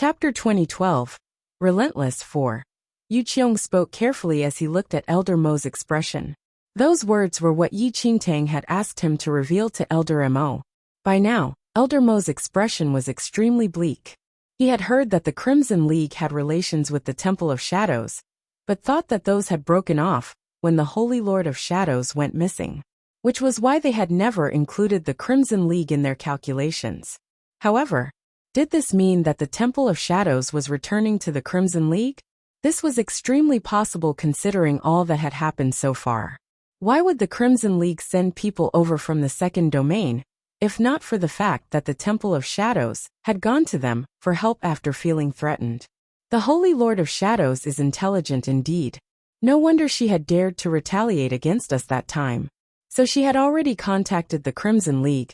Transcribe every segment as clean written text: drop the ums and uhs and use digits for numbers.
Chapter 2012. Relentless 4. Yu Qiong spoke carefully as he looked at Elder Mo's expression. Those words were what Yi Qingtang had asked him to reveal to Elder Mo. By now, Elder Mo's expression was extremely bleak. He had heard that the Crimson League had relations with the Temple of Shadows, but thought that those had broken off when the Holy Lord of Shadows went missing, which was why they had never included the Crimson League in their calculations. However, did this mean that the Temple of Shadows was returning to the Crimson League? This was extremely possible considering all that had happened so far. Why would the Crimson League send people over from the second domain, if not for the fact that the Temple of Shadows had gone to them for help after feeling threatened? The Holy Lord of Shadows is intelligent indeed. No wonder she had dared to retaliate against us that time. So she had already contacted the Crimson League.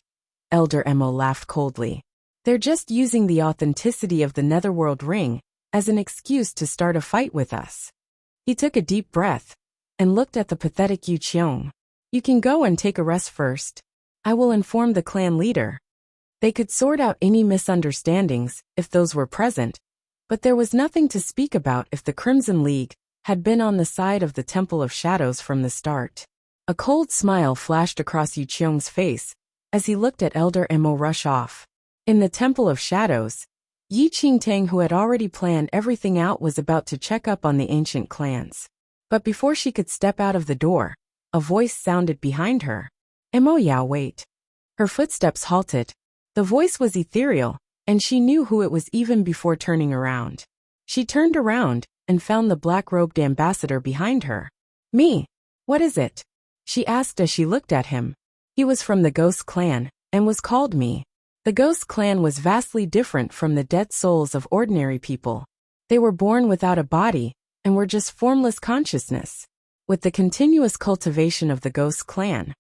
Elder Mo laughed coldly. They're just using the authenticity of the Netherworld Ring as an excuse to start a fight with us. He took a deep breath and looked at the pathetic Yu Qiong. You can go and take a rest first. I will inform the clan leader. They could sort out any misunderstandings if those were present, but there was nothing to speak about if the Crimson League had been on the side of the Temple of Shadows from the start. A cold smile flashed across Yu Qiong's face as he looked at Elder Mo rush off. In the Temple of Shadows, Yi Qingtang, who had already planned everything out, was about to check up on the ancient clans. But before she could step out of the door, a voice sounded behind her. Mo Yao, wait. Her footsteps halted. The voice was ethereal, and she knew who it was even before turning around. She turned around and found the black-robed ambassador behind her. Me? What is it? She asked as she looked at him. He was from the Ghost Clan, and was called Me. The Ghost Clan was vastly different from the dead souls of ordinary people. They were born without a body, and were just formless consciousness. With the continuous cultivation of the Ghost Clan,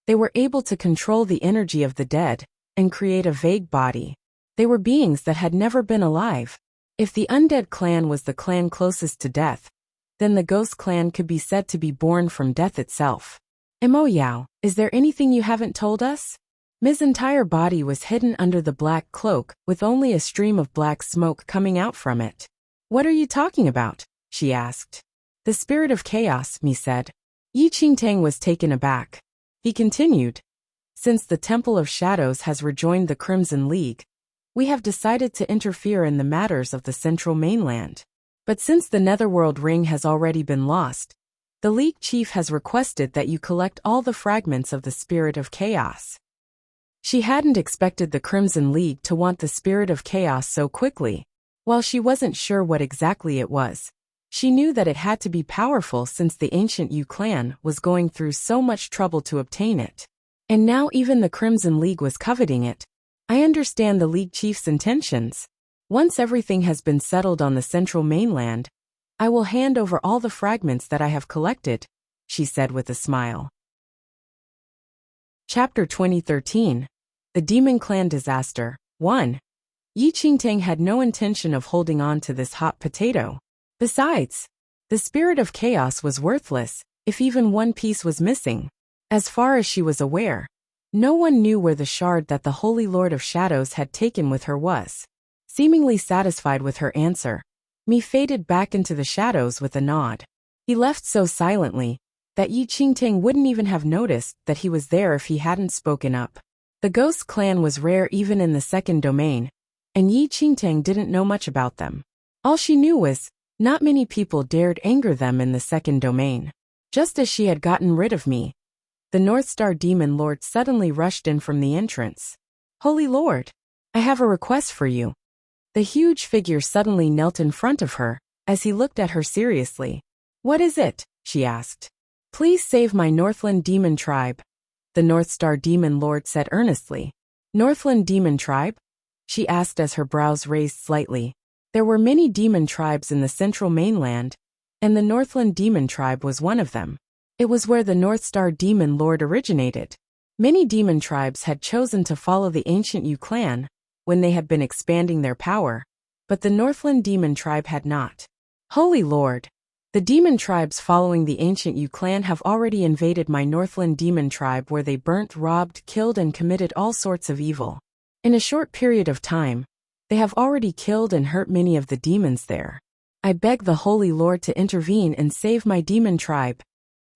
they were able to control the energy of the dead and create a vague body. They were beings that had never been alive. If the Undead Clan was the clan closest to death, then the Ghost Clan could be said to be born from death itself. Mo Yao, is there anything you haven't told us? Mi's entire body was hidden under the black cloak, with only a stream of black smoke coming out from it. What are you talking about? She asked. The spirit of chaos, Mi said. Yi Qingtang was taken aback. He continued. Since the Temple of Shadows has rejoined the Crimson League, we have decided to interfere in the matters of the Central Mainland. But since the Netherworld Ring has already been lost, the League Chief has requested that you collect all the fragments of the Spirit of Chaos. She hadn't expected the Crimson League to want the Spirit of Chaos so quickly. While she wasn't sure what exactly it was, she knew that it had to be powerful since the ancient Yu clan was going through so much trouble to obtain it. And now even the Crimson League was coveting it. I understand the League Chief's intentions. Once everything has been settled on the Central Mainland, I will hand over all the fragments that I have collected, she said with a smile. Chapter 2013. The Demon Clan Disaster. 1. Yi Qingtang had no intention of holding on to this hot potato. Besides, the Spirit of Chaos was worthless if even one piece was missing. As far as she was aware, no one knew where the shard that the Holy Lord of Shadows had taken with her was. Seemingly satisfied with her answer, Mi faded back into the shadows with a nod. He left so silently that Yi Qingtang wouldn't even have noticed that he was there if he hadn't spoken up. The Ghost Clan was rare even in the second domain, and Yi Qingtang didn't know much about them. All she knew was, not many people dared anger them in the second domain. Just as she had gotten rid of me, the North Star Demon Lord suddenly rushed in from the entrance. Holy Lord, I have a request for you. The huge figure suddenly knelt in front of her, as he looked at her seriously. What is it? She asked. Please save my Northland Demon Tribe, the North Star Demon Lord said earnestly. Northland Demon Tribe? She asked as her brows raised slightly. There were many demon tribes in the Central Mainland, and the Northland Demon Tribe was one of them. It was where the North Star Demon Lord originated. Many demon tribes had chosen to follow the ancient Yu clan when they had been expanding their power, but the Northland Demon Tribe had not. Holy Lord, the demon tribes following the ancient Yu clan have already invaded my Northland Demon Tribe, where they burnt, robbed, killed, and committed all sorts of evil. In a short period of time, They have already killed and hurt many of the demons there. I beg the Holy Lord to intervene and save my demon tribe,"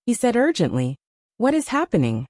he said urgently. "What is happening?"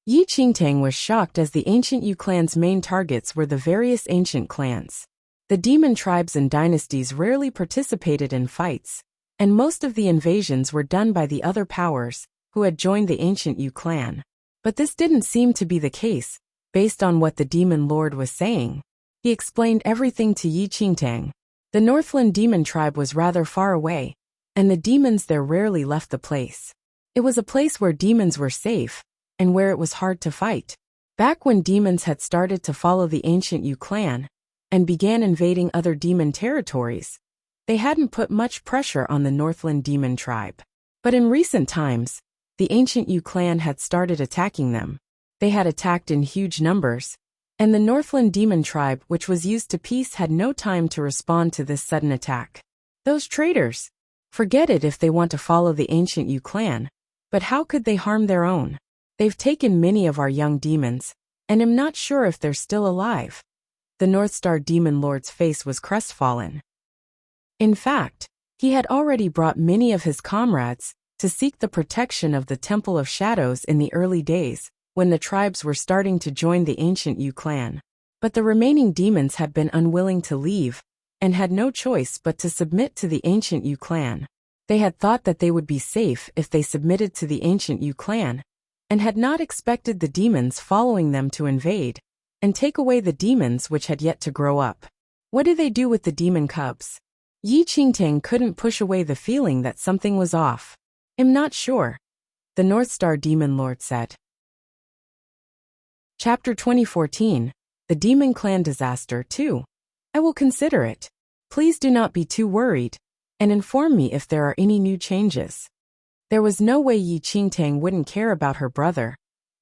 Yi Qingtang was shocked as the ancient Yu clan's main targets were the various ancient clans. The demon tribes and dynasties rarely participated in fights, and most of the invasions were done by the other powers, who had joined the ancient Yu clan. But this didn't seem to be the case, based on what the demon lord was saying. He explained everything to Yi Qingtang. The Northland demon tribe was rather far away, and the demons there rarely left the place. It was a place where demons were safe, and where it was hard to fight. Back when demons had started to follow the ancient Yu clan, and began invading other demon territories, they hadn't put much pressure on the Northland demon tribe. But in recent times, the ancient Yu clan had started attacking them. They had attacked in huge numbers, and the Northland demon tribe, which was used to peace, had no time to respond to this sudden attack. Those traitors! Forget it if they want to follow the ancient Yu clan, but how could they harm their own? They've taken many of our young demons, and I'm not sure if they're still alive. The North Star Demon Lord's face was crestfallen. In fact, he had already brought many of his comrades to seek the protection of the Temple of Shadows in the early days, when the tribes were starting to join the ancient Yu clan. But the remaining demons had been unwilling to leave, and had no choice but to submit to the ancient Yu clan. They had thought that they would be safe if they submitted to the ancient Yu clan, and had not expected the demons following them to invade and take away the demons which had yet to grow up. What do they do with the demon cubs? Yi Qingtang couldn't push away the feeling that something was off. "I'm not sure," the North Star Demon Lord said. Chapter 2014, The Demon Clan Disaster 2. I will consider it. Please do not be too worried, and inform me if there are any new changes. There was no way Yi Qingtang wouldn't care about her brother,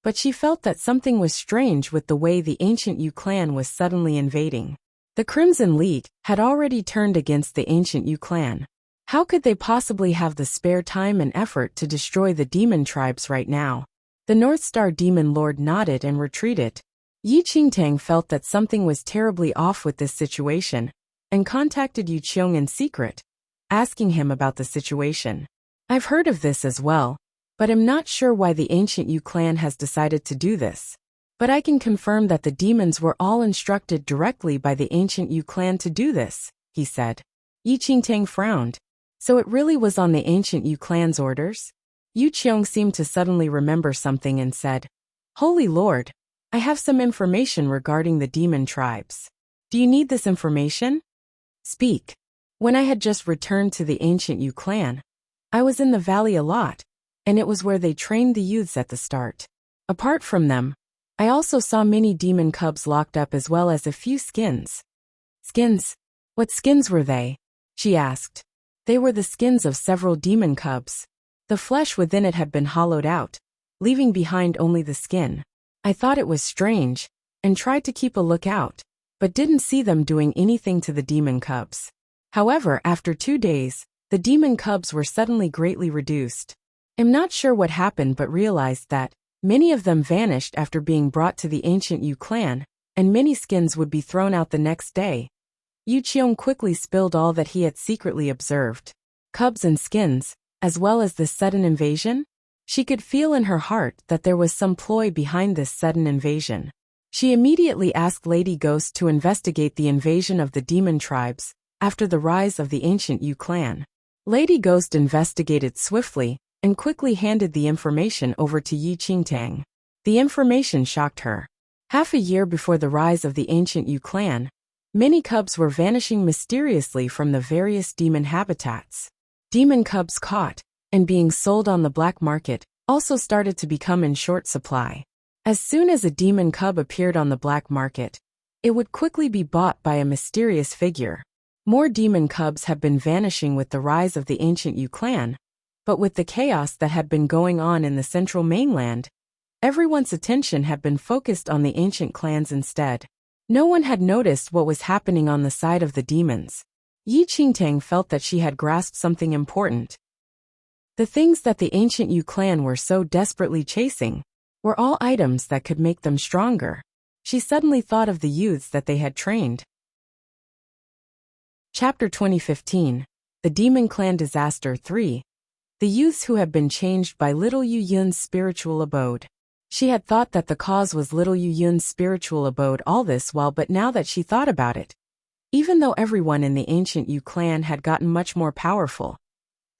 but she felt that something was strange with the way the ancient Yu clan was suddenly invading. The Crimson League had already turned against the ancient Yu clan. How could they possibly have the spare time and effort to destroy the demon tribes right now? The North Star Demon Lord nodded and retreated. Yi Qingtang felt that something was terribly off with this situation, and contacted Yu Qiong in secret, asking him about the situation. "I've heard of this as well, but I'm not sure why the ancient Yu clan has decided to do this. But I can confirm that the demons were all instructed directly by the ancient Yu clan to do this," he said. Yi Qingtang frowned. So it really was on the ancient Yu clan's orders? Yu Qiong seemed to suddenly remember something and said, "Holy Lord, I have some information regarding the demon tribes. Do you need this information?" "Speak." "When I had just returned to the ancient Yu clan, I was in the valley a lot, and it was where they trained the youths at the start. Apart from them, I also saw many demon cubs locked up as well as a few skins." "Skins? What skins were they?" she asked. "They were the skins of several demon cubs. The flesh within it had been hollowed out, leaving behind only the skin. I thought it was strange, and tried to keep a lookout, but didn't see them doing anything to the demon cubs. However, after 2 days, the demon cubs were suddenly greatly reduced. I'm not sure what happened but realized that many of them vanished after being brought to the ancient Yu clan, and many skins would be thrown out the next day." Yu Qiong quickly spilled all that he had secretly observed. Cubs and skins, as well as this sudden invasion? She could feel in her heart that there was some ploy behind this sudden invasion. She immediately asked Lady Ghost to investigate the invasion of the demon tribes after the rise of the ancient Yu clan. Lady Ghost investigated swiftly and quickly handed the information over to Yi Qingtang. The information shocked her. Half a year before the rise of the ancient Yu clan, many cubs were vanishing mysteriously from the various demon habitats. Demon cubs caught and being sold on the black market also started to become in short supply. As soon as a demon cub appeared on the black market, it would quickly be bought by a mysterious figure. More demon cubs have been vanishing with the rise of the ancient Yu clan, but with the chaos that had been going on in the central mainland, everyone's attention had been focused on the ancient clans instead. No one had noticed what was happening on the side of the demons. Yi Qingtang felt that she had grasped something important. The things that the ancient Yu clan were so desperately chasing were all items that could make them stronger. She suddenly thought of the youths that they had trained. Chapter 2015. The Demon Clan Disaster 3. The youths who had been changed by Little Yu Yun's spiritual abode. She had thought that the cause was Little Yu Yun's spiritual abode all this while, but now that she thought about it, even though everyone in the ancient Yu clan had gotten much more powerful,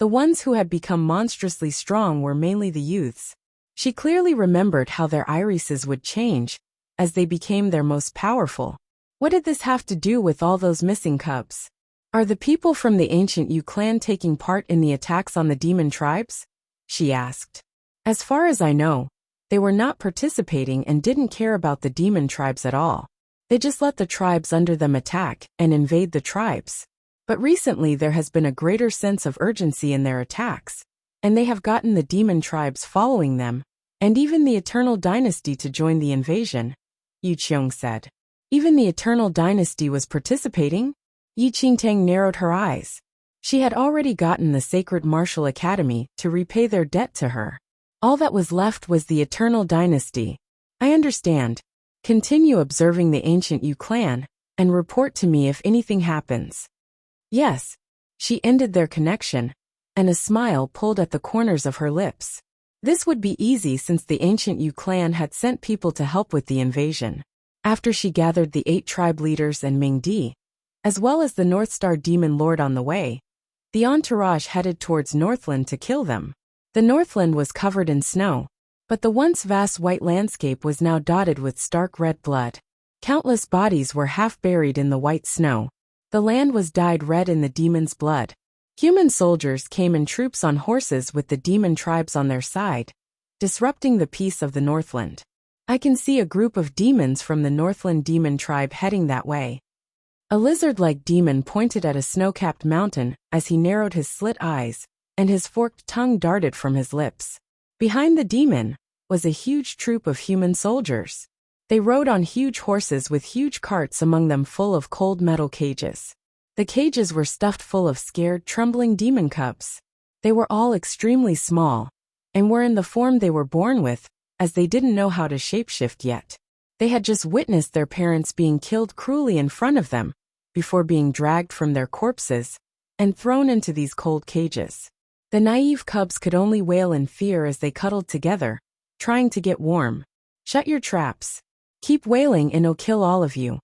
the ones who had become monstrously strong were mainly the youths. She clearly remembered how their irises would change as they became their most powerful. What did this have to do with all those missing cubs? Are the people from the ancient Yu clan taking part in the attacks on the demon tribes? She asked. As far as I know, they were not participating and didn't care about the demon tribes at all. They just let the tribes under them attack and invade the tribes. But recently there has been a greater sense of urgency in their attacks, and they have gotten the demon tribes following them, and even the Eternal Dynasty to join the invasion, Yu Qiong said. Even the Eternal Dynasty was participating? Yi Qingtang narrowed her eyes. She had already gotten the Sacred Martial Academy to repay their debt to her. All that was left was the Eternal Dynasty. I understand. Continue observing the ancient Yu clan, and report to me if anything happens. Yes. She ended their connection, and a smile pulled at the corners of her lips. This would be easy since the ancient Yu clan had sent people to help with the invasion. After she gathered the 8 tribe leaders and Ming Di, as well as the North Star Demon Lord on the way, the entourage headed towards Northland to kill them. The Northland was covered in snow, but the once vast white landscape was now dotted with stark red blood. Countless bodies were half buried in the white snow. The land was dyed red in the demon's blood. Human soldiers came in troops on horses with the demon tribes on their side, disrupting the peace of the Northland. I can see a group of demons from the Northland demon tribe heading that way. A lizard-like demon pointed at a snow-capped mountain as he narrowed his slit eyes, and his forked tongue darted from his lips. Behind the demon was a huge troop of human soldiers. They rode on huge horses with huge carts among them full of cold metal cages. The cages were stuffed full of scared, trembling demon cubs. They were all extremely small, and were in the form they were born with, as they didn't know how to shapeshift yet. They had just witnessed their parents being killed cruelly in front of them, before being dragged from their corpses and thrown into these cold cages. The naive cubs could only wail in fear as they cuddled together, trying to get warm. Shut your traps. Keep wailing and it'll kill all of you.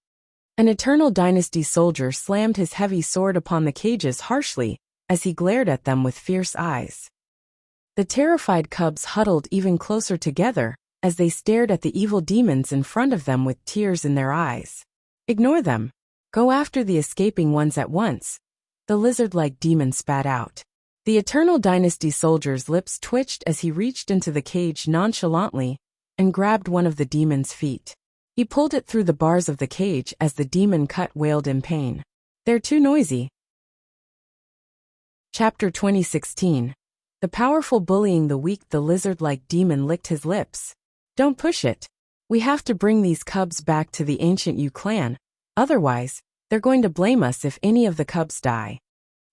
An Eternal Dynasty soldier slammed his heavy sword upon the cages harshly as he glared at them with fierce eyes. The terrified cubs huddled even closer together as they stared at the evil demons in front of them with tears in their eyes. Ignore them. Go after the escaping ones at once, the lizard-like demon spat out. The Eternal Dynasty soldier's lips twitched as he reached into the cage nonchalantly and grabbed one of the demon's feet. He pulled it through the bars of the cage as the demon cut wailed in pain. They're too noisy. Chapter 2016. The powerful bullying the weak. The lizard-like demon licked his lips. Don't push it. We have to bring these cubs back to the ancient Yu clan, otherwise, they're going to blame us if any of the cubs die.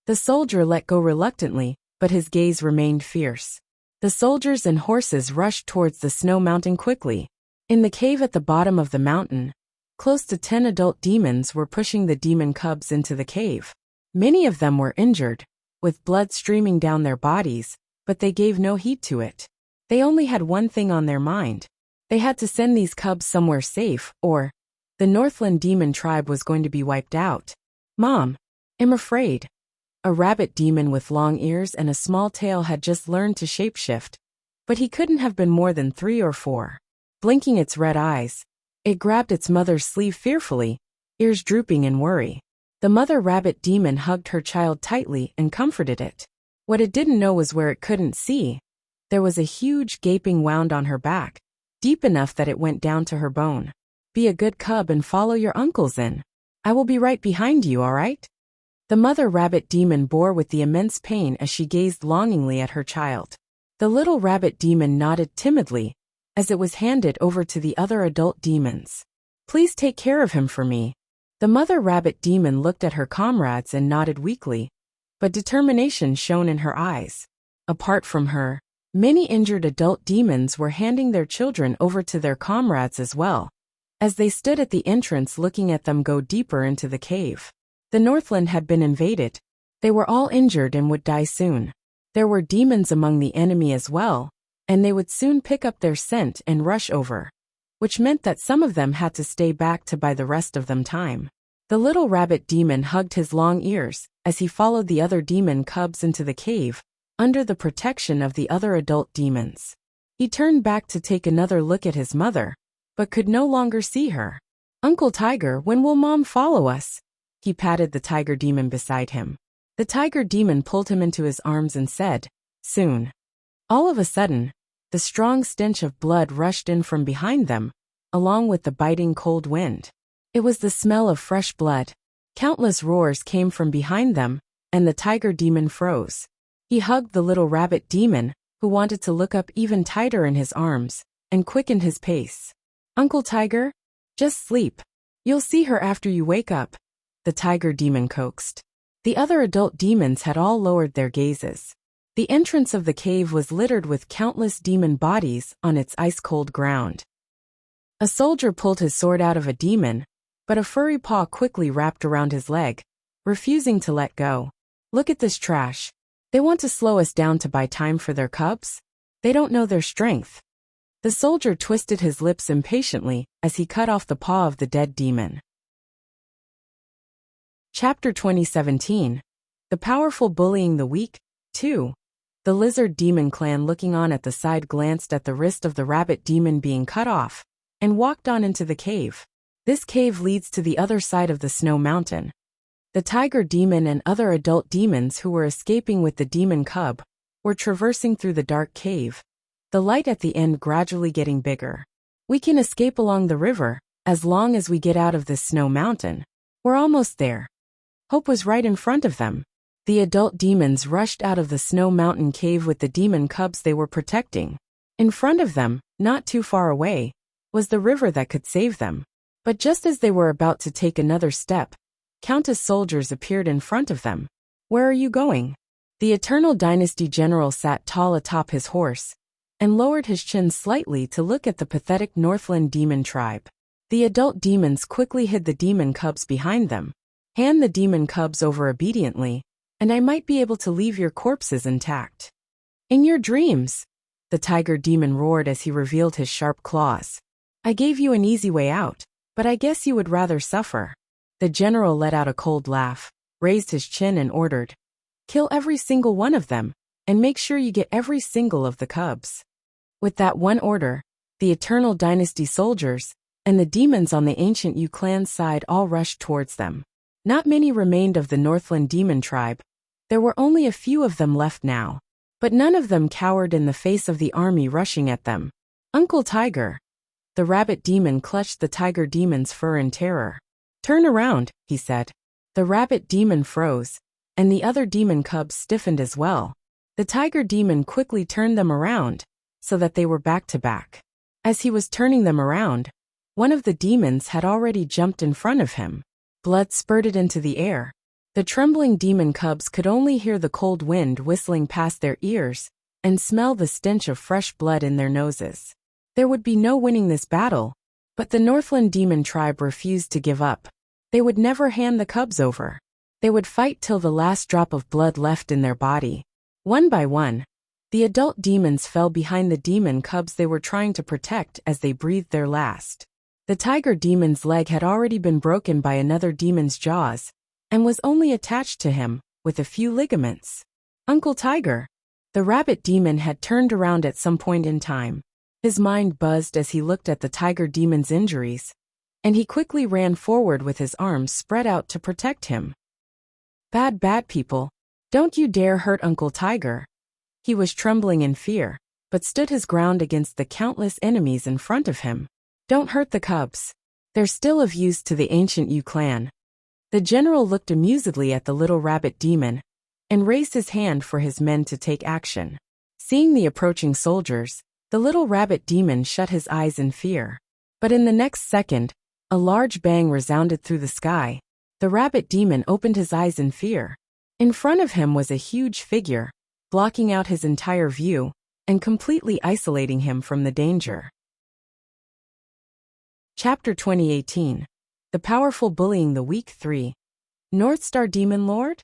The soldier let go reluctantly, but his gaze remained fierce. The soldiers and horses rushed towards the snow mountain quickly. In the cave at the bottom of the mountain, close to 10 adult demons were pushing the demon cubs into the cave. Many of them were injured, with blood streaming down their bodies, but they gave no heed to it. They only had one thing on their mind. They had to send these cubs somewhere safe, or the Northland demon tribe was going to be wiped out. Mom, I'm afraid. A rabbit demon with long ears and a small tail had just learned to shapeshift, but he couldn't have been more than 3 or 4. Blinking its red eyes, it grabbed its mother's sleeve fearfully, ears drooping in worry. The mother rabbit demon hugged her child tightly and comforted it. What it didn't know was where it couldn't see. There was a huge gaping wound on her back, deep enough that it went down to her bone. Be a good cub and follow your uncles in. I will be right behind you, all right? The mother rabbit demon bore with the immense pain as she gazed longingly at her child. The little rabbit demon nodded timidly as it was handed over to the other adult demons. Please take care of him for me. The mother rabbit demon looked at her comrades and nodded weakly, but determination shone in her eyes. Apart from her, many injured adult demons were handing their children over to their comrades as well, as they stood at the entrance looking at them go deeper into the cave. The Northland had been invaded. They were all injured and would die soon. There were demons among the enemy as well, and they would soon pick up their scent and rush over, which meant that some of them had to stay back to buy the rest of them time. The little rabbit demon hugged his long ears as he followed the other demon cubs into the cave, under the protection of the other adult demons. He turned back to take another look at his mother, but could no longer see her. "Uncle Tiger, when will Mom follow us?" He patted the tiger demon beside him. The tiger demon pulled him into his arms and said, "Soon." All of a sudden, the strong stench of blood rushed in from behind them, along with the biting cold wind. It was the smell of fresh blood. Countless roars came from behind them, and the tiger demon froze. He hugged the little rabbit demon, who wanted to look up even tighter in his arms, and quickened his pace. "Uncle Tiger, just sleep. You'll see her after you wake up," the tiger demon coaxed. The other adult demons had all lowered their gazes. The entrance of the cave was littered with countless demon bodies on its ice-cold ground. A soldier pulled his sword out of a demon, but a furry paw quickly wrapped around his leg, refusing to let go. "Look at this trash. They want to slow us down to buy time for their cubs? They don't know their strength." The soldier twisted his lips impatiently as he cut off the paw of the dead demon. Chapter 2017. The Powerful Bullying the Weak, 2. The lizard demon clan, looking on at the side, glanced at the wrist of the rabbit demon being cut off, and walked on into the cave. This cave leads to the other side of the snow mountain. The tiger demon and other adult demons who were escaping with the demon cub were traversing through the dark cave, the light at the end gradually getting bigger. "We can escape along the river, as long as we get out of this snow mountain. We're almost there." Hope was right in front of them. The adult demons rushed out of the snow mountain cave with the demon cubs they were protecting. In front of them, not too far away, was the river that could save them. But just as they were about to take another step, countless soldiers appeared in front of them. "Where are you going?" The Eternal Dynasty general sat tall atop his horse, and lowered his chin slightly to look at the pathetic Northland demon tribe. The adult demons quickly hid the demon cubs behind them. "Hand the demon cubs over obediently, and I might be able to leave your corpses intact." "In your dreams," the tiger demon roared as he revealed his sharp claws. "I gave you an easy way out, but I guess you would rather suffer." The general let out a cold laugh, raised his chin and ordered, "Kill every single one of them, and make sure you get every single of the cubs." With that one order, the Eternal Dynasty soldiers and the demons on the Ancient Yu clan's side all rushed towards them. Not many remained of the Northland demon tribe. There were only a few of them left now, but none of them cowered in the face of the army rushing at them. "Uncle Tiger." The rabbit demon clutched the tiger demon's fur in terror. "Turn around," he said. The rabbit demon froze, and the other demon cubs stiffened as well. The tiger demon quickly turned them around, so that they were back to back. As he was turning them around, one of the demons had already jumped in front of him. Blood spurted into the air. The trembling demon cubs could only hear the cold wind whistling past their ears, and smell the stench of fresh blood in their noses. There would be no winning this battle, but the Northland demon tribe refused to give up. They would never hand the cubs over. They would fight till the last drop of blood left in their body. One by one, the adult demons fell behind the demon cubs they were trying to protect as they breathed their last. The tiger demon's leg had already been broken by another demon's jaws, and was only attached to him with a few ligaments. "Uncle Tiger." The rabbit demon had turned around at some point in time. His mind buzzed as he looked at the tiger demon's injuries, and he quickly ran forward with his arms spread out to protect him. Bad people. Don't you dare hurt Uncle Tiger." He was trembling in fear, but stood his ground against the countless enemies in front of him. "Don't hurt the cubs. They're still of use to the Ancient Yu clan." The general looked amusedly at the little rabbit demon, and raised his hand for his men to take action. Seeing the approaching soldiers, the little rabbit demon shut his eyes in fear. But in the next second, a large bang resounded through the sky. The rabbit demon opened his eyes in fear. In front of him was a huge figure, blocking out his entire view, and completely isolating him from the danger. Chapter 2018. The Powerful Bullying the Weak, 3. North Star Demon Lord?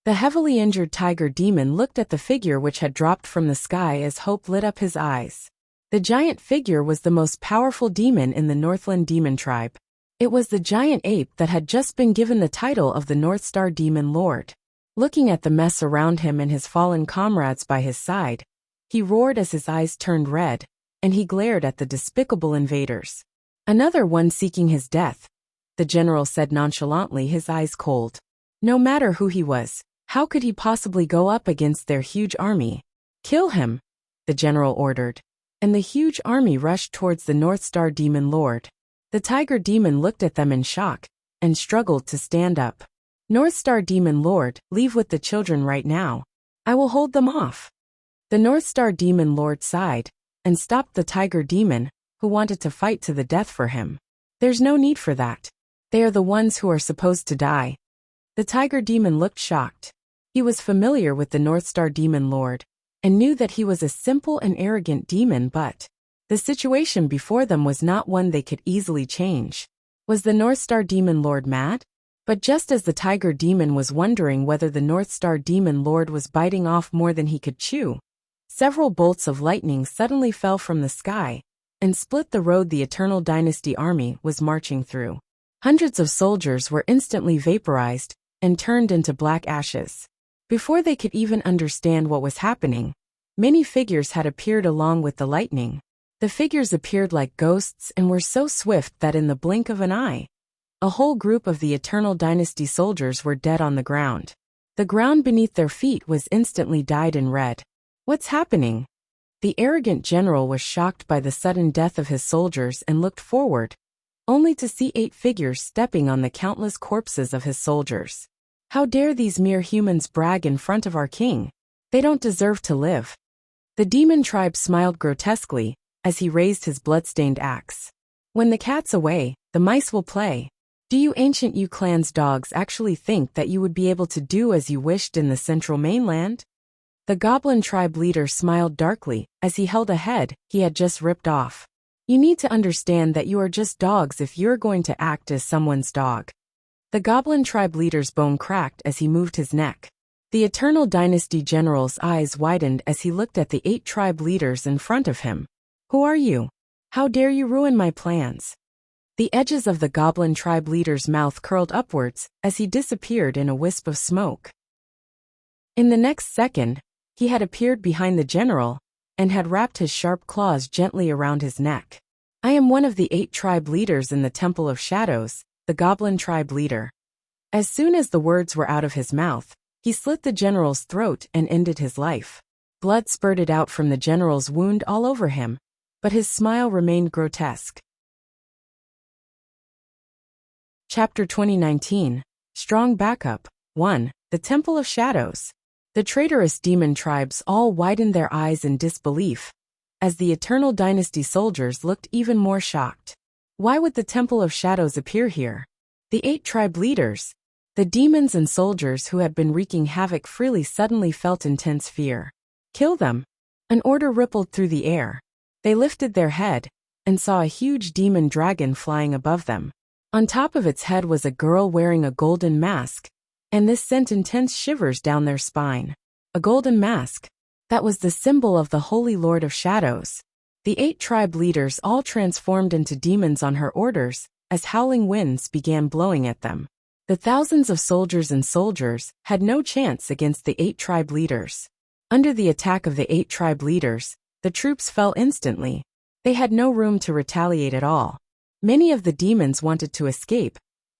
The heavily injured tiger demon looked at the figure which had dropped from the sky as hope lit up his eyes. The giant figure was the most powerful demon in the Northland demon tribe. It was the giant ape that had just been given the title of the North Star Demon Lord. Looking at the mess around him and his fallen comrades by his side, he roared as his eyes turned red, and he glared at the despicable invaders. Another one seeking his death, the general said nonchalantly, his eyes cold. No matter who he was, how could he possibly go up against their huge army? Kill him, the general ordered, and the huge army rushed towards the North Star Demon Lord. The tiger demon looked at them in shock, and struggled to stand up. North Star Demon Lord, leave with the children right now. I will hold them off. The North Star Demon Lord sighed, and stopped the tiger demon, who wanted to fight to the death for him. There's no need for that. They are the ones who are supposed to die. The tiger demon looked shocked. He was familiar with the North Star Demon Lord, and knew that he was a simple and arrogant demon, but the situation before them was not one they could easily change. Was the North Star Demon Lord mad? But just as the tiger demon was wondering whether the North Star Demon Lord was biting off more than he could chew, several bolts of lightning suddenly fell from the sky and split the road the Eternal Dynasty army was marching through. Hundreds of soldiers were instantly vaporized and turned into black ashes. Before they could even understand what was happening, many figures had appeared along with the lightning. The figures appeared like ghosts and were so swift that in the blink of an eye, a whole group of the Eternal Dynasty soldiers were dead on the ground. The ground beneath their feet was instantly dyed in red. What's happening? The arrogant general was shocked by the sudden death of his soldiers and looked forward, only to see 8 figures stepping on the countless corpses of his soldiers. How dare these mere humans brag in front of our king? They don't deserve to live. The demon tribe smiled grotesquely as he raised his bloodstained axe. When the cat's away, the mice will play. Do you ancient Yu clan's dogs actually think that you would be able to do as you wished in the central mainland? The goblin tribe leader smiled darkly as he held a head he had just ripped off. You need to understand that you are just dogs if you're going to act as someone's dog. The goblin tribe leader's bone cracked as he moved his neck. The Eternal Dynasty general's eyes widened as he looked at the 8 tribe leaders in front of him. Who are you? How dare you ruin my plans? The edges of the goblin tribe leader's mouth curled upwards as he disappeared in a wisp of smoke. In the next second, he had appeared behind the general and had wrapped his sharp claws gently around his neck. I am one of the 8 tribe leaders in the Temple of Shadows, the goblin tribe leader. As soon as the words were out of his mouth, he slit the general's throat and ended his life. Blood spurted out from the general's wound all over him, but his smile remained grotesque. Chapter 2019, Strong Backup. 1. The Temple of Shadows. The traitorous demon tribes all widened their eyes in disbelief, as the Eternal Dynasty soldiers looked even more shocked. Why would the Temple of Shadows appear here? The 8 tribe leaders, the demons and soldiers who had been wreaking havoc freely, suddenly felt intense fear. Kill them! An order rippled through the air. They lifted their head and saw a huge demon dragon flying above them. On top of its head was a girl wearing a golden mask, and this sent intense shivers down their spine. A golden mask. That was the symbol of the Holy Lord of Shadows. The 8 tribe leaders all transformed into demons on her orders, as howling winds began blowing at them. The thousands of soldiers had no chance against the 8 tribe leaders. Under the attack of the 8 tribe leaders, the troops fell instantly. They had no room to retaliate at all. Many of the demons wanted to escape,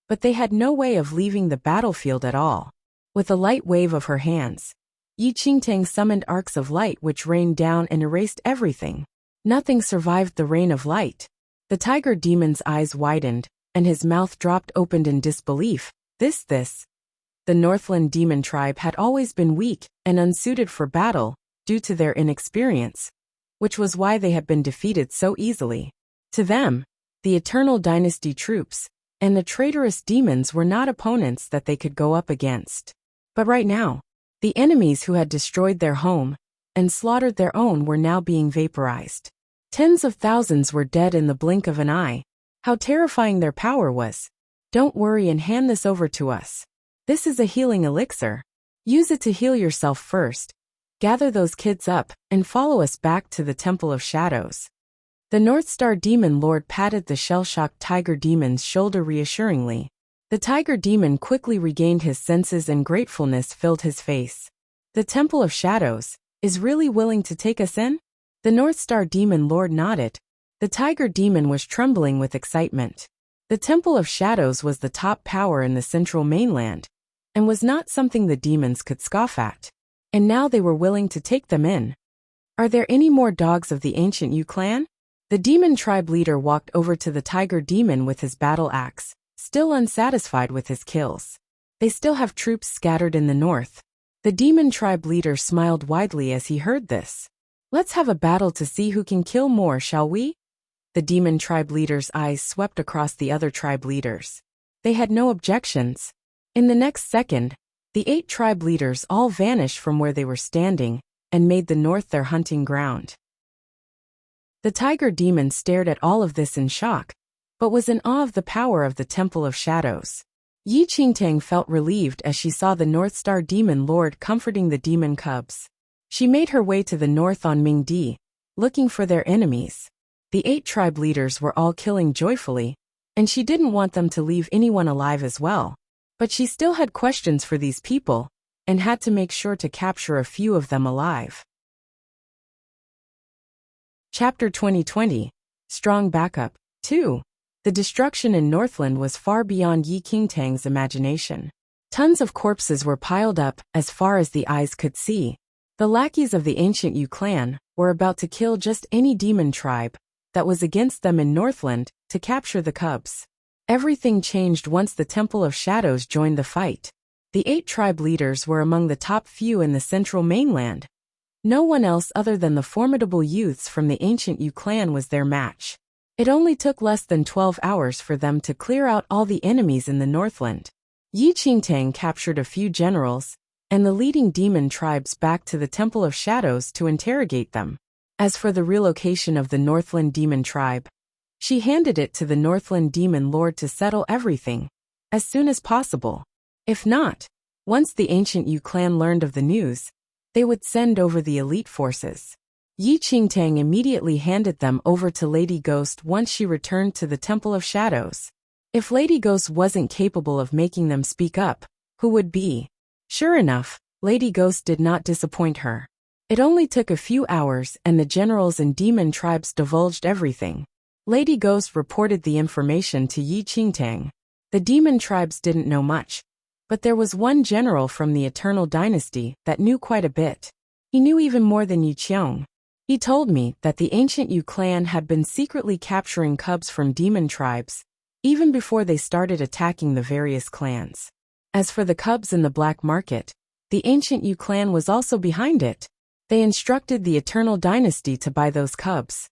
but they had no way of leaving the battlefield at all. With a light wave of her hands, Yi Qingtang summoned arcs of light which rained down and erased everything. Nothing survived the rain of light. The tiger demon's eyes widened, and his mouth dropped open in disbelief. This. The Northland demon tribe had always been weak and unsuited for battle due to their inexperience, which was why they had been defeated so easily. To them, the Eternal Dynasty troops and the traitorous demons were not opponents that they could go up against. But right now, the enemies who had destroyed their home and slaughtered their own were now being vaporized. Tens of thousands were dead in the blink of an eye. How terrifying their power was. Don't worry and hand this over to us. This is a healing elixir. Use it to heal yourself first. Gather those kids up and follow us back to the Temple of Shadows. The North Star Demon Lord patted the shell-shocked Tiger Demon's shoulder reassuringly. The Tiger Demon quickly regained his senses and gratefulness filled his face. The Temple of Shadows is really willing to take us in? The North Star Demon Lord nodded. The Tiger Demon was trembling with excitement. The Temple of Shadows was the top power in the central mainland, and was not something the demons could scoff at. And now they were willing to take them in. Are there any more dogs of the ancient Yu clan? The demon tribe leader walked over to the Tiger Demon with his battle axe, still unsatisfied with his kills. They still have troops scattered in the north. The demon tribe leader smiled widely as he heard this. Let's have a battle to see who can kill more, shall we? The demon tribe leader's eyes swept across the other tribe leaders. They had no objections. In the next second, the 8 tribe leaders all vanished from where they were standing and made the north their hunting ground. The Tiger Demon stared at all of this in shock, but was in awe of the power of the Temple of Shadows. Yi Qingtang felt relieved as she saw the North Star Demon Lord comforting the demon cubs. She made her way to the north on Mingdi, looking for their enemies. The 8 tribe leaders were all killing joyfully, and she didn't want them to leave anyone alive as well. But she still had questions for these people, and had to make sure to capture a few of them alive. Chapter 2020. Strong Backup. 2. The destruction in Northland was far beyond Yi Qingtang's imagination. Tons of corpses were piled up as far as the eyes could see. The lackeys of the ancient Yu clan were about to kill just any demon tribe that was against them in Northland to capture the cubs. Everything changed once the Temple of Shadows joined the fight. The 8 tribe leaders were among the top few in the central mainland. No one else other than the formidable youths from the ancient Yu clan was their match. It only took less than 12 hours for them to clear out all the enemies in the Northland. Yi Qingtang captured a few generals and the leading demon tribes back to the Temple of Shadows to interrogate them. As for the relocation of the Northland demon tribe, she handed it to the Northland Demon Lord to settle everything as soon as possible. If not, once the ancient Yu clan learned of the news, they would send over the elite forces. Yi Qingtang immediately handed them over to Lady Ghost once she returned to the Temple of Shadows. If Lady Ghost wasn't capable of making them speak up, who would be? Sure enough, Lady Ghost did not disappoint her. It only took a few hours and the generals and demon tribes divulged everything. Lady Ghost reported the information to Yi Qingtang. The demon tribes didn't know much, but there was one general from the Eternal Dynasty that knew quite a bit. He knew even more than Yu Qiong. He told me that the ancient Yu clan had been secretly capturing cubs from demon tribes, even before they started attacking the various clans. As for the cubs in the black market, the ancient Yu clan was also behind it. They instructed the Eternal Dynasty to buy those cubs.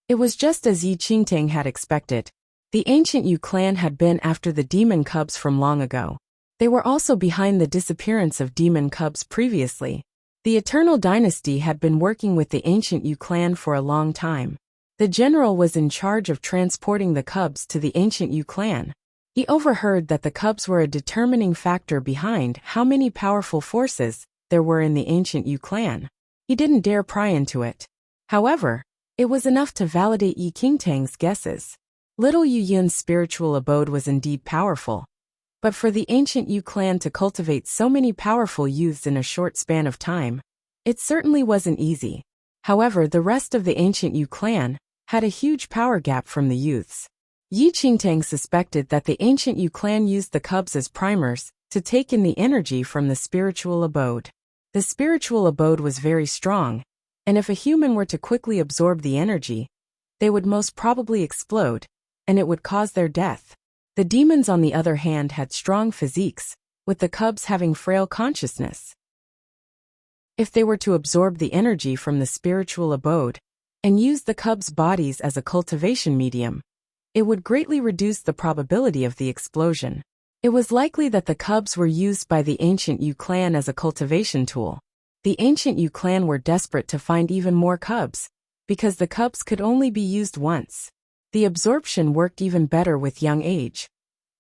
It was just as Yi Qingtang had expected. The ancient Yu clan had been after the demon cubs from long ago. They were also behind the disappearance of demon cubs previously. The Eternal Dynasty had been working with the ancient Yu clan for a long time. The general was in charge of transporting the cubs to the ancient Yu clan. He overheard that the cubs were a determining factor behind how many powerful forces there were in the ancient Yu clan. He didn't dare pry into it. However, it was enough to validate Yi Qingtang's guesses. Little Yu Yun's spiritual abode was indeed powerful. But for the ancient Yu clan to cultivate so many powerful youths in a short span of time, it certainly wasn't easy. However, the rest of the ancient Yu clan had a huge power gap from the youths. Yi Qingtang suspected that the ancient Yu clan used the cubs as primers to take in the energy from the spiritual abode. The spiritual abode was very strong, and if a human were to quickly absorb the energy, they would most probably explode, and it would cause their death. The demons on the other hand had strong physiques, with the cubs having frail consciousness. If they were to absorb the energy from the spiritual abode, and use the cubs' bodies as a cultivation medium, it would greatly reduce the probability of the explosion. It was likely that the cubs were used by the ancient Yu clan as a cultivation tool. The ancient Yu clan were desperate to find even more cubs, because the cubs could only be used once. The absorption worked even better with young age.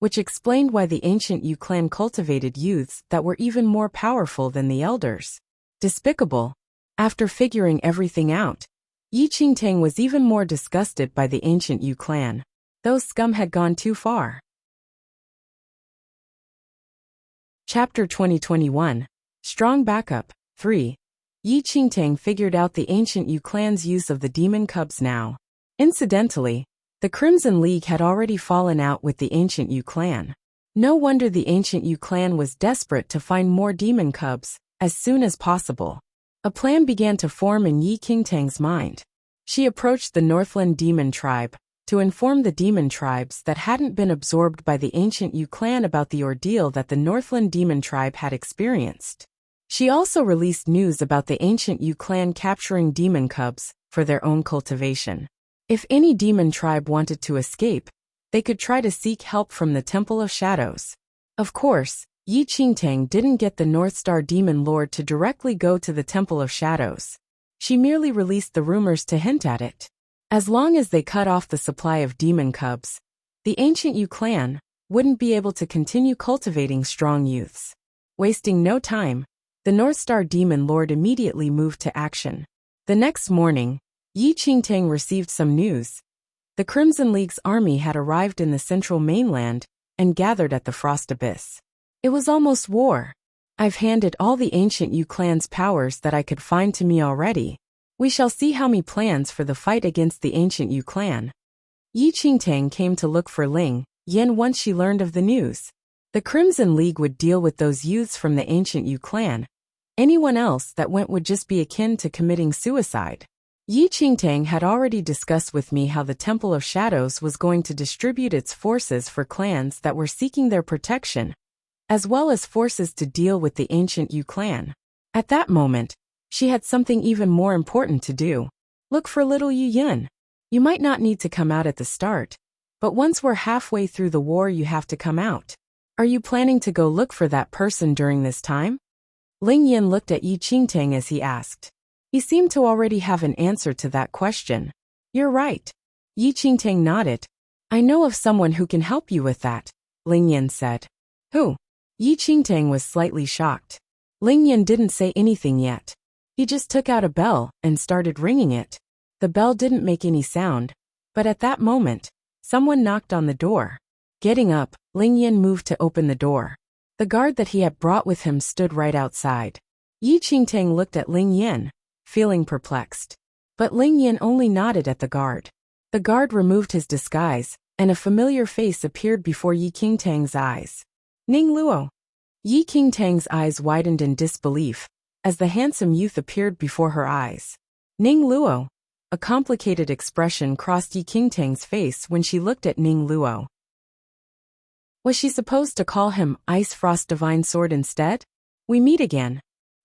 which explained why the ancient Yu clan cultivated youths that were even more powerful than the elders. Despicable. After figuring everything out, Yi Qingtang was even more disgusted by the ancient Yu clan. Those scum had gone too far. Chapter 2021. Strong Backup. 3. Yi Qingtang figured out the ancient Yu clan's use of the demon cubs now. Incidentally, the Crimson League had already fallen out with the ancient Yu clan. No wonder the ancient Yu clan was desperate to find more demon cubs as soon as possible. A plan began to form in Yi Qingtang's mind. She approached the Northland demon tribe to inform the demon tribes that hadn't been absorbed by the ancient Yu clan about the ordeal that the Northland demon tribe had experienced. She also released news about the ancient Yu clan capturing demon cubs for their own cultivation. If any demon tribe wanted to escape, they could try to seek help from the Temple of Shadows. Of course, Yi Qingtang didn't get the North Star Demon Lord to directly go to the Temple of Shadows. She merely released the rumors to hint at it. As long as they cut off the supply of demon cubs, the ancient Yu clan wouldn't be able to continue cultivating strong youths. Wasting no time, the North Star Demon Lord immediately moved to action. The next morning, Yi Qingtang received some news. The Crimson League's army had arrived in the central mainland and gathered at the Frost Abyss. It was almost war. I've handed all the ancient Yu clan's powers that I could find to me already. We shall see how me plans for the fight against the ancient Yu clan. Yi Qingtang came to look for Ling Yan once she learned of the news. The Crimson League would deal with those youths from the ancient Yu clan. Anyone else that went would just be akin to committing suicide. Yi Qingtang had already discussed with me how the Temple of Shadows was going to distribute its forces for clans that were seeking their protection, as well as forces to deal with the ancient Yu clan. At that moment, she had something even more important to do. Look for little Yu Yun. You might not need to come out at the start, but once we're halfway through the war you have to come out. Are you planning to go look for that person during this time? Ling Yan looked at Yi Qingtang as he asked. He seemed to already have an answer to that question. You're right. Yi Qingtang nodded. I know of someone who can help you with that, Ling Yan said. Who? Yi Qingtang was slightly shocked. Ling Yan didn't say anything yet. He just took out a bell and started ringing it. The bell didn't make any sound, but at that moment, someone knocked on the door. Getting up, Ling Yan moved to open the door. The guard that he had brought with him stood right outside. Yi Qingtang looked at Ling Yan, feeling perplexed. But Ling Yan only nodded at the guard. The guard removed his disguise, and a familiar face appeared before Yi Qingtang's eyes. Ning Luo. Yi Qingtang's eyes widened in disbelief as the handsome youth appeared before her eyes. Ning Luo. A complicated expression crossed Yi Qingtang's face when she looked at Ning Luo. Was she supposed to call him Ice Frost Divine Sword instead? We meet again.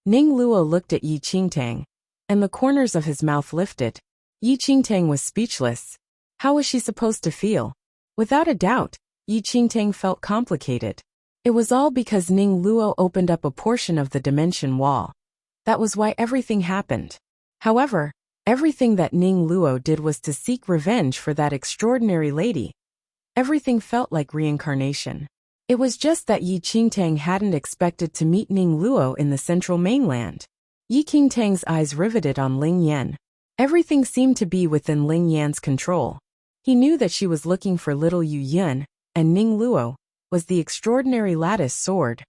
Ning Luo looked at Yi Qingtang, and the corners of his mouth lifted. Yi Qingtang was speechless. How was she supposed to feel? Without a doubt, Yi Qingtang felt complicated. It was all because Ning Luo opened up a portion of the dimension wall. That was why everything happened. However, everything that Ning Luo did was to seek revenge for that extraordinary lady. Everything felt like reincarnation. It was just that Yi Qingtang hadn't expected to meet Ning Luo in the central mainland. Yi Qingtang's eyes riveted on Ling Yan. Everything seemed to be within Ling Yan's control. He knew that she was looking for little Yu Yun, and Ning Luo was the extraordinary lattice sword.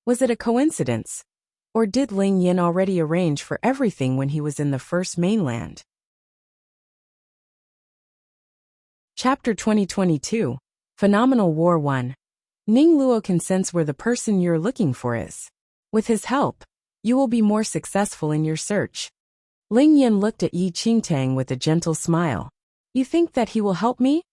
Was it a coincidence? Or did Ling Yan already arrange for everything when he was in the first mainland? Chapter 2022. Phenomenal War 1. Ning Luo can sense where the person you're looking for is. With his help, you will be more successful in your search. Ling Yan looked at Yi Qingtang with a gentle smile. You think that he will help me?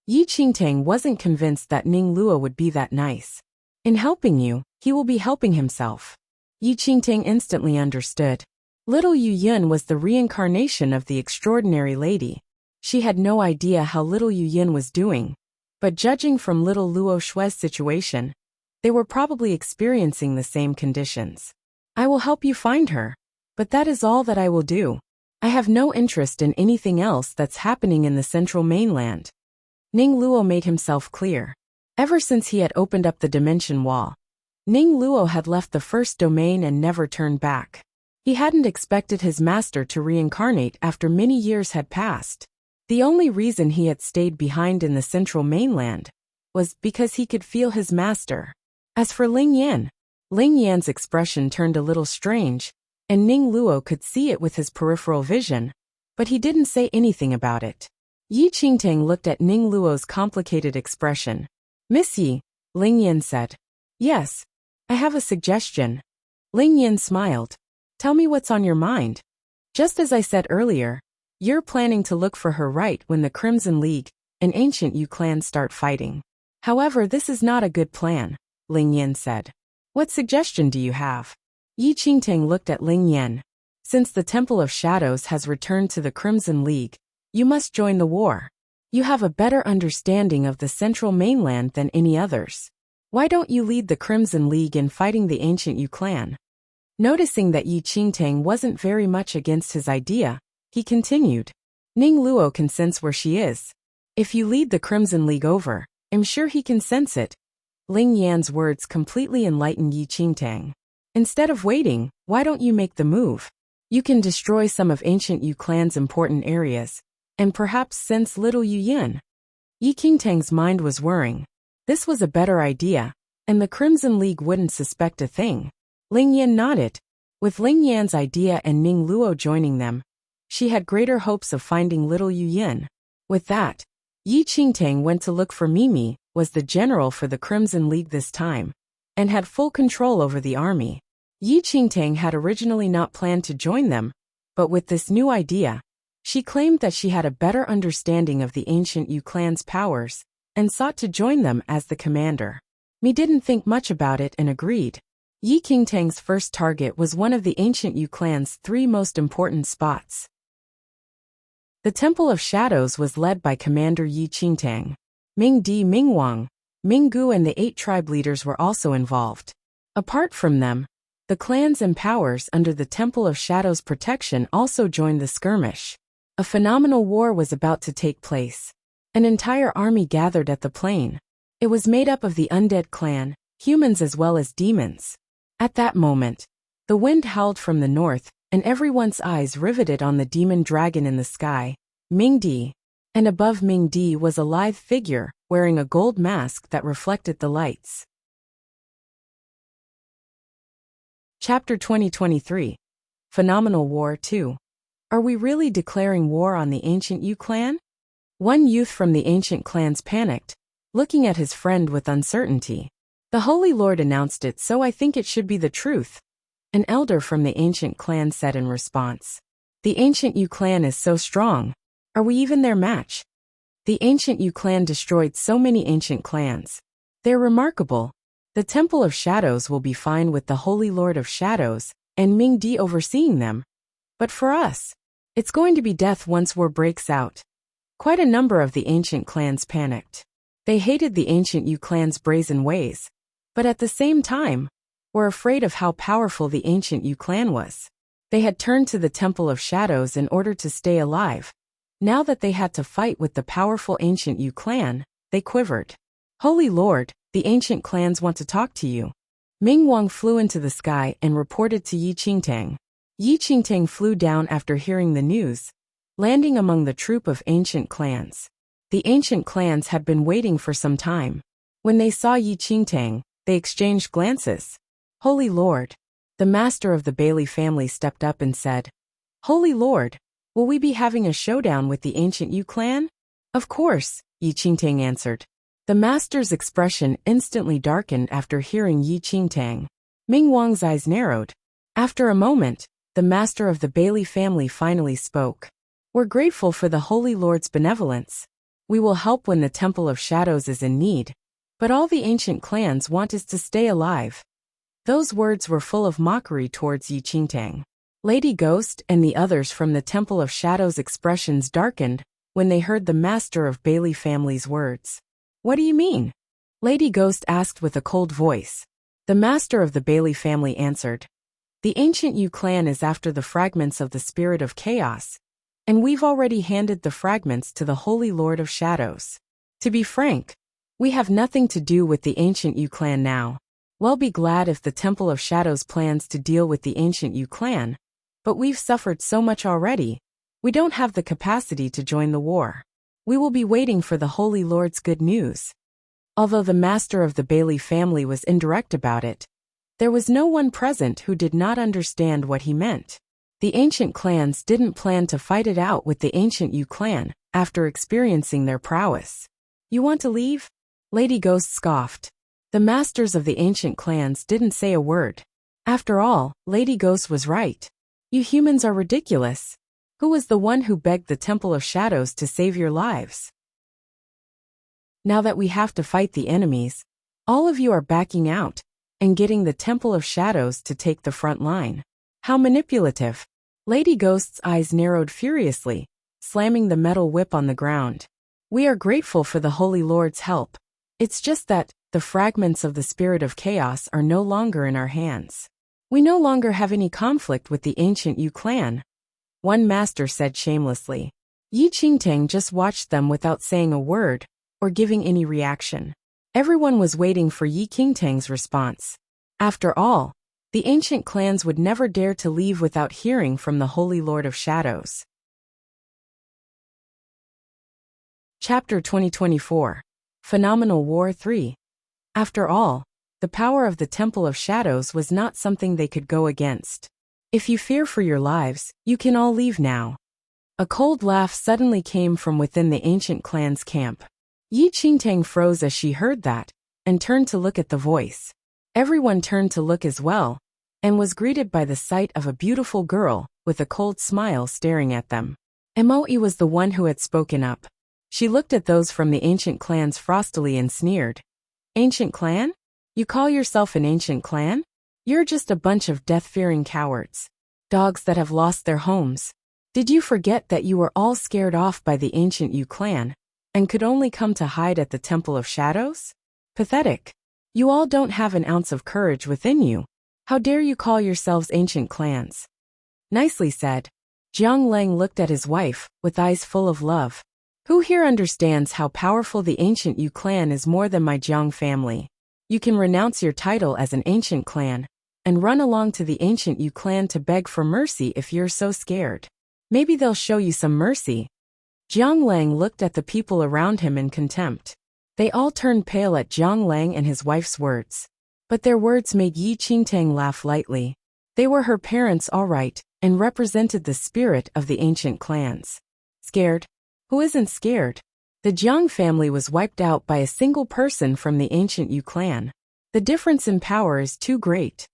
Yi Qingtang wasn't convinced that Ning Luo would be that nice. In helping you, he will be helping himself. Yi Qingtang instantly understood. Little Yu Yun was the reincarnation of the extraordinary lady. She had no idea how little Yu Yun was doing, but judging from little Luo Shui's situation, they were probably experiencing the same conditions. I will help you find her, but that is all that I will do. I have no interest in anything else that's happening in the central mainland. Ning Luo made himself clear. Ever since he had opened up the dimension wall, Ning Luo had left the first domain and never turned back. He hadn't expected his master to reincarnate after many years had passed. The only reason he had stayed behind in the central mainland was because he could feel his master. As for Ling Yan's expression turned a little strange, and Ning Luo could see it with his peripheral vision, but he didn't say anything about it. Yi Qingtang looked at Ning Luo's complicated expression. "Miss Yi," Ling Yan said. "Yes, I have a suggestion." Ling Yan smiled. "Tell me what's on your mind." "Just as I said earlier, you're planning to look for her right when the Crimson League and Ancient Yu clan start fighting. However, this is not a good plan," Ling Yan said. "What suggestion do you have?" Yi Qingtang looked at Ling Yan. "Since the Temple of Shadows has returned to the Crimson League, you must join the war. You have a better understanding of the central mainland than any others. Why don't you lead the Crimson League in fighting the Ancient Yu clan?" Noticing that Yi Qingtang wasn't very much against his idea, he continued. "Ning Luo can sense where she is. If you lead the Crimson League over, I'm sure he can sense it." Ling Yan's words completely enlightened Yi Qingtang. "Instead of waiting, why don't you make the move? You can destroy some of Ancient Yu clan's important areas, and perhaps sense little Yu Yin." Yi Qingtang's mind was whirring. This was a better idea, and the Crimson League wouldn't suspect a thing. Ling Yan nodded. With Ling Yan's idea and Ning Luo joining them, she had greater hopes of finding little Yu Yin. With that, Yi Qingtang went to look for Mimi, was the general for the Crimson League this time, and had full control over the army. Yi Qingtang had originally not planned to join them, but with this new idea, she claimed that she had a better understanding of the Ancient Yu clan's powers, and sought to join them as the commander. Mi didn't think much about it and agreed. Yi Qingtang's first target was one of the Ancient Yu clan's 3 most important spots. The Temple of Shadows was led by Commander Yi Qingtang. Ming Di, Ming Wang, Ming Gu and the 8 tribe leaders were also involved. Apart from them, the clans and powers under the Temple of Shadows' protection also joined the skirmish. A phenomenal war was about to take place. An entire army gathered at the plain. It was made up of the undead clan, humans as well as demons. At that moment, the wind howled from the north, and everyone's eyes riveted on the demon dragon in the sky, Ming Di. And above Ming Di was a lithe figure, wearing a gold mask that reflected the lights. Chapter 2023. Phenomenal War 2. Are we really declaring war on the Ancient Yu clan? One youth from the ancient clans panicked, looking at his friend with uncertainty. The Holy Lord announced it, so I think it should be the truth, an elder from the ancient clan said in response. The Ancient Yu clan is so strong. Are we even their match? The Ancient Yu clan destroyed so many ancient clans. They're remarkable. The Temple of Shadows will be fine with the Holy Lord of Shadows and Ming Di overseeing them. But for us, it's going to be death once war breaks out. Quite a number of the ancient clans panicked. They hated the Ancient Yu clan's brazen ways, but at the same time, were afraid of how powerful the Ancient Yu clan was. They had turned to the Temple of Shadows in order to stay alive. Now that they had to fight with the powerful Ancient Yu clan, they quivered. Holy Lord, the ancient clans want to talk to you. Ming Wang flew into the sky and reported to Yi Qingtang. Yi Qingtang flew down after hearing the news, landing among the troop of ancient clans. The ancient clans had been waiting for some time. When they saw Yi Qingtang, they exchanged glances. Holy Lord, the master of the Bailey family stepped up and said, Holy Lord, will we be having a showdown with the Ancient Yu clan? Of course, Yi Qingtang answered. The master's expression instantly darkened after hearing Yi Qingtang. Ming Wang's eyes narrowed. After a moment, the master of the Bailey family finally spoke. We're grateful for the Holy Lord's benevolence. We will help when the Temple of Shadows is in need. But all the ancient clans want is to stay alive. Those words were full of mockery towards Yi Qingtang. Lady Ghost and the others from the Temple of Shadows' expressions darkened when they heard the master of Bailey family's words. What do you mean? Lady Ghost asked with a cold voice. The master of the Bailey family answered. The Ancient Yu clan is after the fragments of the Spirit of Chaos, and we've already handed the fragments to the Holy Lord of Shadows. To be frank, We have nothing to do with the ancient Yu clan now. We'll be glad if the Temple of Shadows plans to deal with the ancient Yu clan, but we've suffered so much already. We don't have the capacity to join the war. We will be waiting for the Holy Lord's good news. Although the master of the Bailey family was indirect about it, there was no one present who did not understand what he meant. The ancient clans didn't plan to fight it out with the ancient Yu clan after experiencing their prowess. You want to leave? Lady Ghost scoffed. The masters of the ancient clans didn't say a word. After all, Lady Ghost was right. You humans are ridiculous. Who was the one who begged the Temple of Shadows to save your lives? Now that we have to fight the enemies, all of you are backing out and getting the Temple of Shadows to take the front line. How manipulative. Lady Ghost's eyes narrowed furiously, slamming the metal whip on the ground. We are grateful for the Holy Lord's help. It's just that the fragments of the spirit of chaos are no longer in our hands. We no longer have any conflict with the ancient Yu clan. One master said shamelessly. Yi Qingtang just watched them without saying a word or giving any reaction. Everyone was waiting for Yi Qingtang's response. After all, the ancient clans would never dare to leave without hearing from the Holy Lord of Shadows. Chapter 2024. Phenomenal War 3. After all, the power of the Temple of Shadows was not something they could go against. If you fear for your lives, you can all leave now. A cold laugh suddenly came from within the ancient clan's camp. Yi Qingtang froze as she heard that, and turned to look at the voice. Everyone turned to look as well, and was greeted by the sight of a beautiful girl with a cold smile staring at them. Moi was the one who had spoken up. She looked at those from the ancient clans frostily and sneered. Ancient clan? You call yourself an ancient clan? You're just a bunch of death-fearing cowards. Dogs that have lost their homes. Did you forget that you were all scared off by the ancient Yu clan, and could only come to hide at the Temple of Shadows? Pathetic. You all don't have an ounce of courage within you. How dare you call yourselves ancient clans? Nicely said. Jiang Lang looked at his wife, with eyes full of love. Who here understands how powerful the ancient Yu clan is more than my Jiang family? You can renounce your title as an ancient clan, and run along to the ancient Yu clan to beg for mercy if you're so scared. Maybe they'll show you some mercy. Jiang Lang looked at the people around him in contempt. They all turned pale at Jiang Lang and his wife's words. But their words made Yi Qingtang laugh lightly. They were her parents all right, and represented the spirit of the ancient clans. Scared? Who isn't scared? The Jiang family was wiped out by a single person from the ancient Yu clan. The difference in power is too great.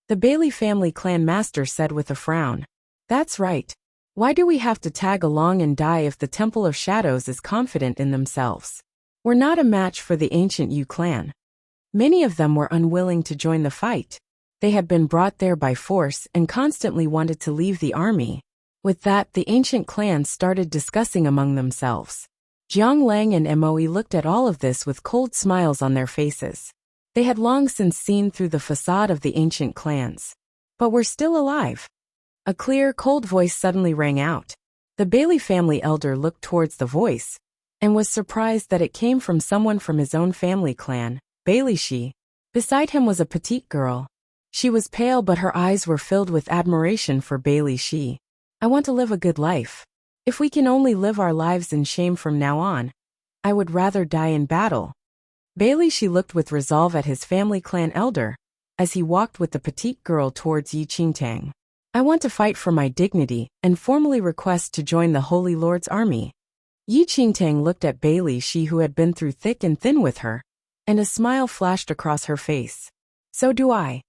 The Bailey family clan master said with a frown. That's right. Why do we have to tag along and die if the Temple of Shadows is confident in themselves? We're not a match for the ancient Yu clan. Many of them were unwilling to join the fight. They had been brought there by force and constantly wanted to leave the army. With that, the ancient clans started discussing among themselves. Jiang Lang and Moi looked at all of this with cold smiles on their faces. They had long since seen through the facade of the ancient clans. But were still alive. A clear, cold voice suddenly rang out. The Bailey family elder looked towards the voice, and was surprised that it came from someone from his own family clan, Bailey Shi. Beside him was a petite girl. She was pale but her eyes were filled with admiration for Bailey Shi. I want to live a good life. If we can only live our lives in shame from now on, I would rather die in battle. Bailey Shi looked with resolve at his family clan elder, as he walked with the petite girl towards Yi Qingtang. I want to fight for my dignity and formally request to join the Holy Lord's army. Yi Qingtang looked at Bailey Shi who had been through thick and thin with her, and a smile flashed across her face. So do I.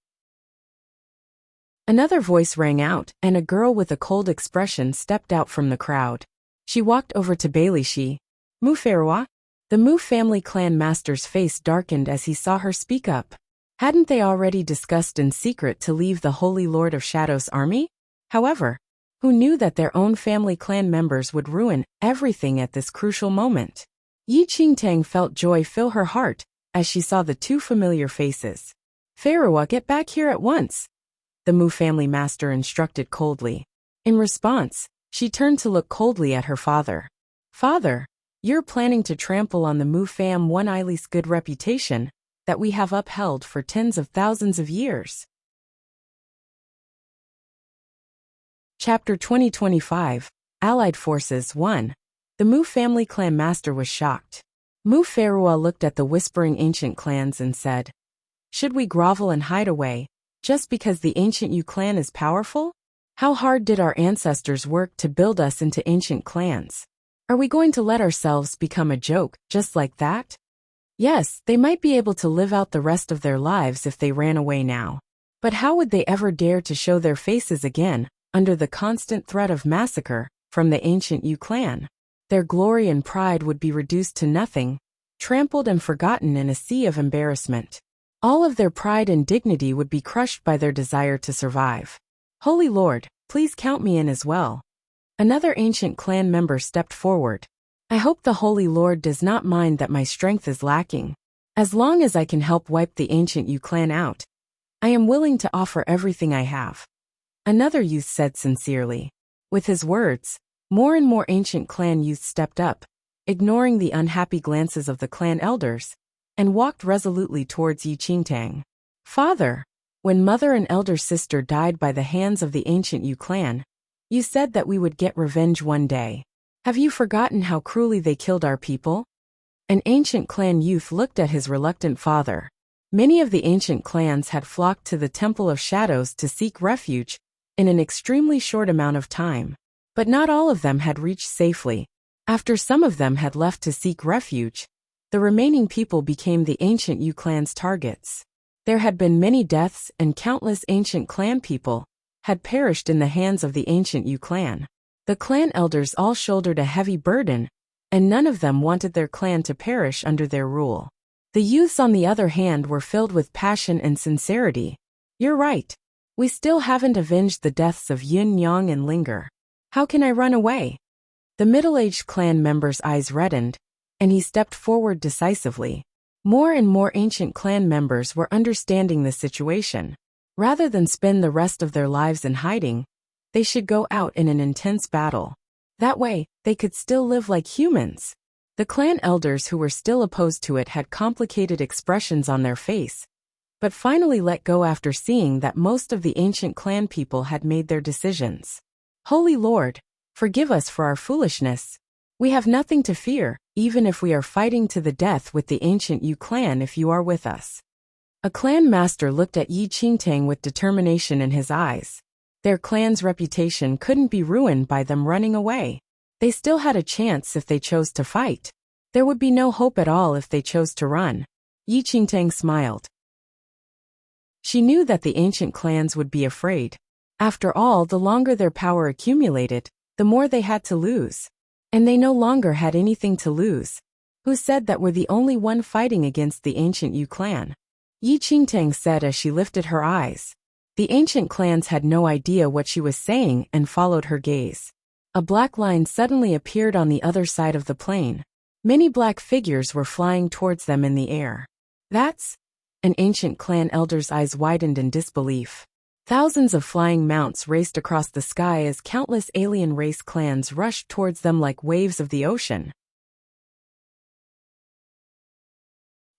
Another voice rang out, and a girl with a cold expression stepped out from the crowd. She walked over to Bailey Shi. Mu Ferwa? The Mu family clan master's face darkened as he saw her speak up. Hadn't they already discussed in secret to leave the Holy Lord of Shadows army? However, who knew that their own family clan members would ruin everything at this crucial moment? Yi Qingtang felt joy fill her heart as she saw the two familiar faces. Ferwa, get back here at once, the Mu family master instructed coldly. In response, she turned to look coldly at her father. Father, You're planning to trample on the Mu fam one Eily's good reputation that we have upheld for tens of thousands of years. Chapter 2025, Allied Forces 1. The Mu family clan master was shocked. Mu Ferua looked at the whispering ancient clans and said, "Should we grovel and hide away, just because the ancient Yu clan is powerful? How hard did our ancestors work to build us into ancient clans? Are we going to let ourselves become a joke, just like that?" Yes, they might be able to live out the rest of their lives if they ran away now. But how would they ever dare to show their faces again, under the constant threat of massacre from the ancient Yu clan? Their glory and pride would be reduced to nothing, trampled and forgotten in a sea of embarrassment. All of their pride and dignity would be crushed by their desire to survive. Holy Lord, please count me in as well. Another ancient clan member stepped forward. I hope the Holy Lord does not mind that my strength is lacking. As long as I can help wipe the ancient Yu clan out, I am willing to offer everything I have. Another youth said sincerely. With his words, more and more ancient clan youths stepped up, ignoring the unhappy glances of the clan elders, and walked resolutely towards Yi Qingtang. Father, when mother and elder sister died by the hands of the ancient Yu clan, you said that we would get revenge one day. Have you forgotten how cruelly they killed our people? An ancient clan youth looked at his reluctant father. Many of the ancient clans had flocked to the Temple of Shadows to seek refuge in an extremely short amount of time. But not all of them had reached safely. After some of them had left to seek refuge, the remaining people became the ancient Yu clan's targets. There had been many deaths and countless ancient clan people had perished in the hands of the ancient Yu clan. The clan elders all shouldered a heavy burden, and none of them wanted their clan to perish under their rule. The youths on the other hand were filled with passion and sincerity. You're right. We still haven't avenged the deaths of Yun Yang and Linger. How can I run away? The middle-aged clan member's eyes reddened, and he stepped forward decisively. More and more ancient clan members were understanding the situation. Rather than spend the rest of their lives in hiding, they should go out in an intense battle. That way, they could still live like humans. The clan elders who were still opposed to it had complicated expressions on their face, but finally let go after seeing that most of the ancient clan people had made their decisions. Holy Lord, forgive us for our foolishness. We have nothing to fear, even if we are fighting to the death with the ancient Yu clan if you are with us. A clan master looked at Yi Qingtang with determination in his eyes. Their clan's reputation couldn't be ruined by them running away. They still had a chance if they chose to fight. There would be no hope at all if they chose to run. Yi Qingtang smiled. She knew that the ancient clans would be afraid. After all, the longer their power accumulated, the more they had to lose. And they no longer had anything to lose. Who said that we're the only one fighting against the ancient Yu clan? Yi Qingtang said as she lifted her eyes. The ancient clans had no idea what she was saying and followed her gaze. A black line suddenly appeared on the other side of the plain. Many black figures were flying towards them in the air. That's... An ancient clan elder's eyes widened in disbelief. Thousands of flying mounts raced across the sky as countless alien race clans rushed towards them like waves of the ocean.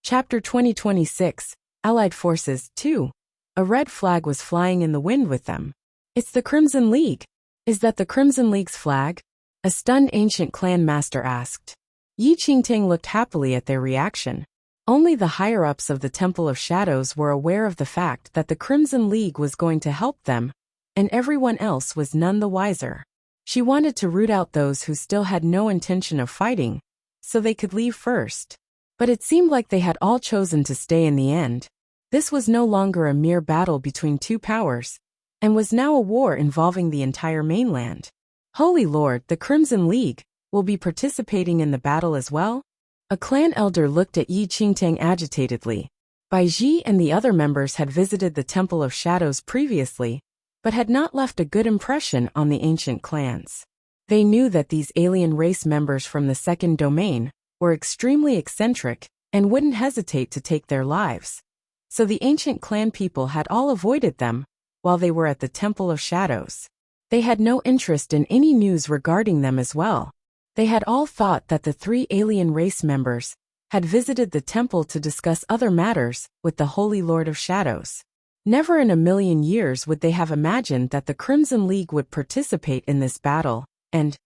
Chapter 2026, Allied Forces 2. A red flag was flying in the wind with them. It's the Crimson League. Is that the Crimson League's flag? A stunned ancient clan master asked. Yi Qingtang looked happily at their reaction. Only the higher-ups of the Temple of Shadows were aware of the fact that the Crimson League was going to help them, and everyone else was none the wiser. She wanted to root out those who still had no intention of fighting, so they could leave first. But it seemed like they had all chosen to stay in the end. This was no longer a mere battle between two powers, and was now a war involving the entire mainland. Holy Lord, the Crimson League will be participating in the battle as well? A clan elder looked at Yi Qingtang agitatedly. Bai Ji and the other members had visited the Temple of Shadows previously, but had not left a good impression on the ancient clans. They knew that these alien race members from the second domain were extremely eccentric and wouldn't hesitate to take their lives. So the ancient clan people had all avoided them while they were at the Temple of Shadows. They had no interest in any news regarding them as well. They had all thought that the 3 alien race members had visited the temple to discuss other matters with the Holy Lord of Shadows. Never in a million years would they have imagined that the Crimson League would participate in this battle, and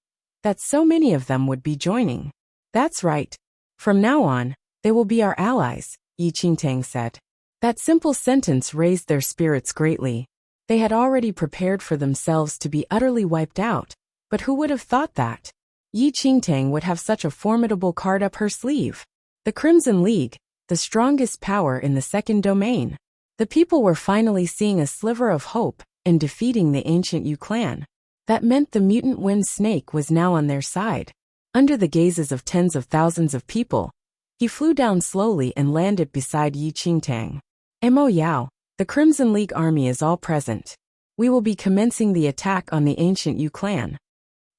that so many of them would be joining. That's right. From now on, they will be our allies, Yi Qingtang said. That simple sentence raised their spirits greatly. They had already prepared for themselves to be utterly wiped out, but who would have thought that Yi Qingtang would have such a formidable card up her sleeve? The Crimson League, the strongest power in the second domain. The people were finally seeing a sliver of hope in defeating the ancient Yu clan. That meant the mutant wind snake was now on their side. Under the gazes of tens of thousands of people, he flew down slowly and landed beside Yi Qingtang. Mo Yao, the Crimson League army is all present. We will be commencing the attack on the ancient Yu clan.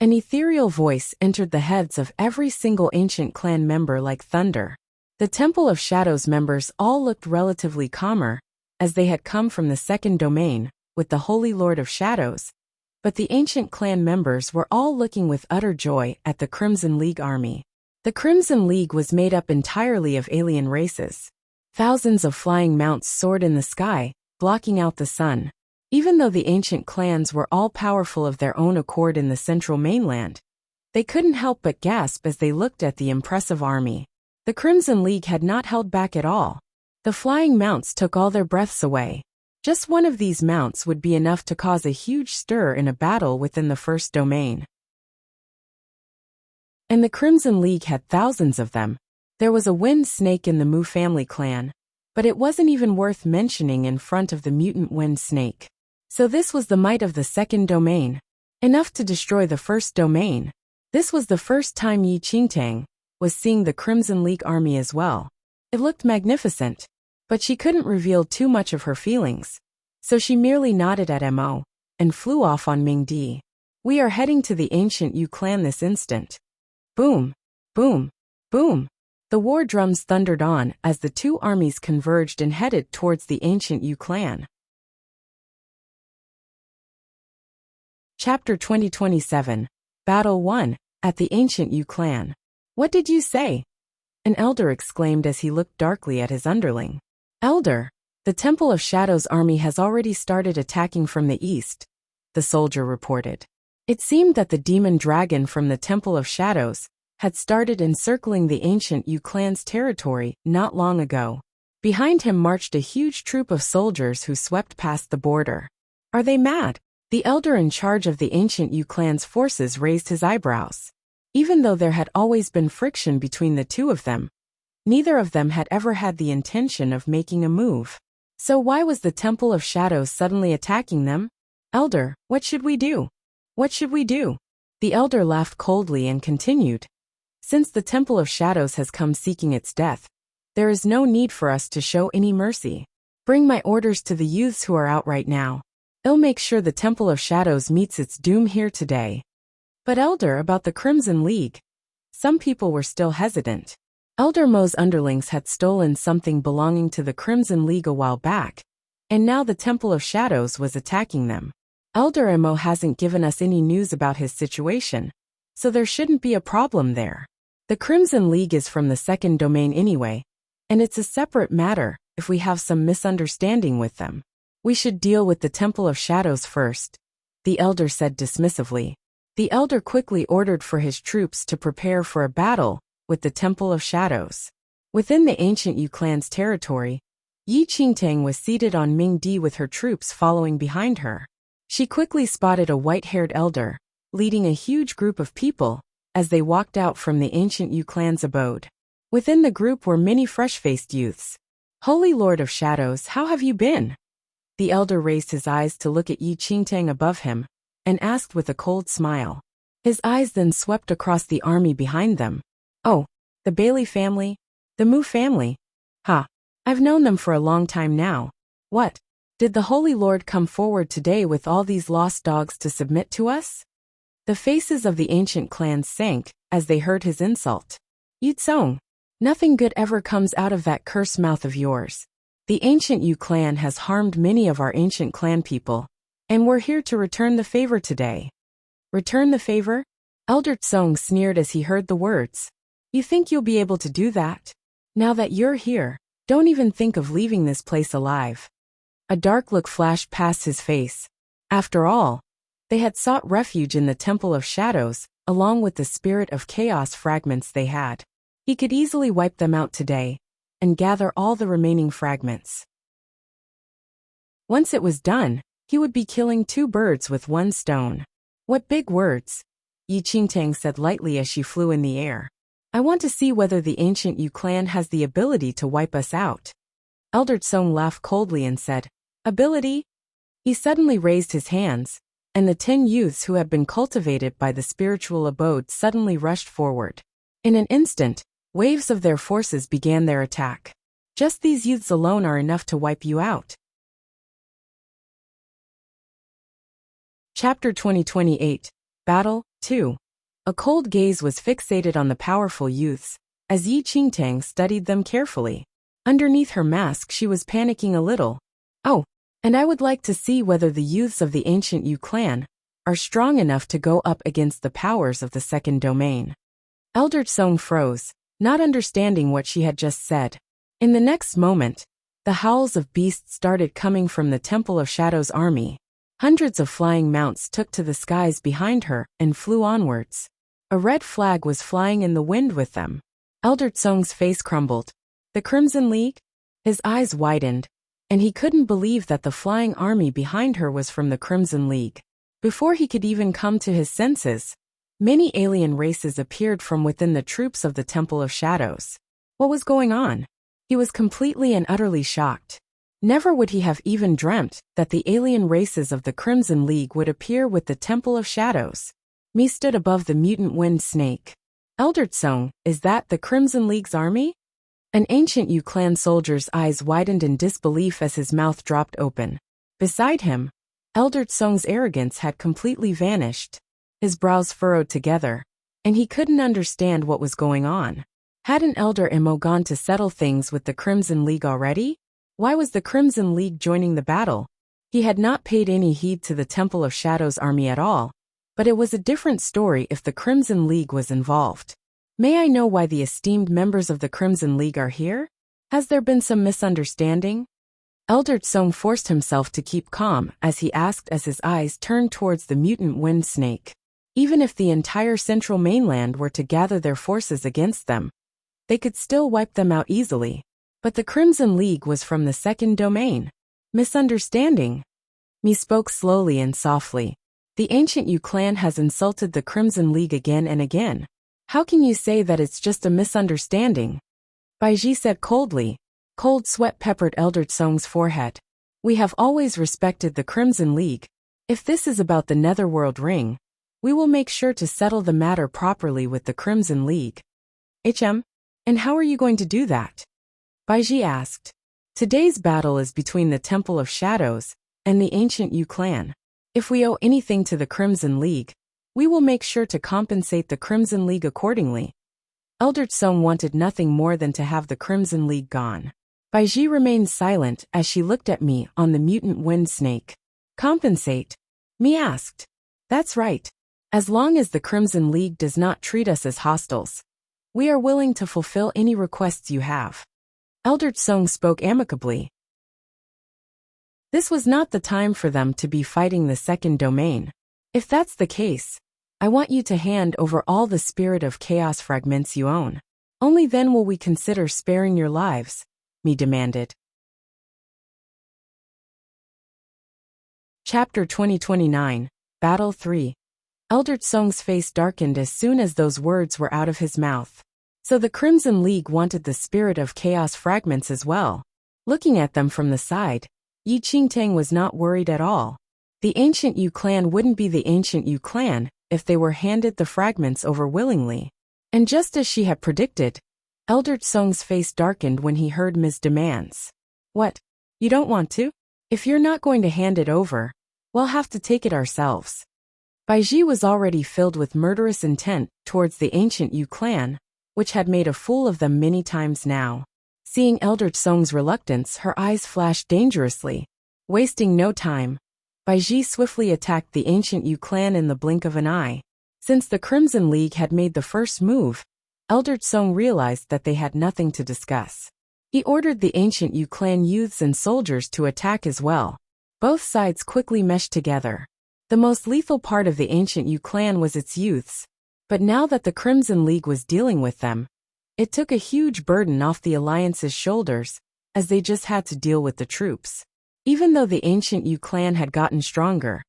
An ethereal voice entered the heads of every single ancient clan member like thunder. The Temple of Shadows members all looked relatively calmer, as they had come from the second domain, with the Holy Lord of Shadows, but the ancient clan members were all looking with utter joy at the Crimson League army. The Crimson League was made up entirely of alien races. Thousands of flying mounts soared in the sky, blocking out the sun. Even though the ancient clans were all powerful of their own accord in the central mainland, they couldn't help but gasp as they looked at the impressive army. The Crimson League had not held back at all. The flying mounts took all their breaths away. Just one of these mounts would be enough to cause a huge stir in a battle within the first domain. And the Crimson League had thousands of them. There was a wind snake in the Mu family clan, but it wasn't even worth mentioning in front of the mutant wind snake. So this was the might of the second domain. Enough to destroy the first domain. This was the first time Yi Qingtang was seeing the Crimson League army as well. It looked magnificent, but she couldn't reveal too much of her feelings, so she merely nodded at Mo and flew off on Mingdi. We are heading to the ancient Yu clan this instant. Boom, boom, boom. The war drums thundered on as the two armies converged and headed towards the ancient Yu clan. Chapter 2027, Battle 1, at the ancient Yu clan. What did you say? An elder exclaimed as he looked darkly at his underling. Elder, the Temple of Shadows army has already started attacking from the east, the soldier reported. It seemed that the demon dragon from the Temple of Shadows had started encircling the ancient Yu clan's territory not long ago. Behind him marched a huge troop of soldiers who swept past the border. Are they mad? The elder in charge of the ancient Yu clan's forces raised his eyebrows. Even though there had always been friction between the two of them, neither of them had ever had the intention of making a move. So why was the Temple of Shadows suddenly attacking them? Elder, what should we do? What should we do? The elder laughed coldly and continued. Since the Temple of Shadows has come seeking its death, there is no need for us to show any mercy. Bring my orders to the youths who are out right now. They'll make sure the Temple of Shadows meets its doom here today. But Elder, about the Crimson League. Some people were still hesitant. Elder Mo's underlings had stolen something belonging to the Crimson League a while back, and now the Temple of Shadows was attacking them. Elder Mo hasn't given us any news about his situation, so there shouldn't be a problem there. The Crimson League is from the second domain anyway, and it's a separate matter if we have some misunderstanding with them. We should deal with the Temple of Shadows first, the elder said dismissively. The elder quickly ordered for his troops to prepare for a battle with the Temple of Shadows. Within the ancient Yu clan's territory, Yi Qingtang was seated on Mingdi with her troops following behind her. She quickly spotted a white-haired elder, leading a huge group of people, as they walked out from the ancient Yu clan's abode. Within the group were many fresh-faced youths. Holy Lord of Shadows, how have you been? The elder raised his eyes to look at Yi Qingtang above him, and asked with a cold smile. His eyes then swept across the army behind them. Oh, the Bailey family? The Mu family? Ha! I've known them for a long time now. What? Did the Holy Lord come forward today with all these lost dogs to submit to us? The faces of the ancient clans sank as they heard his insult. Yutsong, nothing good ever comes out of that cursed mouth of yours. The ancient Yu clan has harmed many of our ancient clan people, and we're here to return the favor today. Return the favor? Elder Tsong sneered as he heard the words. You think you'll be able to do that? Now that you're here, don't even think of leaving this place alive. A dark look flashed past his face. After all, they had sought refuge in the Temple of Shadows, along with the spirit of chaos fragments they had. He could easily wipe them out today, and gather all the remaining fragments. Once it was done, he would be killing 2 birds with 1 stone. What big words, Yi Qingtang said lightly as she flew in the air. I want to see whether the ancient Yu clan has the ability to wipe us out. Elder Tsong laughed coldly and said, Ability? He suddenly raised his hands, and the 10 youths who had been cultivated by the spiritual abode suddenly rushed forward. In an instant, waves of their forces began their attack. Just these youths alone are enough to wipe you out. Chapter 2028, Battle 2. A cold gaze was fixated on the powerful youths, as Yi Qingtang studied them carefully. Underneath her mask she was panicking a little. Oh, and I would like to see whether the youths of the ancient Yu clan are strong enough to go up against the powers of the second domain. Elder Tsong froze, not understanding what she had just said. In the next moment, the howls of beasts started coming from the Temple of Shadows army. Hundreds of flying mounts took to the skies behind her and flew onwards. A red flag was flying in the wind with them. Elder Tsong's face crumbled. The Crimson League? His eyes widened, and he couldn't believe that the flying army behind her was from the Crimson League. Before he could even come to his senses, many alien races appeared from within the troops of the Temple of Shadows. What was going on? He was completely and utterly shocked. Never would he have even dreamt that the alien races of the Crimson League would appear with the Temple of Shadows. Mi stood above the mutant wind snake. Elder Tsong, is that the Crimson League's army? An ancient Yu clan soldier's eyes widened in disbelief as his mouth dropped open. Beside him, Elder Tsong's arrogance had completely vanished. His brows furrowed together, and he couldn't understand what was going on. Hadn't Elder Mo gone to settle things with the Crimson League already? Why was the Crimson League joining the battle? He had not paid any heed to the Temple of Shadows army at all, but it was a different story if the Crimson League was involved. May I know why the esteemed members of the Crimson League are here? Has there been some misunderstanding? Elder Tsong forced himself to keep calm as he asked as his eyes turned towards the mutant wind snake. Even if the entire central mainland were to gather their forces against them, they could still wipe them out easily. But the Crimson League was from the second domain. Misunderstanding? Mi spoke slowly and softly. The ancient Yu clan has insulted the Crimson League again and again. How can you say that it's just a misunderstanding? Baiji said coldly. Cold sweat peppered Elder Tsong's forehead. We have always respected the Crimson League. If this is about the Netherworld Ring, we will make sure to settle the matter properly with the Crimson League. And how are you going to do that? Baiji asked. Today's battle is between the Temple of Shadows and the ancient Yu clan. If we owe anything to the Crimson League, we will make sure to compensate the Crimson League accordingly. Elder Tsong wanted nothing more than to have the Crimson League gone. Baiji remained silent as she looked at me on the mutant wind snake. Compensate? Mi asked. That's right. As long as the Crimson League does not treat us as hostiles, we are willing to fulfill any requests you have. Elder Tsong spoke amicably. This was not the time for them to be fighting the second domain. If that's the case, I want you to hand over all the spirit of chaos fragments you own. Only then will we consider sparing your lives, Mi demanded. Chapter 2029, Battle 3. Elder Tsong's face darkened as soon as those words were out of his mouth. So the Crimson League wanted the spirit of chaos fragments as well. Looking at them from the side, Yi Qingtang was not worried at all. The ancient Yu clan wouldn't be the ancient Yu clan if they were handed the fragments over willingly. And just as she had predicted, Elder Tsong's face darkened when he heard Mi's demands. What? You don't want to? If you're not going to hand it over, we'll have to take it ourselves. Baiji was already filled with murderous intent towards the ancient Yu clan, which had made a fool of them many times now. Seeing Elder Tsong's reluctance, her eyes flashed dangerously. Wasting no time, Baiji swiftly attacked the ancient Yu clan in the blink of an eye. Since the Crimson League had made the first move, Elder Song realized that they had nothing to discuss. He ordered the ancient Yu clan youths and soldiers to attack as well. Both sides quickly meshed together. The most lethal part of the ancient Yu clan was its youths, but now that the Crimson League was dealing with them, it took a huge burden off the Alliance's shoulders, as they just had to deal with the troops. Even though the ancient Yu clan had gotten stronger,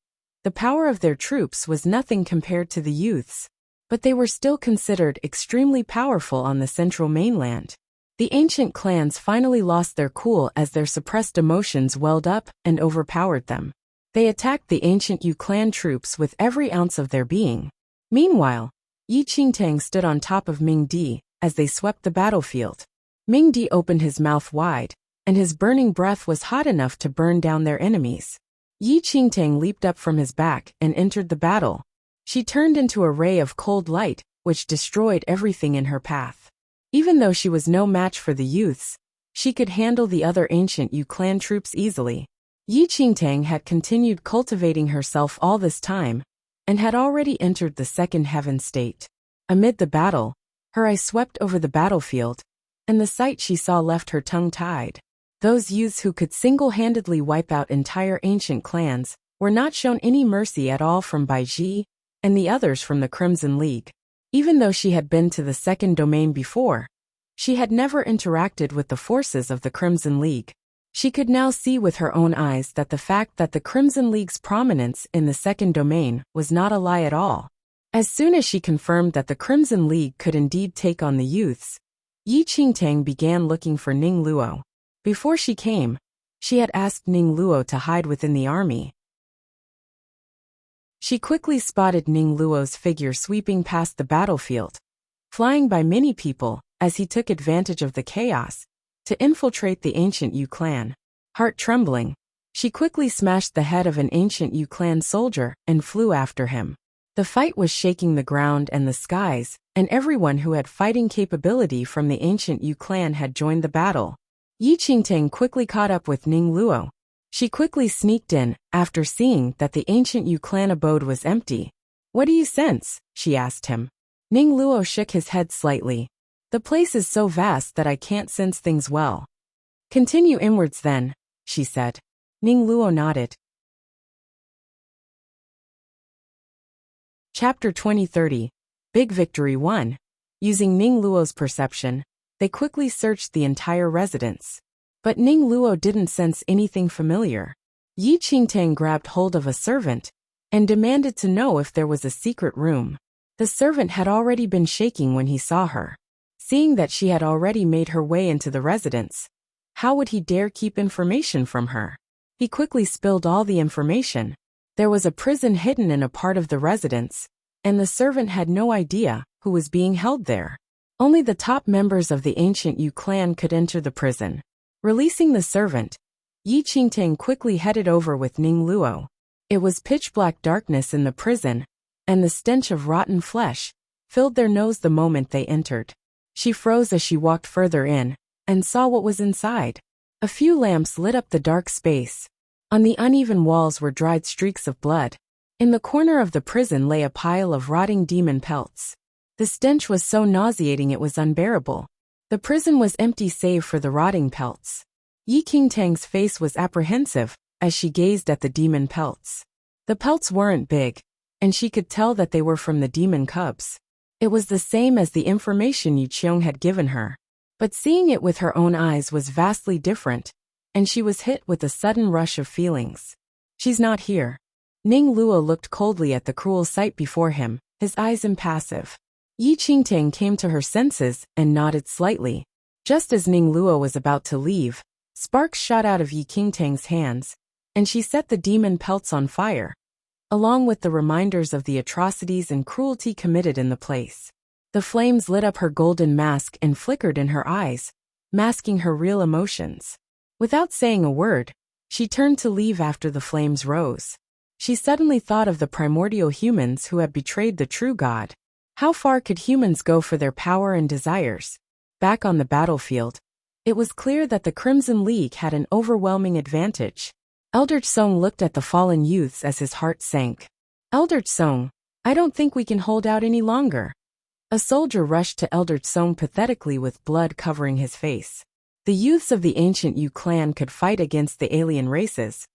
the power of their troops was nothing compared to the youths, but they were still considered extremely powerful on the central mainland. The ancient clans finally lost their cool as their suppressed emotions welled up and overpowered them. They attacked the ancient Yu clan troops with every ounce of their being. Meanwhile, Yi Qingtang stood on top of Ming Di as they swept the battlefield. Ming Di opened his mouth wide, and his burning breath was hot enough to burn down their enemies. Yi Qingtang leaped up from his back and entered the battle. She turned into a ray of cold light, which destroyed everything in her path. Even though she was no match for the youths, she could handle the other ancient Yu clan troops easily. Yi Qingtang had continued cultivating herself all this time, and had already entered the second heaven state. Amid the battle, her eye swept over the battlefield, and the sight she saw left her tongue-tied. Those youths who could single-handedly wipe out entire ancient clans were not shown any mercy at all from Bai Ji and the others from the Crimson League. Even though she had been to the second domain before, she had never interacted with the forces of the Crimson League. She could now see with her own eyes that the fact that the Crimson League's prominence in the second domain was not a lie at all. As soon as she confirmed that the Crimson League could indeed take on the youths, Yi Qingtang began looking for Ning Luo. Before she came, she had asked Ning Luo to hide within the army. She quickly spotted Ning Luo's figure sweeping past the battlefield, flying by many people as he took advantage of the chaos to infiltrate the ancient Yu clan. Heart trembling, she quickly smashed the head of an ancient Yu clan soldier and flew after him. The fight was shaking the ground and the skies, and everyone who had fighting capability from the ancient Yu clan had joined the battle. Yi Qingtang quickly caught up with Ning Luo. She quickly sneaked in, after seeing that the ancient Yu clan abode was empty. "What do you sense?" she asked him. Ning Luo shook his head slightly. "The place is so vast that I can't sense things well." "Continue inwards then," she said. Ning Luo nodded. Chapter 2030. Big Victory 1. Using Ning Luo's perception, they quickly searched the entire residence. But Ning Luo didn't sense anything familiar. Yi Qingtang grabbed hold of a servant and demanded to know if there was a secret room. The servant had already been shaking when he saw her. Seeing that she had already made her way into the residence, how would he dare keep information from her? He quickly spilled all the information. There was a prison hidden in a part of the residence, and the servant had no idea who was being held there. Only the top members of the ancient Yu clan could enter the prison. Releasing the servant, Yi Qingtang quickly headed over with Ning Luo. It was pitch-black darkness in the prison, and the stench of rotten flesh filled their nose the moment they entered. She froze as she walked further in, and saw what was inside. A few lamps lit up the dark space. On the uneven walls were dried streaks of blood. In the corner of the prison lay a pile of rotting demon pelts. The stench was so nauseating it was unbearable. The prison was empty save for the rotting pelts. Yi Qingtang's face was apprehensive as she gazed at the demon pelts. The pelts weren't big, and she could tell that they were from the demon cubs. It was the same as the information Yu Qiong had given her. But seeing it with her own eyes was vastly different, and she was hit with a sudden rush of feelings. "She's not here." Ning Luo looked coldly at the cruel sight before him, his eyes impassive. Yi Qingtang came to her senses and nodded slightly. Just as Ning Luo was about to leave, sparks shot out of Yi Qingtang's hands, and she set the demon pelts on fire, along with the reminders of the atrocities and cruelty committed in the place. The flames lit up her golden mask and flickered in her eyes, masking her real emotions. Without saying a word, she turned to leave after the flames rose. She suddenly thought of the primordial humans who had betrayed the true God. How far could humans go for their power and desires? Back on the battlefield, it was clear that the Crimson League had an overwhelming advantage. Elder Song looked at the fallen youths as his heart sank. "Elder Song, I don't think we can hold out any longer. A soldier rushed to Elder Song pathetically with blood covering his face. The youths of the ancient Yu clan could fight against the alien races,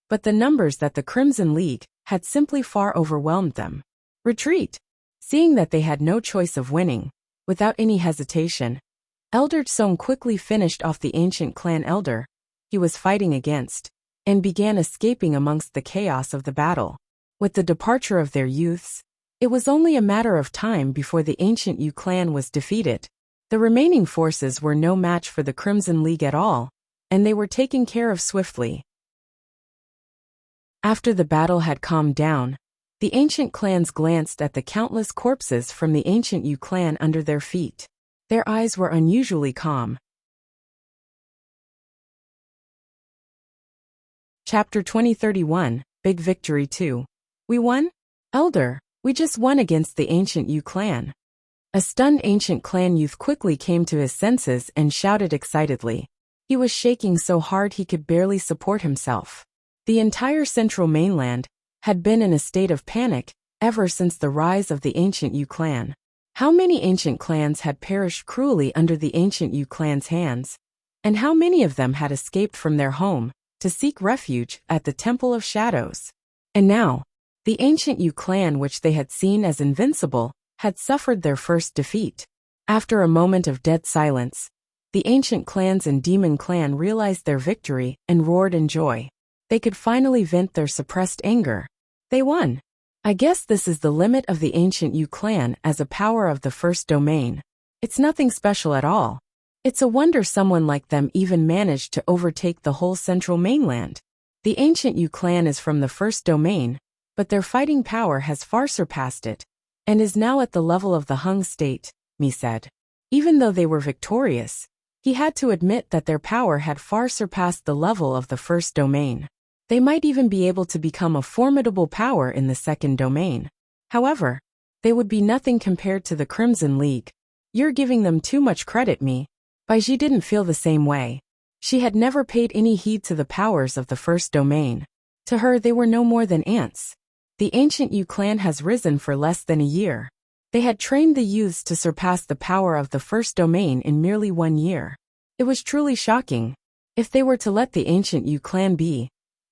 but the numbers that the Crimson League had simply far overwhelmed them. Retreat! Seeing that they had no choice of winning, without any hesitation, Elder Song quickly finished off the ancient clan elder he was fighting against, and began escaping amongst the chaos of the battle. With the departure of their youths, it was only a matter of time before the ancient Yu clan was defeated. The remaining forces were no match for the Crimson League at all, and they were taken care of swiftly. After the battle had calmed down, the ancient clans glanced at the countless corpses from the ancient Yu clan under their feet. Their eyes were unusually calm. Chapter 2031, Big Victory 2. We won? Elder, we just won against the ancient Yu clan. A stunned ancient clan youth quickly came to his senses and shouted excitedly. He was shaking so hard he could barely support himself. The entire central mainland had been in a state of panic ever since the rise of the ancient Yu clan. How many ancient clans had perished cruelly under the ancient Yu clan's hands, and how many of them had escaped from their home to seek refuge at the Temple of Shadows? And now, the ancient Yu clan, which they had seen as invincible, had suffered their first defeat. After a moment of dead silence, the ancient clans and Demon Clan realized their victory and roared in joy. They could finally vent their suppressed anger. They won. I guess this is the limit of the ancient Yu clan as a power of the first domain. It's nothing special at all. It's a wonder someone like them even managed to overtake the whole central mainland. The ancient Yu clan is from the first domain, but their fighting power has far surpassed it, and is now at the level of the Hung state, Mi said. Even though they were victorious, he had to admit that their power had far surpassed the level of the first domain. They might even be able to become a formidable power in the second domain. However, they would be nothing compared to the Crimson League. You're giving them too much credit, Mi. Baiji didn't feel the same way. She had never paid any heed to the powers of the first domain. To her, they were no more than ants. The ancient Yu clan has risen for less than a year. They had trained the youths to surpass the power of the first domain in merely 1 year. It was truly shocking. If they were to let the ancient Yu clan be,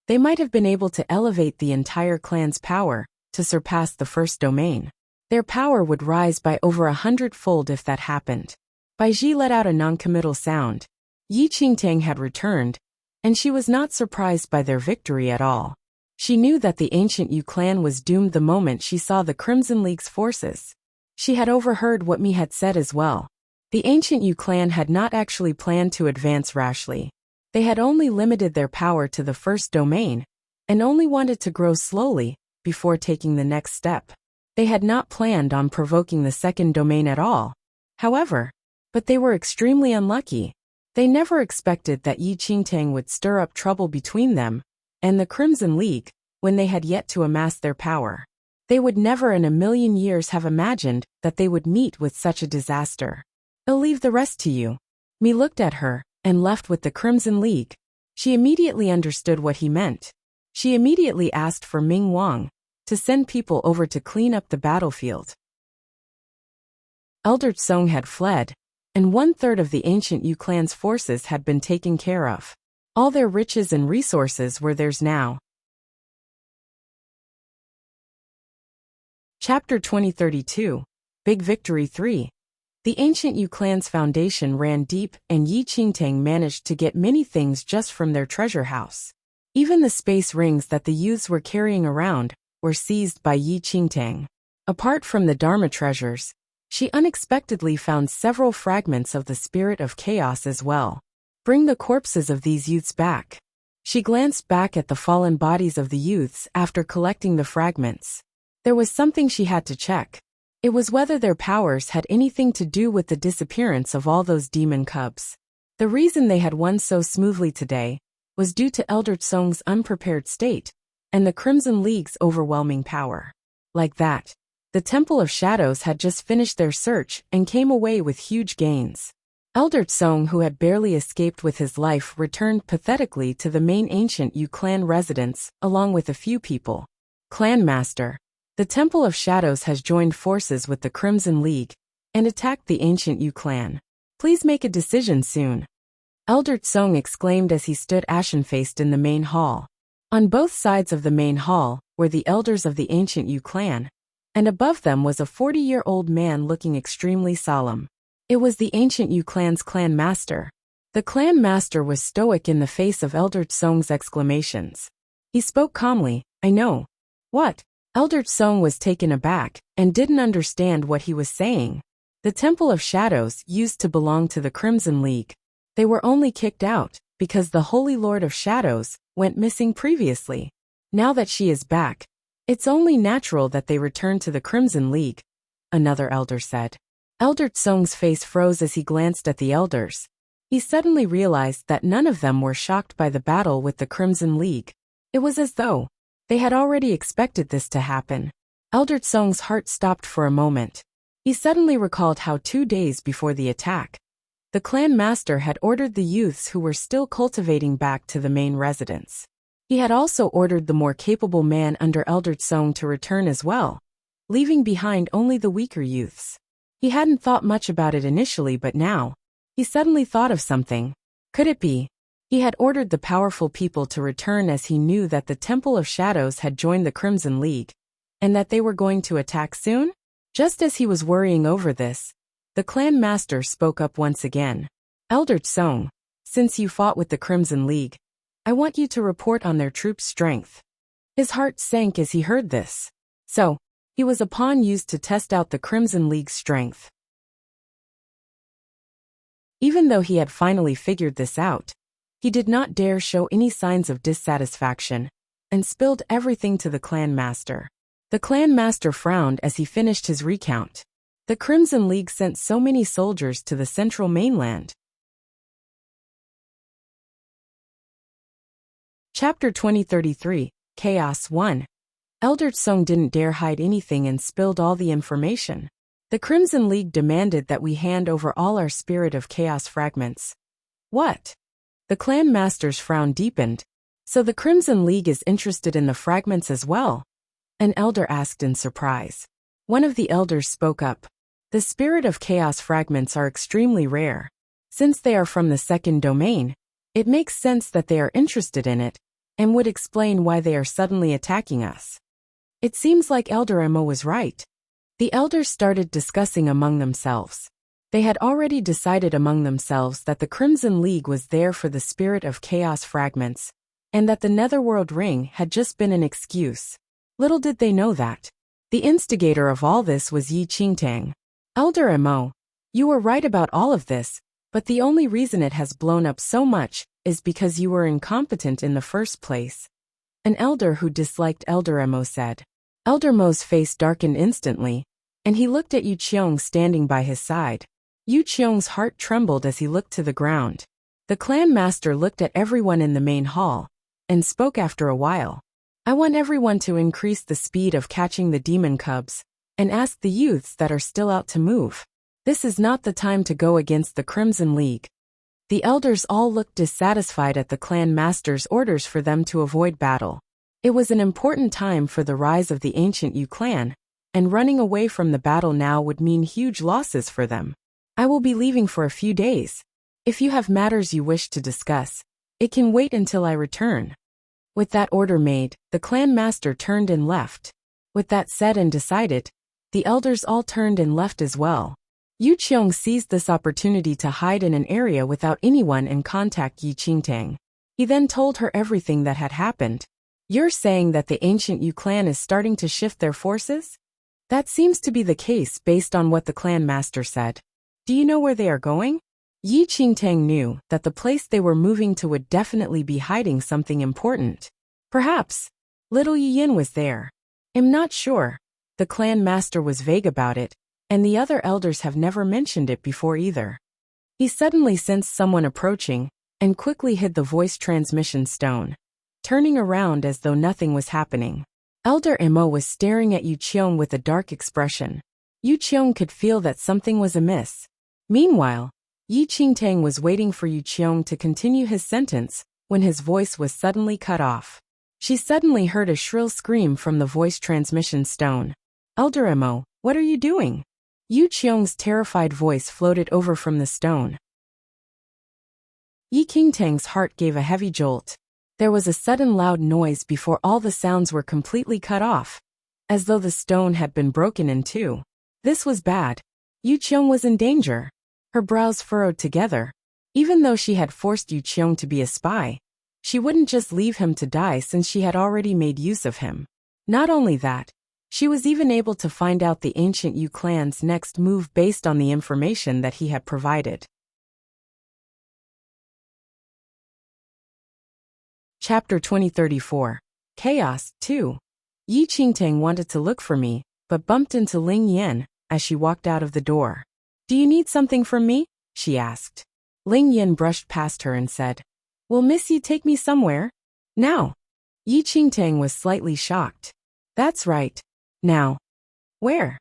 they might have been able to elevate the entire clan's power to surpass the first domain. Their power would rise by over 100-fold if that happened. Baiji let out a non-committal sound. Yi Qingtang had returned, and she was not surprised by their victory at all. She knew that the ancient Yu clan was doomed the moment she saw the Crimson League's forces. She had overheard what Mi had said as well. The ancient Yu clan had not actually planned to advance rashly. They had only limited their power to the first domain, and only wanted to grow slowly before taking the next step. They had not planned on provoking the second domain at all. However, but they were extremely unlucky. They never expected that Yi Qingtang would stir up trouble between them and the Crimson League when they had yet to amass their power. They would never in a million years have imagined that they would meet with such a disaster. I'll leave the rest to you. Mi looked at her and left with the Crimson League. She immediately understood what he meant. She immediately asked for Ming Wang to send people over to clean up the battlefield. Elder Song had fled, and 1/3 of the ancient Yu clan's forces had been taken care of. All their riches and resources were theirs now. Chapter 2032, Big Victory 3. The ancient Yu clan's foundation ran deep, and Yi Qingtang managed to get many things just from their treasure house. Even the space rings that the youths were carrying around were seized by Yi Qingtang. Apart from the Dharma treasures, she unexpectedly found several fragments of the spirit of chaos as well. Bring the corpses of these youths back. She glanced back at the fallen bodies of the youths after collecting the fragments. There was something she had to check. It was whether their powers had anything to do with the disappearance of all those demon cubs. The reason they had won so smoothly today was due to Elder Song's unprepared state and the Crimson League's overwhelming power. Like that, the Temple of Shadows had just finished their search and came away with huge gains. Elder Song, who had barely escaped with his life, returned pathetically to the main ancient Yu clan residence along with a few people. Clan Master, The Temple of Shadows has joined forces with the Crimson League and attacked the ancient Yu clan. Please make a decision soon. Elder Tsong exclaimed as he stood ashen-faced in the main hall. On both sides of the main hall were the elders of the ancient Yu clan, and above them was a 40-year-old man looking extremely solemn. It was the ancient Yu clan's clan master. The clan master was stoic in the face of Elder Tsong's exclamations. He spoke calmly, "I know." "What?" Elder Tsong was taken aback and didn't understand what he was saying. The Temple of Shadows used to belong to the Crimson League. They were only kicked out because the Holy Lord of Shadows went missing previously. Now that she is back, it's only natural that they return to the Crimson League, another elder said. Elder Tsong's face froze as he glanced at the elders. He suddenly realized that none of them were shocked by the battle with the Crimson League. It was as though they had already expected this to happen. Elder Tsong's heart stopped for a moment. He suddenly recalled how 2 days before the attack, the clan master had ordered the youths who were still cultivating back to the main residence. He had also ordered the more capable man under Elder Tsong to return as well, leaving behind only the weaker youths. He hadn't thought much about it initially, but now, he suddenly thought of something. Could it be? He had ordered the powerful people to return as he knew that the Temple of Shadows had joined the Crimson League, and that they were going to attack soon? Just as he was worrying over this, the clan master spoke up once again. Elder Tsong, since you fought with the Crimson League, I want you to report on their troops' strength. His heart sank as he heard this. So, he was a pawn used to test out the Crimson League's strength. Even though he had finally figured this out, he did not dare show any signs of dissatisfaction, and spilled everything to the clan master. The clan master frowned as he finished his recount. The Crimson League sent so many soldiers to the central mainland. Chapter 2033, Chaos 1. Elder Tsong didn't dare hide anything and spilled all the information. The Crimson League demanded that we hand over all our Spirit of Chaos fragments. What? The clan master's frown deepened. So the Crimson League is interested in the fragments as well? An elder asked in surprise. One of the elders spoke up. The Spirit of Chaos fragments are extremely rare. Since they are from the second domain, it makes sense that they are interested in it, and would explain why they are suddenly attacking us. It seems like Elder Emma was right. The elders started discussing among themselves. They had already decided among themselves that the Crimson League was there for the Spirit of Chaos fragments, and that the Netherworld Ring had just been an excuse. Little did they know that the instigator of all this was Yi Qingtang. Elder Mo, you were right about all of this, but the only reason it has blown up so much is because you were incompetent in the first place. An elder who disliked Elder Mo said. Elder Mo's face darkened instantly, and he looked at Yu Qiong standing by his side. Yu Qiong's heart trembled as he looked to the ground. The clan master looked at everyone in the main hall, and spoke after a while. I want everyone to increase the speed of catching the demon cubs, and ask the youths that are still out to move. This is not the time to go against the Crimson League. The elders all looked dissatisfied at the clan master's orders for them to avoid battle. It was an important time for the rise of the ancient Yu clan, and running away from the battle now would mean huge losses for them. I will be leaving for a few days. If you have matters you wish to discuss, it can wait until I return. With that order made, the clan master turned and left. With that said and decided, the elders all turned and left as well. Yu Qiong seized this opportunity to hide in an area without anyone and contact Yi Qingtang. He then told her everything that had happened. You're saying that the ancient Yu clan is starting to shift their forces? That seems to be the case based on what the clan master said. Do you know where they are going? Yi Qingtang knew that the place they were moving to would definitely be hiding something important. Perhaps little Yi Yin was there. I'm not sure. The clan master was vague about it, and the other elders have never mentioned it before either. He suddenly sensed someone approaching, and quickly hid the voice transmission stone, turning around as though nothing was happening. Elder Mo was staring at Yu Qiong with a dark expression. Yu Qiong could feel that something was amiss. Meanwhile, Yi Qingtang was waiting for Yu Qiong to continue his sentence, when his voice was suddenly cut off. She suddenly heard a shrill scream from the voice transmission stone. Elder Mo, what are you doing? Yu Qiong's terrified voice floated over from the stone. Yi Qingtang's heart gave a heavy jolt. There was a sudden loud noise before all the sounds were completely cut off, as though the stone had been broken in two. This was bad. Yu Qiong was in danger. Her brows furrowed together. Even though she had forced Yu Qiong to be a spy, she wouldn't just leave him to die since she had already made use of him. Not only that, she was even able to find out the ancient Yu clan's next move based on the information that he had provided. Chapter 2034. Chaos, 2. Yi Qingtang wanted to look for me, but bumped into Ling Yan as she walked out of the door. Do you need something from me? She asked. Ling Yan brushed past her and said, Will Miss Yi take me somewhere? Now. Yi Qingtang was slightly shocked. That's right. Now. Where?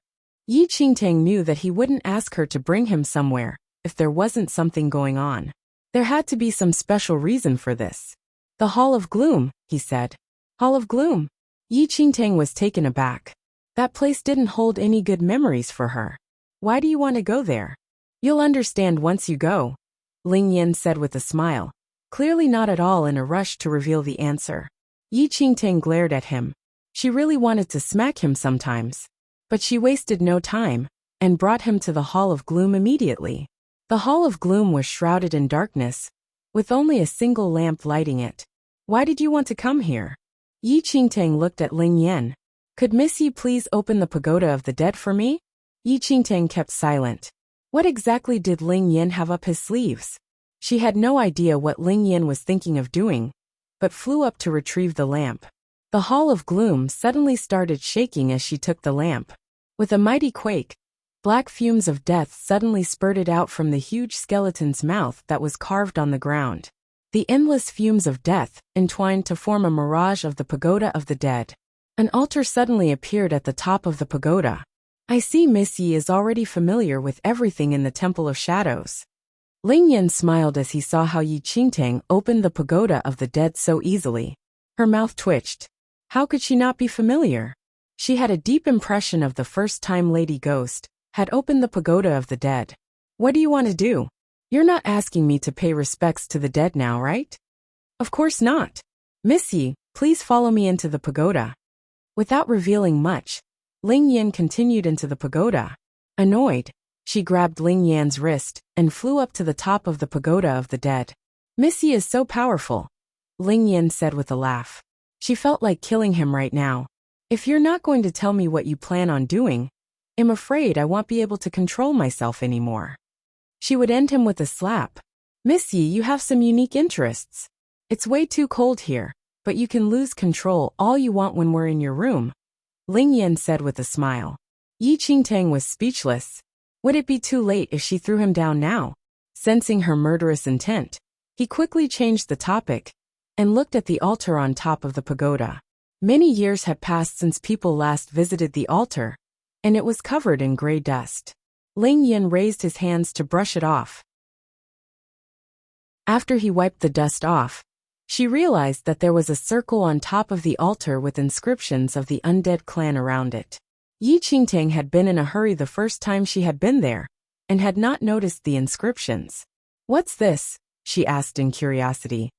Yi Qingtang knew that he wouldn't ask her to bring him somewhere if there wasn't something going on. There had to be some special reason for this. The Hall of Gloom, he said. Hall of Gloom? Yi Qingtang was taken aback. That place didn't hold any good memories for her. Why do you want to go there? You'll understand once you go, Ling Yan said with a smile, clearly not at all in a rush to reveal the answer. Yi Qingtang glared at him. She really wanted to smack him sometimes. But she wasted no time, and brought him to the Hall of Gloom immediately. The Hall of Gloom was shrouded in darkness, with only a single lamp lighting it. Why did you want to come here? Yi Qingtang looked at Ling Yan. Could Miss Yi please open the pagoda of the dead for me? Yi Qingtang kept silent. What exactly did Ling Yan have up his sleeves? She had no idea what Ling Yan was thinking of doing, but flew up to retrieve the lamp. The Hall of Gloom suddenly started shaking as she took the lamp. With a mighty quake, black fumes of death suddenly spurted out from the huge skeleton's mouth that was carved on the ground. The endless fumes of death entwined to form a mirage of the pagoda of the dead. An altar suddenly appeared at the top of the pagoda. I see Miss Yi is already familiar with everything in the Temple of Shadows. Ling Yan smiled as he saw how Yi Qingtang opened the pagoda of the dead so easily. Her mouth twitched. How could she not be familiar? She had a deep impression of the first time Lady Ghost had opened the pagoda of the dead. What do you want to do? You're not asking me to pay respects to the dead now, right? Of course not. Miss Yi, please follow me into the pagoda. Without revealing much, Ling Yan continued into the pagoda. Annoyed, she grabbed Ling Yan's wrist and flew up to the top of the pagoda of the dead. Miss Yi is so powerful, Ling Yan said with a laugh. She felt like killing him right now. If you're not going to tell me what you plan on doing, I'm afraid I won't be able to control myself anymore. She would end him with a slap. Miss Yi, you have some unique interests. It's way too cold here, but you can lose control all you want when we're in your room, Ling Yan said with a smile. Yi Qingtang was speechless. Would it be too late if she threw him down now? Sensing her murderous intent, he quickly changed the topic and looked at the altar on top of the pagoda. Many years had passed since people last visited the altar, and it was covered in gray dust. Ling Yan raised his hands to brush it off. After he wiped the dust off, she realized that there was a circle on top of the altar with inscriptions of the undead clan around it. Yi Qingtang had been in a hurry the first time she had been there, and had not noticed the inscriptions. What's this? She asked in curiosity.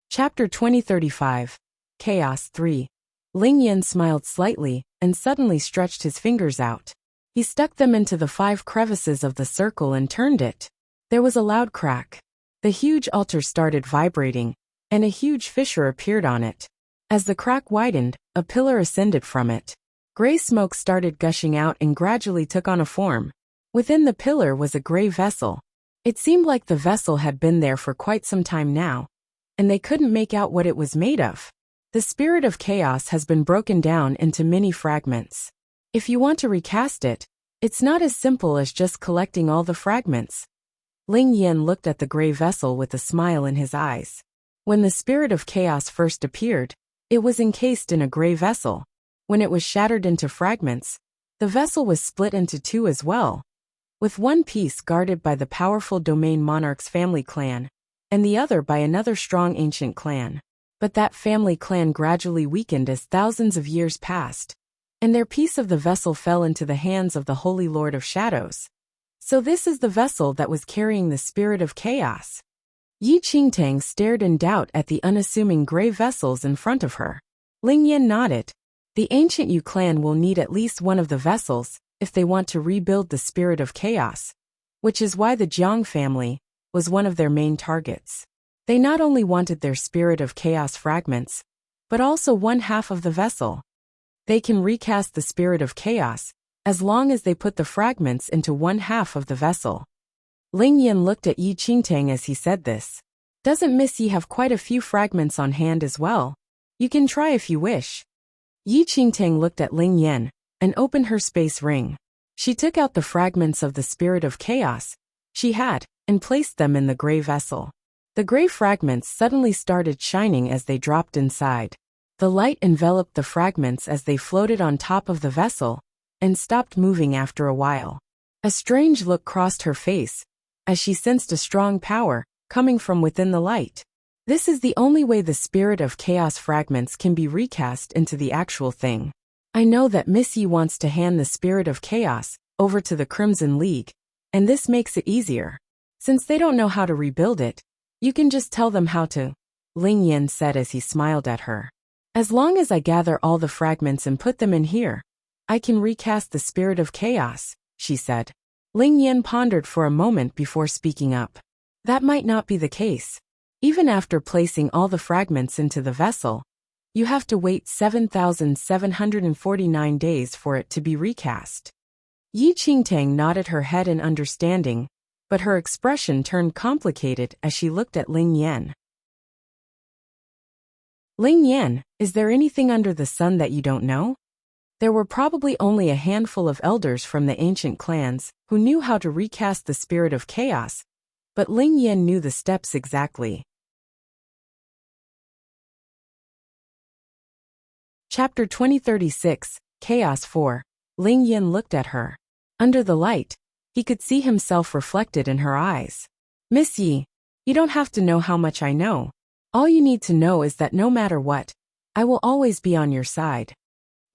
Chapter 2035. Chaos 3. Ling Yan smiled slightly and suddenly stretched his fingers out. He stuck them into the 5 crevices of the circle and turned it. There was a loud crack. The huge altar started vibrating, and a huge fissure appeared on it. As the crack widened, a pillar ascended from it. Gray smoke started gushing out and gradually took on a form. Within the pillar was a gray vessel. It seemed like the vessel had been there for quite some time now, and they couldn't make out what it was made of. The spirit of chaos has been broken down into many fragments. If you want to recast it, it's not as simple as just collecting all the fragments. Ling Yan looked at the gray vessel with a smile in his eyes. When the spirit of chaos first appeared, it was encased in a gray vessel. When it was shattered into fragments, the vessel was split into 2 as well, with one piece guarded by the powerful domain monarch's family clan, and the other by another strong ancient clan. But that family clan gradually weakened as thousands of years passed, and their piece of the vessel fell into the hands of the Holy Lord of Shadows. So this is the vessel that was carrying the spirit of chaos. Yi Qingtang stared in doubt at the unassuming gray vessels in front of her. Ling Yan nodded. The ancient Yu clan will need at least one of the vessels if they want to rebuild the spirit of chaos, which is why the Jiang family was one of their main targets. They not only wanted their spirit of chaos fragments, but also one half of the vessel. They can recast the spirit of chaos as long as they put the fragments into one half of the vessel. Ling Yan looked at Yi Qingtang as he said this. Doesn't Miss Yi have quite a few fragments on hand as well? You can try if you wish. Yi Qingtang looked at Ling Yan and opened her space ring. She took out the fragments of the spirit of chaos she had and placed them in the gray vessel. The gray fragments suddenly started shining as they dropped inside. The light enveloped the fragments as they floated on top of the vessel and stopped moving after a while. A strange look crossed her face as she sensed a strong power coming from within the light. This is the only way the spirit of chaos fragments can be recast into the actual thing. I know that Miss Yi wants to hand the spirit of chaos over to the Crimson League, and this makes it easier. Since they don't know how to rebuild it, you can just tell them how to, Ling Yan said as he smiled at her. As long as I gather all the fragments and put them in here, I can recast the spirit of chaos, she said. Ling Yan pondered for a moment before speaking up. That might not be the case. Even after placing all the fragments into the vessel, you have to wait 7,749 days for it to be recast. Yi Qingtang nodded her head in understanding, but her expression turned complicated as she looked at Ling Yan. Ling Yan, is there anything under the sun that you don't know? There were probably only a handful of elders from the ancient clans who knew how to recast the spirit of chaos, but Ling Yan knew the steps exactly. Chapter 2036, Chaos 4. Ling Yan looked at her. Under the light, he could see himself reflected in her eyes. Miss Yi, you don't have to know how much I know. All you need to know is that no matter what, I will always be on your side.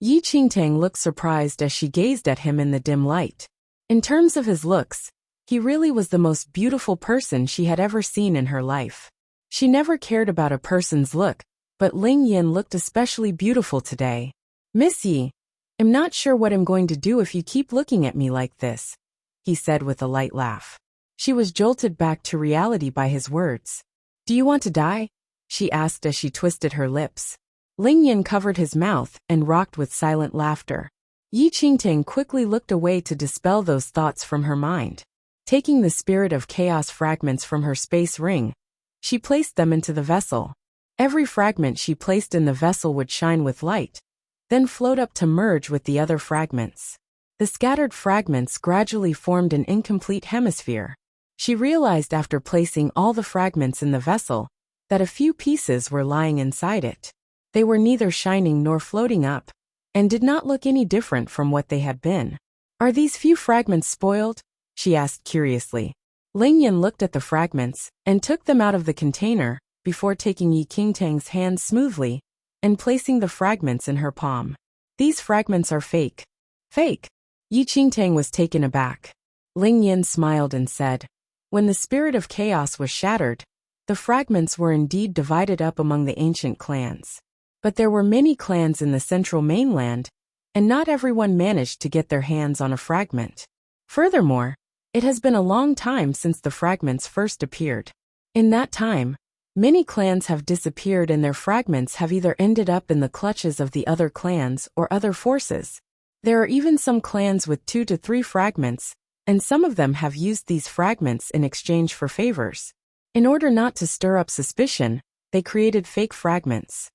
Yi Qingtang looked surprised as she gazed at him in the dim light. In terms of his looks, he really was the most beautiful person she had ever seen in her life. She never cared about a person's look, but Ling Yan looked especially beautiful today. Miss Yi, I'm not sure what I'm going to do if you keep looking at me like this, he said with a light laugh. She was jolted back to reality by his words. Do you want to die? She asked as she twisted her lips. Ling Yan covered his mouth and rocked with silent laughter. Yi Qingtang quickly looked away to dispel those thoughts from her mind. Taking the spirit of chaos fragments from her space ring, she placed them into the vessel. Every fragment she placed in the vessel would shine with light, then float up to merge with the other fragments. The scattered fragments gradually formed an incomplete hemisphere. She realized after placing all the fragments in the vessel that a few pieces were lying inside it. They were neither shining nor floating up, and did not look any different from what they had been. Are these few fragments spoiled? She asked curiously. Ling Yan looked at the fragments and took them out of the container before taking Yi Qingtang's hand smoothly and placing the fragments in her palm. These fragments are fake. Fake? Yi Qingtang was taken aback. Ling Yan smiled and said, when the spirit of chaos was shattered, the fragments were indeed divided up among the ancient clans. But there were many clans in the central mainland, and not everyone managed to get their hands on a fragment. Furthermore, it has been a long time since the fragments first appeared. In that time, many clans have disappeared and their fragments have either ended up in the clutches of the other clans or other forces. There are even some clans with 2 to 3 fragments, and some of them have used these fragments in exchange for favors. In order not to stir up suspicion, they created fake fragments.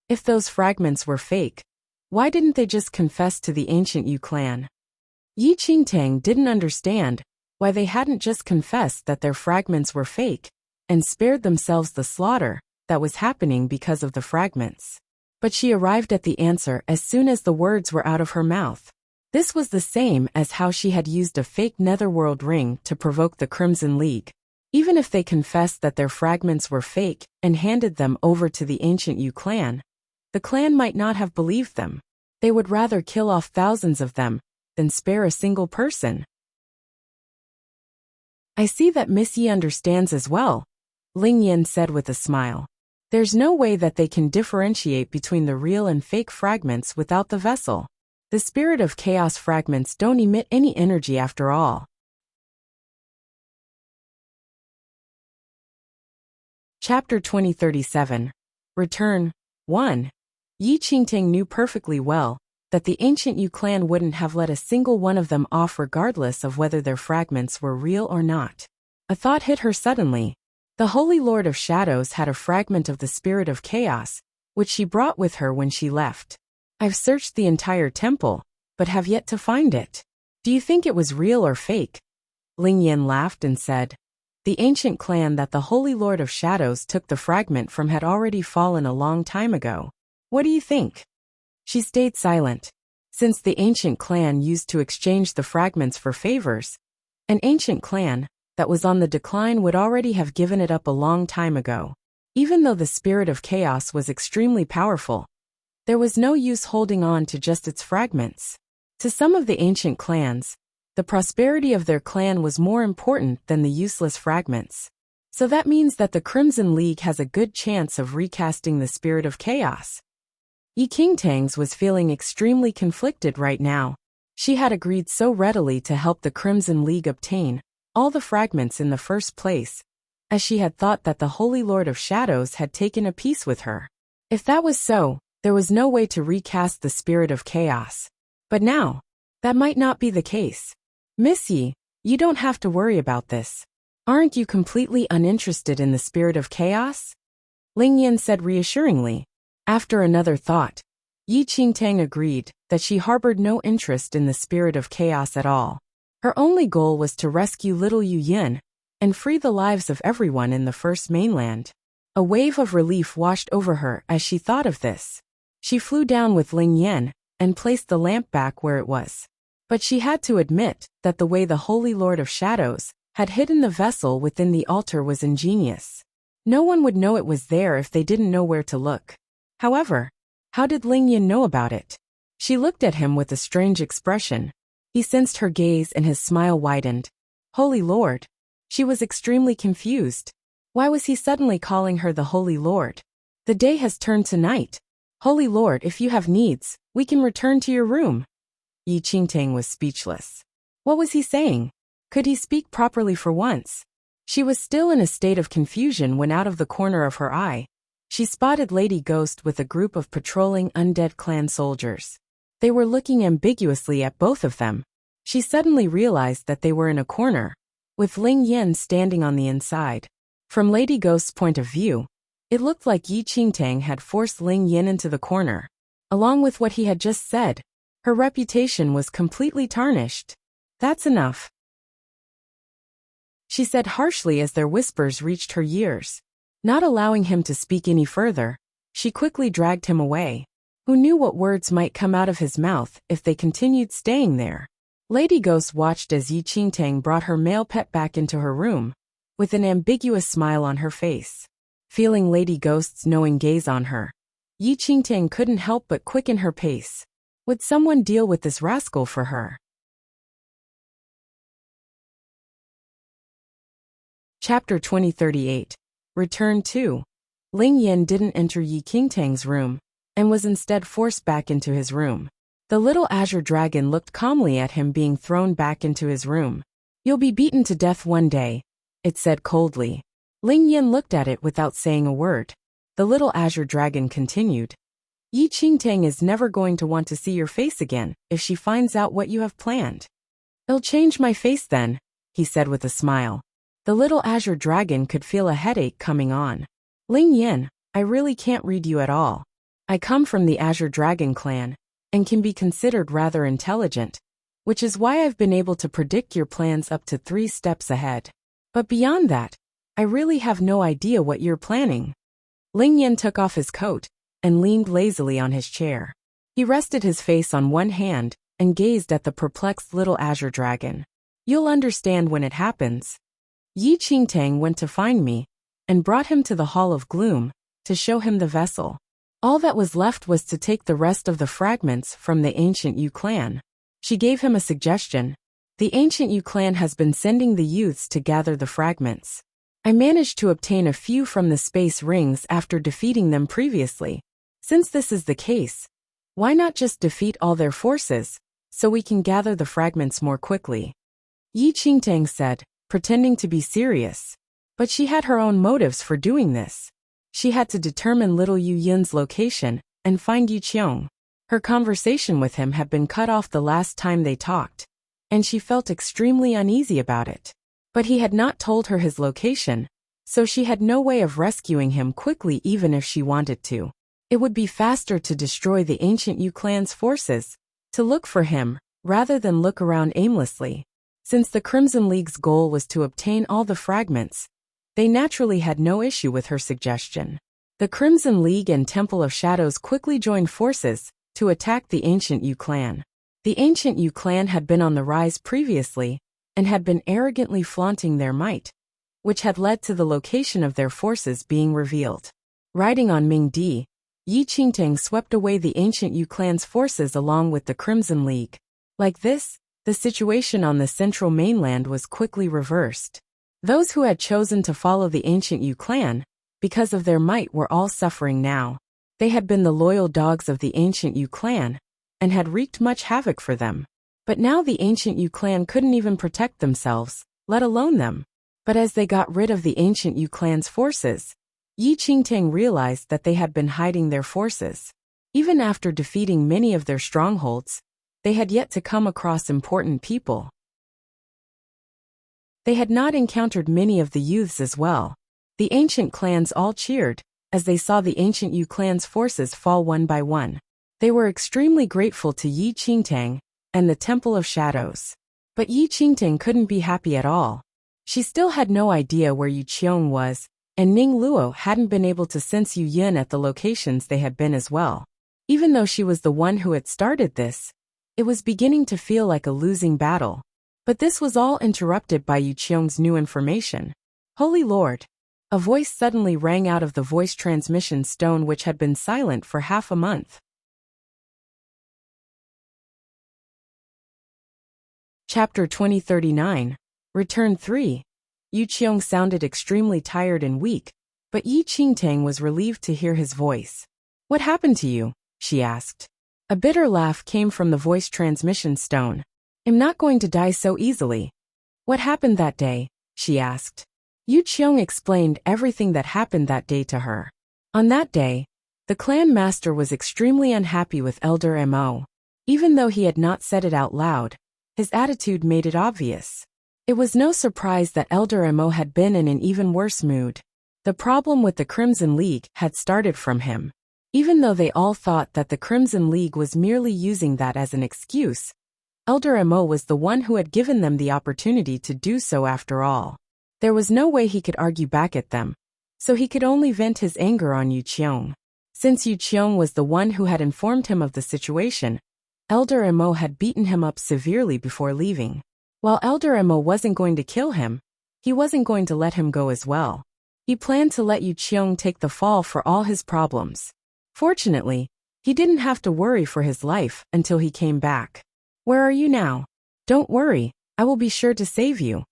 If those fragments were fake, why didn't they just confess to the ancient Yu clan? Yi Qingtang didn't understand why they hadn't just confessed that their fragments were fake and spared themselves the slaughter that was happening because of the fragments. But she arrived at the answer as soon as the words were out of her mouth. This was the same as how she had used a fake netherworld ring to provoke the Crimson League. Even if they confessed that their fragments were fake and handed them over to the ancient Yu clan, the clan might not have believed them. They would rather kill off thousands of them than spare a single person. I see that Miss Yi understands as well, Ling Yin said with a smile. There's no way that they can differentiate between the real and fake fragments without the vessel. The spirit of chaos fragments don't emit any energy after all. Chapter 2037. Return 1. Yi Qingtang knew perfectly well that the ancient Yu clan wouldn't have let a single one of them off regardless of whether their fragments were real or not. A thought hit her suddenly. The Holy Lord of Shadows had a fragment of the spirit of chaos, which she brought with her when she left. I've searched the entire temple, but have yet to find it. Do you think it was real or fake? Ling Yin laughed and said. The ancient clan that the Holy Lord of Shadows took the fragment from had already fallen a long time ago. What do you think? She stayed silent. Since the ancient clan used to exchange the fragments for favors, an ancient clan that was on the decline would already have given it up a long time ago. Even though the spirit of chaos was extremely powerful, there was no use holding on to just its fragments. To some of the ancient clans, the prosperity of their clan was more important than the useless fragments. So that means that the Crimson League has a good chance of recasting the spirit of chaos. Yi Qingtang's was feeling extremely conflicted right now. She had agreed so readily to help the Crimson League obtain all the fragments in the first place, as she had thought that the Holy Lord of Shadows had taken a peace with her. If that was so, there was no way to recast the spirit of chaos. But now, that might not be the case. Miss Yi, you don't have to worry about this. Aren't you completely uninterested in the spirit of chaos? Ling Yin said reassuringly. After another thought, Yi Qingtang agreed that she harbored no interest in the spirit of chaos at all. Her only goal was to rescue little Yu Yin and free the lives of everyone in the first mainland. A wave of relief washed over her as she thought of this. She flew down with Ling Yin and placed the lamp back where it was. But she had to admit that the way the Holy Lord of Shadows had hidden the vessel within the altar was ingenious. No one would know it was there if they didn't know where to look. However, how did Ling Yin know about it? She looked at him with a strange expression. He sensed her gaze and his smile widened. Holy Lord. She was extremely confused. Why was he suddenly calling her the Holy Lord? The day has turned to night. Holy Lord, if you have needs, we can return to your room. Yi Qingtang was speechless. What was he saying? Could he speak properly for once? She was still in a state of confusion when out of the corner of her eye, she spotted Lady Ghost with a group of patrolling undead clan soldiers. They were looking ambiguously at both of them. She suddenly realized that they were in a corner, with Ling Yin standing on the inside. From Lady Ghost's point of view, it looked like Yi Qingtang had forced Ling Yin into the corner. Along with what he had just said, her reputation was completely tarnished. That's enough, she said harshly as their whispers reached her ears. Not allowing him to speak any further, she quickly dragged him away. Who knew what words might come out of his mouth if they continued staying there? Lady Ghost watched as Yi Qingtang brought her male pet back into her room, with an ambiguous smile on her face. Feeling Lady Ghost's knowing gaze on her, Yi Qingtang couldn't help but quicken her pace. Would someone deal with this rascal for her? Chapter 2038. Return 2. Ling Yin didn't enter Yi Qingtang's room, and was instead forced back into his room. The little azure dragon looked calmly at him being thrown back into his room. You'll be beaten to death one day, it said coldly. Ling Yin looked at it without saying a word. The little azure dragon continued. Yi Qingtang is never going to want to see your face again if she finds out what you have planned. It'll change my face then, he said with a smile. The little azure dragon could feel a headache coming on. Ling Yin, I really can't read you at all. I come from the Azure Dragon clan, and can be considered rather intelligent, which is why I've been able to predict your plans up to 3 steps ahead. But beyond that, I really have no idea what you're planning. Ling Yin took off his coat, and leaned lazily on his chair. He rested his face on one hand, and gazed at the perplexed little azure dragon. You'll understand when it happens. Yi Qingtang went to find me, and brought him to the Hall of Gloom, to show him the vessel. All that was left was to take the rest of the fragments from the ancient Yu clan. She gave him a suggestion. The ancient Yu clan has been sending the youths to gather the fragments. I managed to obtain a few from the space rings after defeating them previously. Since this is the case, why not just defeat all their forces, so we can gather the fragments more quickly? Yi Qingtang said, pretending to be serious. But she had her own motives for doing this. She had to determine little Yu Yun's location and find Yu Qiong. Her conversation with him had been cut off the last time they talked, and she felt extremely uneasy about it. But he had not told her his location, so she had no way of rescuing him quickly even if she wanted to. It would be faster to destroy the ancient Yu clan's forces, to look for him, rather than look around aimlessly. Since the Crimson League's goal was to obtain all the fragments, they naturally had no issue with her suggestion. The Crimson League and Temple of Shadows quickly joined forces to attack the ancient Yu clan. The ancient Yu clan had been on the rise previously, and had been arrogantly flaunting their might, which had led to the location of their forces being revealed. Riding on Ming Di, Yi Qingtang swept away the ancient Yu clan's forces along with the Crimson League. Like this, the situation on the central mainland was quickly reversed. Those who had chosen to follow the ancient Yu clan, because of their might, were all suffering now. They had been the loyal dogs of the ancient Yu clan, and had wreaked much havoc for them. But now the ancient Yu clan couldn't even protect themselves, let alone them. But as they got rid of the ancient Yu clan's forces, Yi Qingtang realized that they had been hiding their forces. Even after defeating many of their strongholds, they had yet to come across important people. They had not encountered many of the youths as well. The ancient clans all cheered, as they saw the ancient Yu clan's forces fall one by one. They were extremely grateful to Yi Qingtang and the Temple of Shadows. But Yi Qingtang couldn't be happy at all. She still had no idea where Yu Qiong was, and Ning Luo hadn't been able to sense Yu Yun at the locations they had been as well. Even though she was the one who had started this, it was beginning to feel like a losing battle. But this was all interrupted by Yu Qiong's new information. Holy Lord! A voice suddenly rang out of the voice transmission stone which had been silent for half a month. Chapter 2039. Return 3. Yu Qiong sounded extremely tired and weak, but Yi Qingtang was relieved to hear his voice. What happened to you? She asked. A bitter laugh came from the voice transmission stone. I'm not going to die so easily. What happened that day? She asked. Yu Qiong explained everything that happened that day to her. On that day, the clan master was extremely unhappy with Elder Mo. Even though he had not said it out loud, his attitude made it obvious. It was no surprise that Elder Mo had been in an even worse mood. The problem with the Crimson League had started from him. Even though they all thought that the Crimson League was merely using that as an excuse, Elder Mo was the one who had given them the opportunity to do so after all. There was no way he could argue back at them, so he could only vent his anger on Yu Qiong. Since Yu Qiong was the one who had informed him of the situation, Elder Mo had beaten him up severely before leaving. While Elder Mo wasn't going to kill him, he wasn't going to let him go as well. He planned to let Yu Qiong take the fall for all his problems. Fortunately, he didn't have to worry for his life until he came back. Where are you now? Don't worry, I will be sure to save you.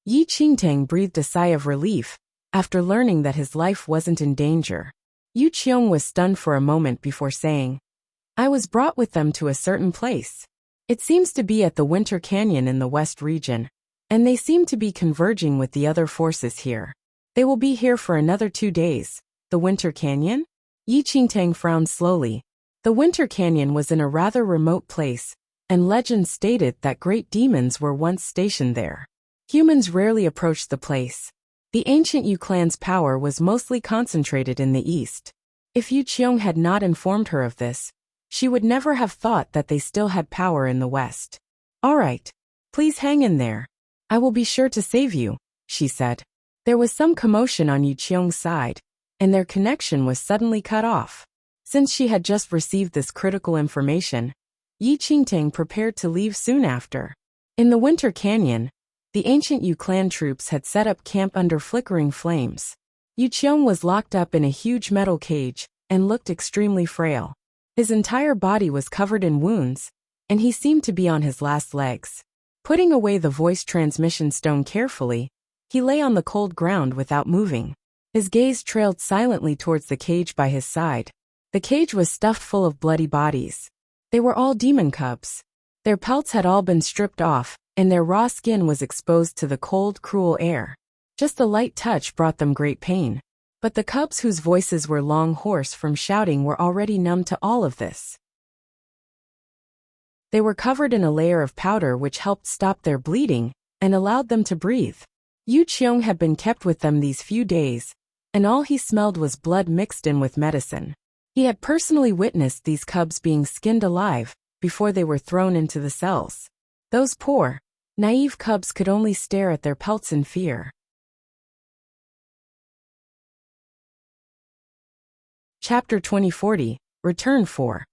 Yi Qingtang breathed a sigh of relief after learning that his life wasn't in danger. Yu Qiong was stunned for a moment before saying, I was brought with them to a certain place. It seems to be at the Winter Canyon in the West region, and they seem to be converging with the other forces here. They will be here for another 2 days. The Winter Canyon? Yi Qingtang frowned slowly. The Winter Canyon was in a rather remote place, and legend stated that great demons were once stationed there. Humans rarely approached the place. The ancient Yu clan's power was mostly concentrated in the east. If Yu Qiong had not informed her of this, she would never have thought that they still had power in the west. All right, please hang in there. I will be sure to save you, she said. There was some commotion on Yu Qiong's side, and their connection was suddenly cut off. Since she had just received this critical information, Yi Qingtang prepared to leave soon after. In the Winter Canyon, The ancient Yu clan troops had set up camp under flickering flames. Yu Qiong was locked up in a huge metal cage and looked extremely frail. His entire body was covered in wounds, and he seemed to be on his last legs. Putting away the voice transmission stone carefully, he lay on the cold ground without moving. His gaze trailed silently towards the cage by his side. The cage was stuffed full of bloody bodies. They were all demon cubs. Their pelts had all been stripped off, and their raw skin was exposed to the cold, cruel air. Just a light touch brought them great pain. But the cubs whose voices were long hoarse from shouting were already numb to all of this. They were covered in a layer of powder which helped stop their bleeding and allowed them to breathe. Yu Qiong had been kept with them these few days, and all he smelled was blood mixed in with medicine. He had personally witnessed these cubs being skinned alive before they were thrown into the cells. Those poor, naive cubs could only stare at their pelts in fear. Chapter 2040, Return 4.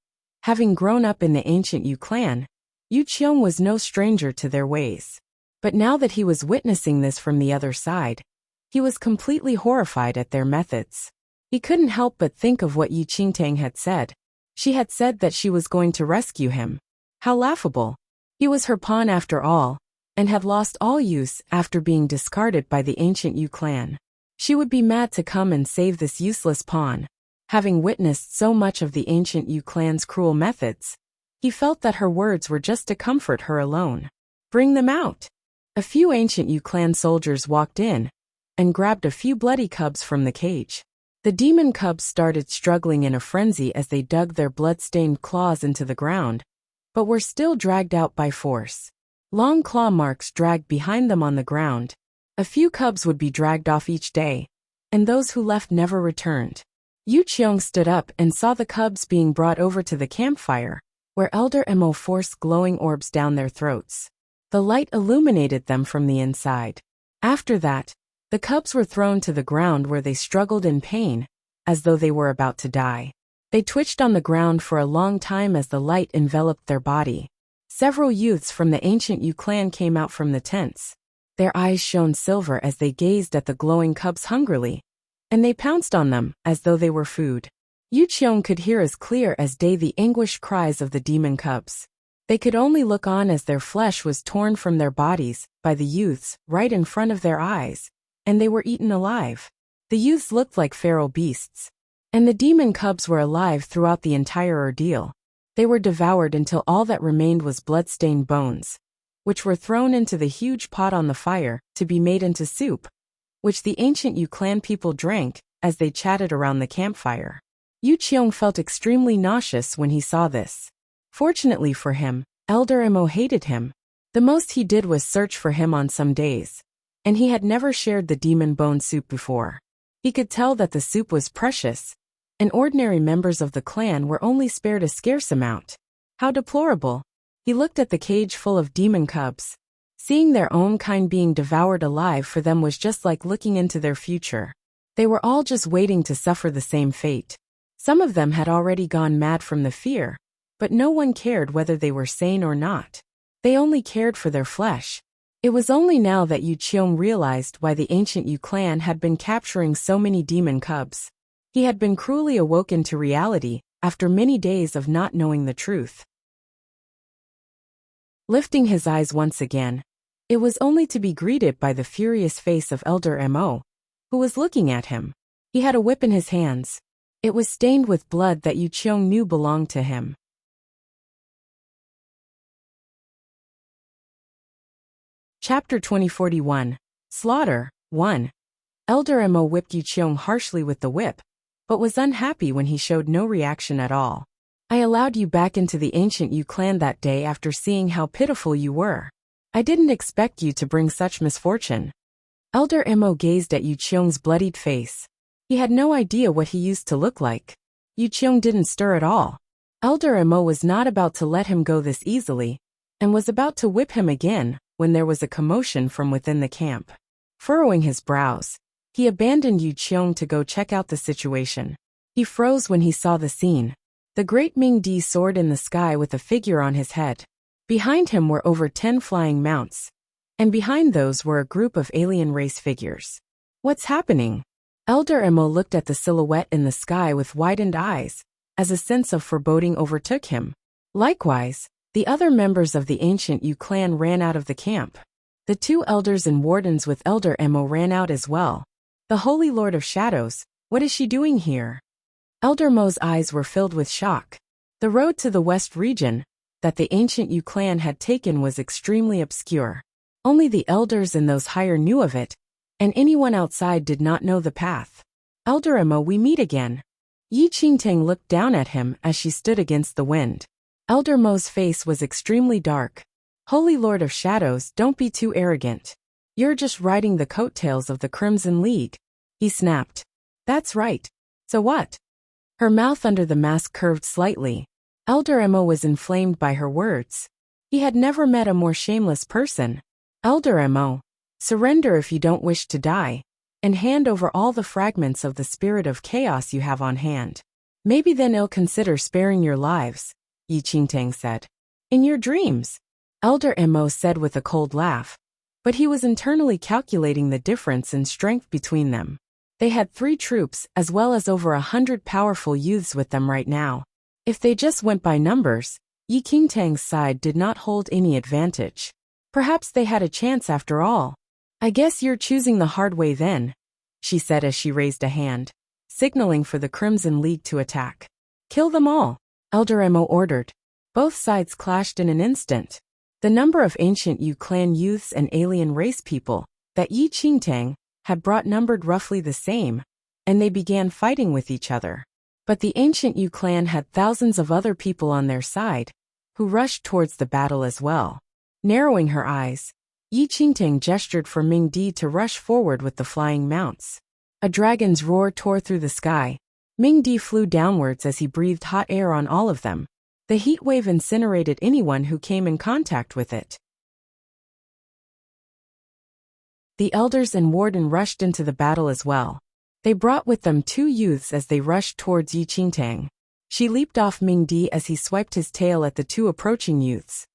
Having grown up in the ancient Yu clan, Yu Qiong was no stranger to their ways. But now that he was witnessing this from the other side, he was completely horrified at their methods. He couldn't help but think of what Yi Qingtang had said. She had said that she was going to rescue him. How laughable. He was her pawn after all, and had lost all use after being discarded by the ancient Yu clan. She would be mad to come and save this useless pawn. Having witnessed so much of the ancient Yu clan's cruel methods, he felt that her words were just to comfort her alone. Bring them out. A few ancient Yu clan soldiers walked in and grabbed a few bloody cubs from the cage. The demon cubs started struggling in a frenzy as they dug their blood-stained claws into the ground, but were still dragged out by force. Long claw marks dragged behind them on the ground. A few cubs would be dragged off each day, and those who left never returned. Yu Qiong stood up and saw the cubs being brought over to the campfire, where Elder Mo forced glowing orbs down their throats. The light illuminated them from the inside. After that, the cubs were thrown to the ground where they struggled in pain, as though they were about to die. They twitched on the ground for a long time as the light enveloped their body. Several youths from the ancient Yu clan came out from the tents. Their eyes shone silver as they gazed at the glowing cubs hungrily, and they pounced on them as though they were food. Yu Qiong could hear as clear as day the anguished cries of the demon cubs. They could only look on as their flesh was torn from their bodies by the youths right in front of their eyes, and they were eaten alive. The youths looked like feral beasts, and the demon cubs were alive throughout the entire ordeal. They were devoured until all that remained was blood-stained bones, which were thrown into the huge pot on the fire to be made into soup, which the ancient Yu clan people drank as they chatted around the campfire. Yu Qiong felt extremely nauseous when he saw this. Fortunately for him, Elder Mo hated him. The most he did was search for him on some days, and he had never shared the demon bone soup before. He could tell that the soup was precious, and ordinary members of the clan were only spared a scarce amount. How deplorable. He looked at the cage full of demon cubs. Seeing their own kind being devoured alive for them was just like looking into their future. They were all just waiting to suffer the same fate. Some of them had already gone mad from the fear, but no one cared whether they were sane or not. They only cared for their flesh. It was only now that Yu Qiong realized why the ancient Yu clan had been capturing so many demon cubs. He had been cruelly awoken to reality after many days of not knowing the truth. Lifting his eyes once again, it was only to be greeted by the furious face of Elder Mo, who was looking at him. He had a whip in his hands. It was stained with blood that Yu Qiong knew belonged to him. Chapter 2041, Slaughter, 1. Elder Mo whipped Yu Qiong harshly with the whip, but was unhappy when he showed no reaction at all. I allowed you back into the ancient Yu clan that day after seeing how pitiful you were. I didn't expect you to bring such misfortune. Elder Mo gazed at Yu Qiong's bloodied face. He had no idea what he used to look like. Yu Qiong didn't stir at all. Elder Mo was not about to let him go this easily, and was about to whip him again when there was a commotion from within the camp. Furrowing his brows, he abandoned Yu Qiong to go check out the situation. He froze when he saw the scene. The great Ming Di soared in the sky with a figure on his head. Behind him were over 10 flying mounts, and behind those were a group of alien race figures. What's happening? Elder Emo looked at the silhouette in the sky with widened eyes, as a sense of foreboding overtook him. Likewise, the other members of the ancient Yu clan ran out of the camp. The two elders and wardens with Elder Emo ran out as well. The Holy Lord of Shadows, what is she doing here? Elder Mo's eyes were filled with shock. The road to the west region that the ancient Yu clan had taken was extremely obscure. Only the elders and those higher knew of it, and anyone outside did not know the path. Elder Emo, we meet again. Yi Qingtang looked down at him as she stood against the wind. Elder Mo's face was extremely dark. Holy Lord of Shadows, don't be too arrogant. You're just riding the coattails of the Crimson League, he snapped. That's right. So what? Her mouth under the mask curved slightly. Elder Emo was inflamed by her words. He had never met a more shameless person. Elder Emo, surrender if you don't wish to die, and hand over all the fragments of the spirit of chaos you have on hand. Maybe then I'll consider sparing your lives, Yi Qingtang said. In your dreams, Elder Emo said with a cold laugh, but he was internally calculating the difference in strength between them. They had 3 troops as well as over 100 powerful youths with them right now. If they just went by numbers, Yi Qingtang's side did not hold any advantage. Perhaps they had a chance after all. I guess you're choosing the hard way then, she said as she raised a hand, signaling for the Crimson League to attack. Kill them all, Elder Emo ordered. Both sides clashed in an instant. The number of ancient Yu clan youths and alien race people that Yi Qingtang had brought numbered roughly the same, and they began fighting with each other. But the ancient Yu clan had thousands of other people on their side, who rushed towards the battle as well. Narrowing her eyes, Yi Qingtang gestured for Ming Di to rush forward with the flying mounts. A dragon's roar tore through the sky. Ming Di flew downwards as he breathed hot air on all of them. The heat wave incinerated anyone who came in contact with it. The elders and warden rushed into the battle as well. They brought with them 2 youths as they rushed towards Yi Qingtang. She leaped off Ming Di as he swiped his tail at the 2 approaching youths.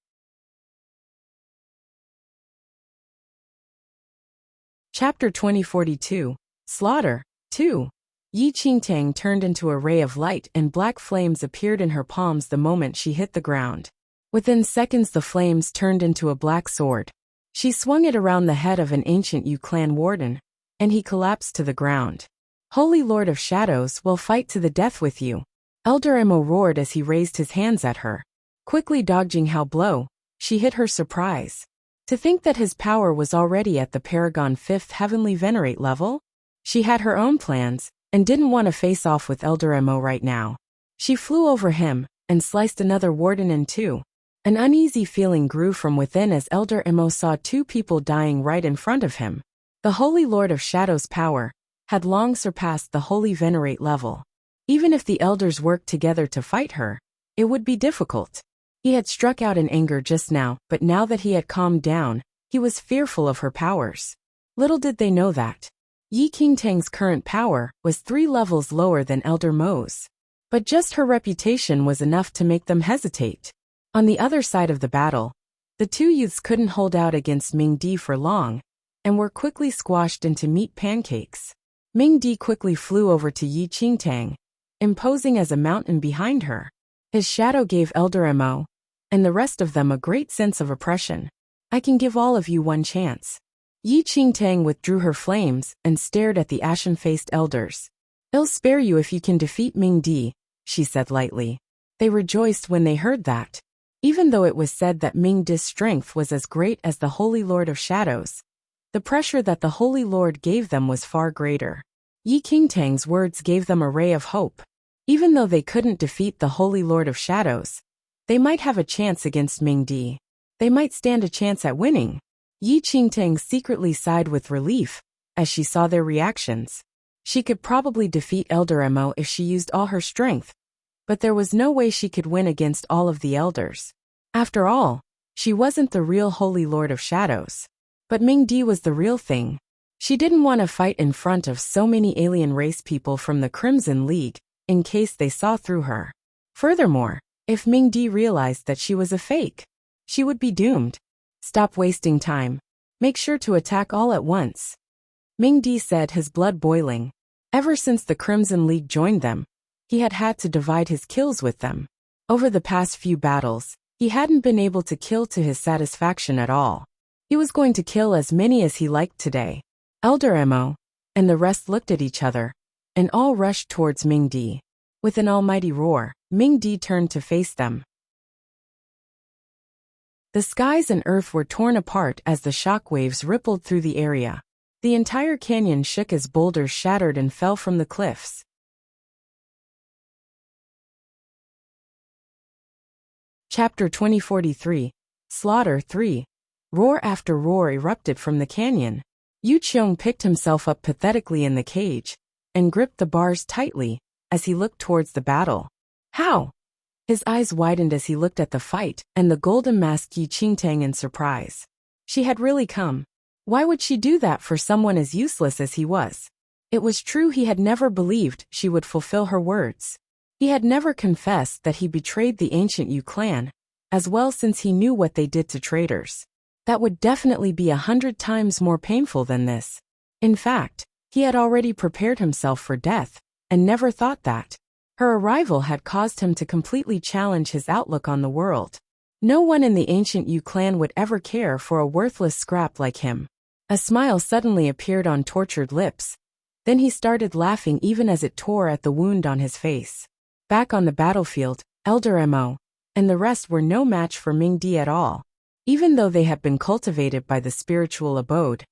Chapter 2042, Slaughter, 2. Yi Qingtang turned into a ray of light and black flames appeared in her palms the moment she hit the ground. Within seconds the flames turned into a black sword. She swung it around the head of an ancient Yu clan warden, and he collapsed to the ground. Holy Lord of Shadows will fight to the death with you, Elder Emo roared as he raised his hands at her. Quickly dodging Hao blow, she hit her surprise. To think that his power was already at the Paragon 5th Heavenly Venerate level? She had her own plans, and didn't want to face off with Elder Emo right now. She flew over him, and sliced another warden in 2. An uneasy feeling grew from within as Elder Emo saw 2 people dying right in front of him. The Holy Lord of Shadows' power had long surpassed the Holy Venerate level. Even if the elders worked together to fight her, it would be difficult. He had struck out in anger just now, but now that he had calmed down, he was fearful of her powers. Little did they know that Yi Qingtang's current power was 3 levels lower than Elder Mo's. But just her reputation was enough to make them hesitate. On the other side of the battle, the 2 youths couldn't hold out against Ming Di for long, and were quickly squashed into meat pancakes. Ming Di quickly flew over to Yi Qingtang, imposing as a mountain behind her. His shadow gave Elder Emo, and the rest of them a great sense of oppression. I can give all of you one chance. Yi Qingtang withdrew her flames and stared at the ashen-faced elders. I'll spare you if you can defeat Ming Di, she said lightly. They rejoiced when they heard that. Even though it was said that Ming Di's strength was as great as the Holy Lord of Shadows, the pressure that the Holy Lord gave them was far greater. Yi Qingtang's words gave them a ray of hope. Even though they couldn't defeat the Holy Lord of Shadows, they might have a chance against Ming Di. They might stand a chance at winning. Yi Qingtang secretly sighed with relief as she saw their reactions. She could probably defeat Elder Emo if she used all her strength, but there was no way she could win against all of the elders. After all, she wasn't the real Holy Lord of Shadows. But Ming Di was the real thing. She didn't want to fight in front of so many alien race people from the Crimson League, in case they saw through her. Furthermore, if Ming Di realized that she was a fake, she would be doomed. Stop wasting time. Make sure to attack all at once. Ming Di said, his blood boiling. Ever since the Crimson League joined them, he had had to divide his kills with them. Over the past few battles, he hadn't been able to kill to his satisfaction at all. He was going to kill as many as he liked today. Elder Mo and the rest looked at each other, and all rushed towards Ming Di. With an almighty roar, Ming Di turned to face them. The skies and earth were torn apart as the shock waves rippled through the area. The entire canyon shook as boulders shattered and fell from the cliffs. Chapter 2043. Slaughter 3. Roar after roar erupted from the canyon. Yu Qiong picked himself up pathetically in the cage and gripped the bars tightly as he looked towards the battle. How? His eyes widened as he looked at the fight and the golden masked Yi Qingtang in surprise. She had really come. Why would she do that for someone as useless as he was? It was true he had never believed she would fulfill her words. He had never confessed that he betrayed the ancient Yu clan, as well, since he knew what they did to traitors. That would definitely be 100 times more painful than this. In fact, he had already prepared himself for death, and never thought that her arrival had caused him to completely challenge his outlook on the world. No one in the ancient Yu clan would ever care for a worthless scrap like him. A smile suddenly appeared on tortured lips. Then he started laughing even as it tore at the wound on his face. Back on the battlefield, Elder Mo and the rest were no match for Ming Di at all. Even though they had been cultivated by the spiritual abode,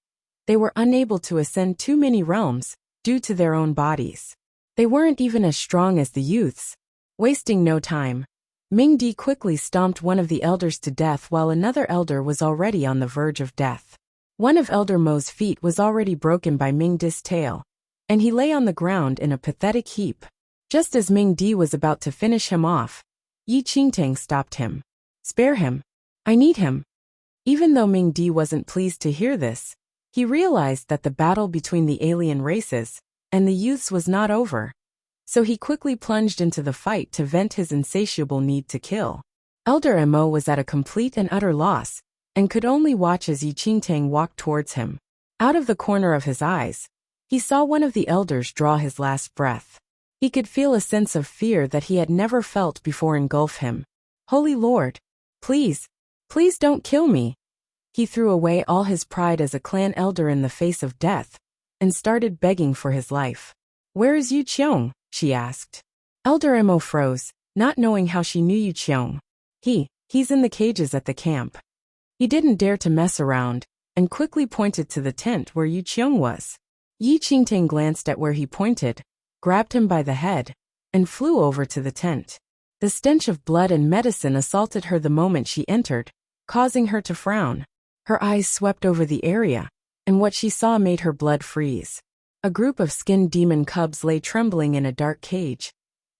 they were unable to ascend too many realms due to their own bodies. They weren't even as strong as the youths. Wasting no time, Ming Di quickly stomped one of the elders to death while another elder was already on the verge of death. One of Elder Mo's feet was already broken by Ming Di's tail, and he lay on the ground in a pathetic heap. Just as Ming Di was about to finish him off, Yi Qingtang stopped him. Spare him. I need him. Even though Ming Di wasn't pleased to hear this, he realized that the battle between the alien races and the youths was not over. So he quickly plunged into the fight to vent his insatiable need to kill. Elder Mo was at a complete and utter loss, and could only watch as Yi Qingtang walked towards him. Out of the corner of his eyes, he saw one of the elders draw his last breath. He could feel a sense of fear that he had never felt before engulf him. Holy Lord, please, please don't kill me. He threw away all his pride as a clan elder in the face of death, and started begging for his life. Where is Yu Qiong? She asked. Elder Mo froze, not knowing how she knew Yu Qiong. He's in the cages at the camp. He didn't dare to mess around, and quickly pointed to the tent where Yu Qiong was. Yi Qingtang glanced at where he pointed, grabbed him by the head, and flew over to the tent. The stench of blood and medicine assaulted her the moment she entered, causing her to frown. Her eyes swept over the area, and what she saw made her blood freeze. A group of skinned demon cubs lay trembling in a dark cage,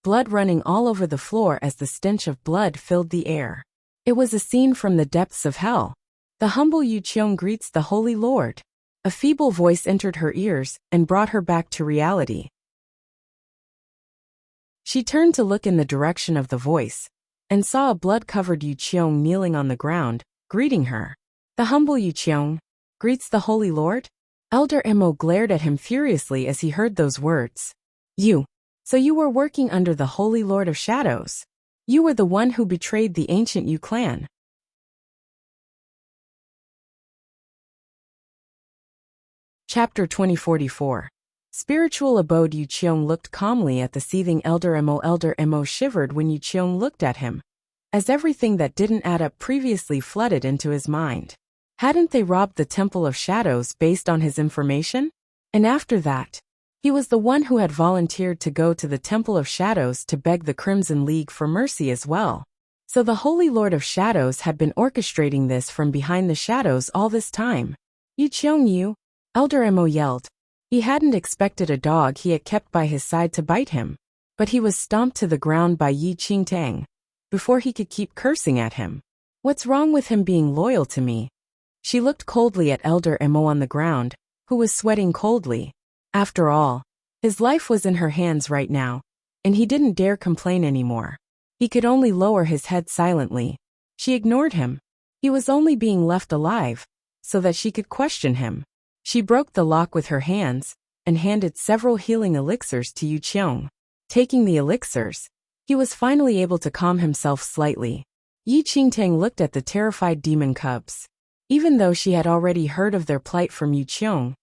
blood running all over the floor as the stench of blood filled the air. It was a scene from the depths of hell. The humble Yu Qiong greets the Holy Lord. A feeble voice entered her ears and brought her back to reality. She turned to look in the direction of the voice, and saw a blood-covered Yu Qiong kneeling on the ground, greeting her. The humble Yu Qiong greets the Holy Lord? Elder Mo glared at him furiously as he heard those words. So you were working under the Holy Lord of Shadows. You were the one who betrayed the ancient Yu clan. Chapter 2044. Spiritual abode. Yu Qiong looked calmly at the seething Elder Mo. Elder Mo shivered when Yu Qiong looked at him, as everything that didn't add up previously flooded into his mind. Hadn't they robbed the Temple of Shadows based on his information? And after that, he was the one who had volunteered to go to the Temple of Shadows to beg the Crimson League for mercy as well. So the Holy Lord of Shadows had been orchestrating this from behind the shadows all this time. Yu Qiong, Elder Mo yelled. He hadn't expected a dog he had kept by his side to bite him, but he was stomped to the ground by Yi Qingtang before he could keep cursing at him. What's wrong with him being loyal to me? She looked coldly at Elder Mo on the ground, who was sweating coldly. After all, his life was in her hands right now, and he didn't dare complain anymore. He could only lower his head silently. She ignored him. He was only being left alive, so that she could question him. She broke the lock with her hands and handed several healing elixirs to Wuxia. Taking the elixirs, he was finally able to calm himself slightly. Yi Qingtang looked at the terrified demon cubs. Even though she had already heard of their plight from Wuxia,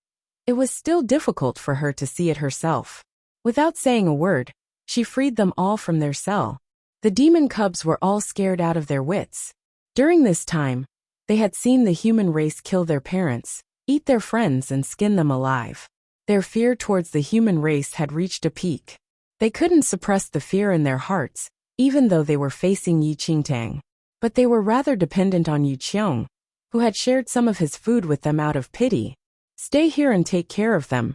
it was still difficult for her to see it herself. Without saying a word, she freed them all from their cell. The demon cubs were all scared out of their wits. During this time, they had seen the human race kill their parents, eat their friends and skin them alive. Their fear towards the human race had reached a peak. They couldn't suppress the fear in their hearts, even though they were facing Yi Qingtang. But they were rather dependent on Wuxia, who had shared some of his food with them out of pity. "Stay here and take care of them,"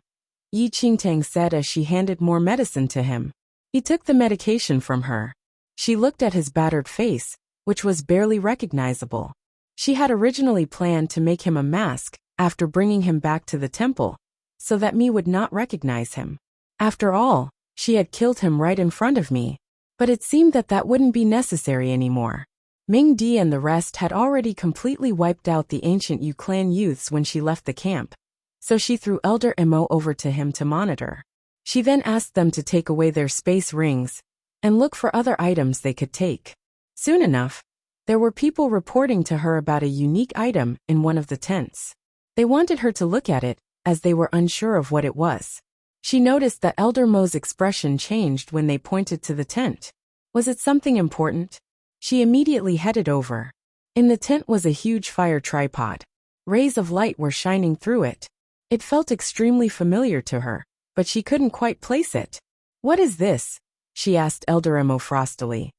Yi Qingtang said as she handed more medicine to him. He took the medication from her. She looked at his battered face, which was barely recognizable. She had originally planned to make him a mask after bringing him back to the temple, so that me would not recognize him. After all, she had killed him right in front of me. But it seemed that that wouldn't be necessary anymore. Ming Di and the rest had already completely wiped out the ancient Yu clan youths when she left the camp, so she threw Elder Mo over to him to monitor. She then asked them to take away their space rings and look for other items they could take. Soon enough, there were people reporting to her about a unique item in one of the tents. They wanted her to look at it, as they were unsure of what it was. She noticed that Elder Mo's expression changed when they pointed to the tent. Was it something important? She immediately headed over. In the tent was a huge fire tripod. Rays of light were shining through it. It felt extremely familiar to her, but she couldn't quite place it. "What is this?" she asked Elder Mo frostily.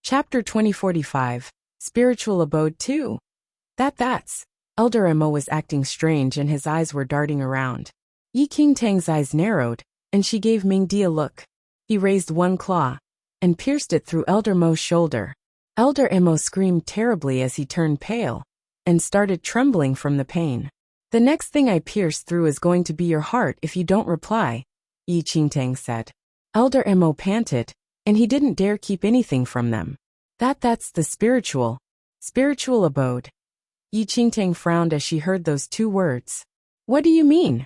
Chapter 2045, Spiritual Abode 2. That's. Elder Mo was acting strange and his eyes were darting around. Yi Qingtang's eyes narrowed, and she gave Ming Di a look. He raised one claw and pierced it through Elder Mo's shoulder. Elder Mo screamed terribly as he turned pale and started trembling from the pain. "The next thing I pierce through is going to be your heart if you don't reply," Yi Qingtang said. Elder Mo panted, and he didn't dare keep anything from them. That's the spiritual abode." Yi Qingtang frowned as she heard those two words. "What do you mean?"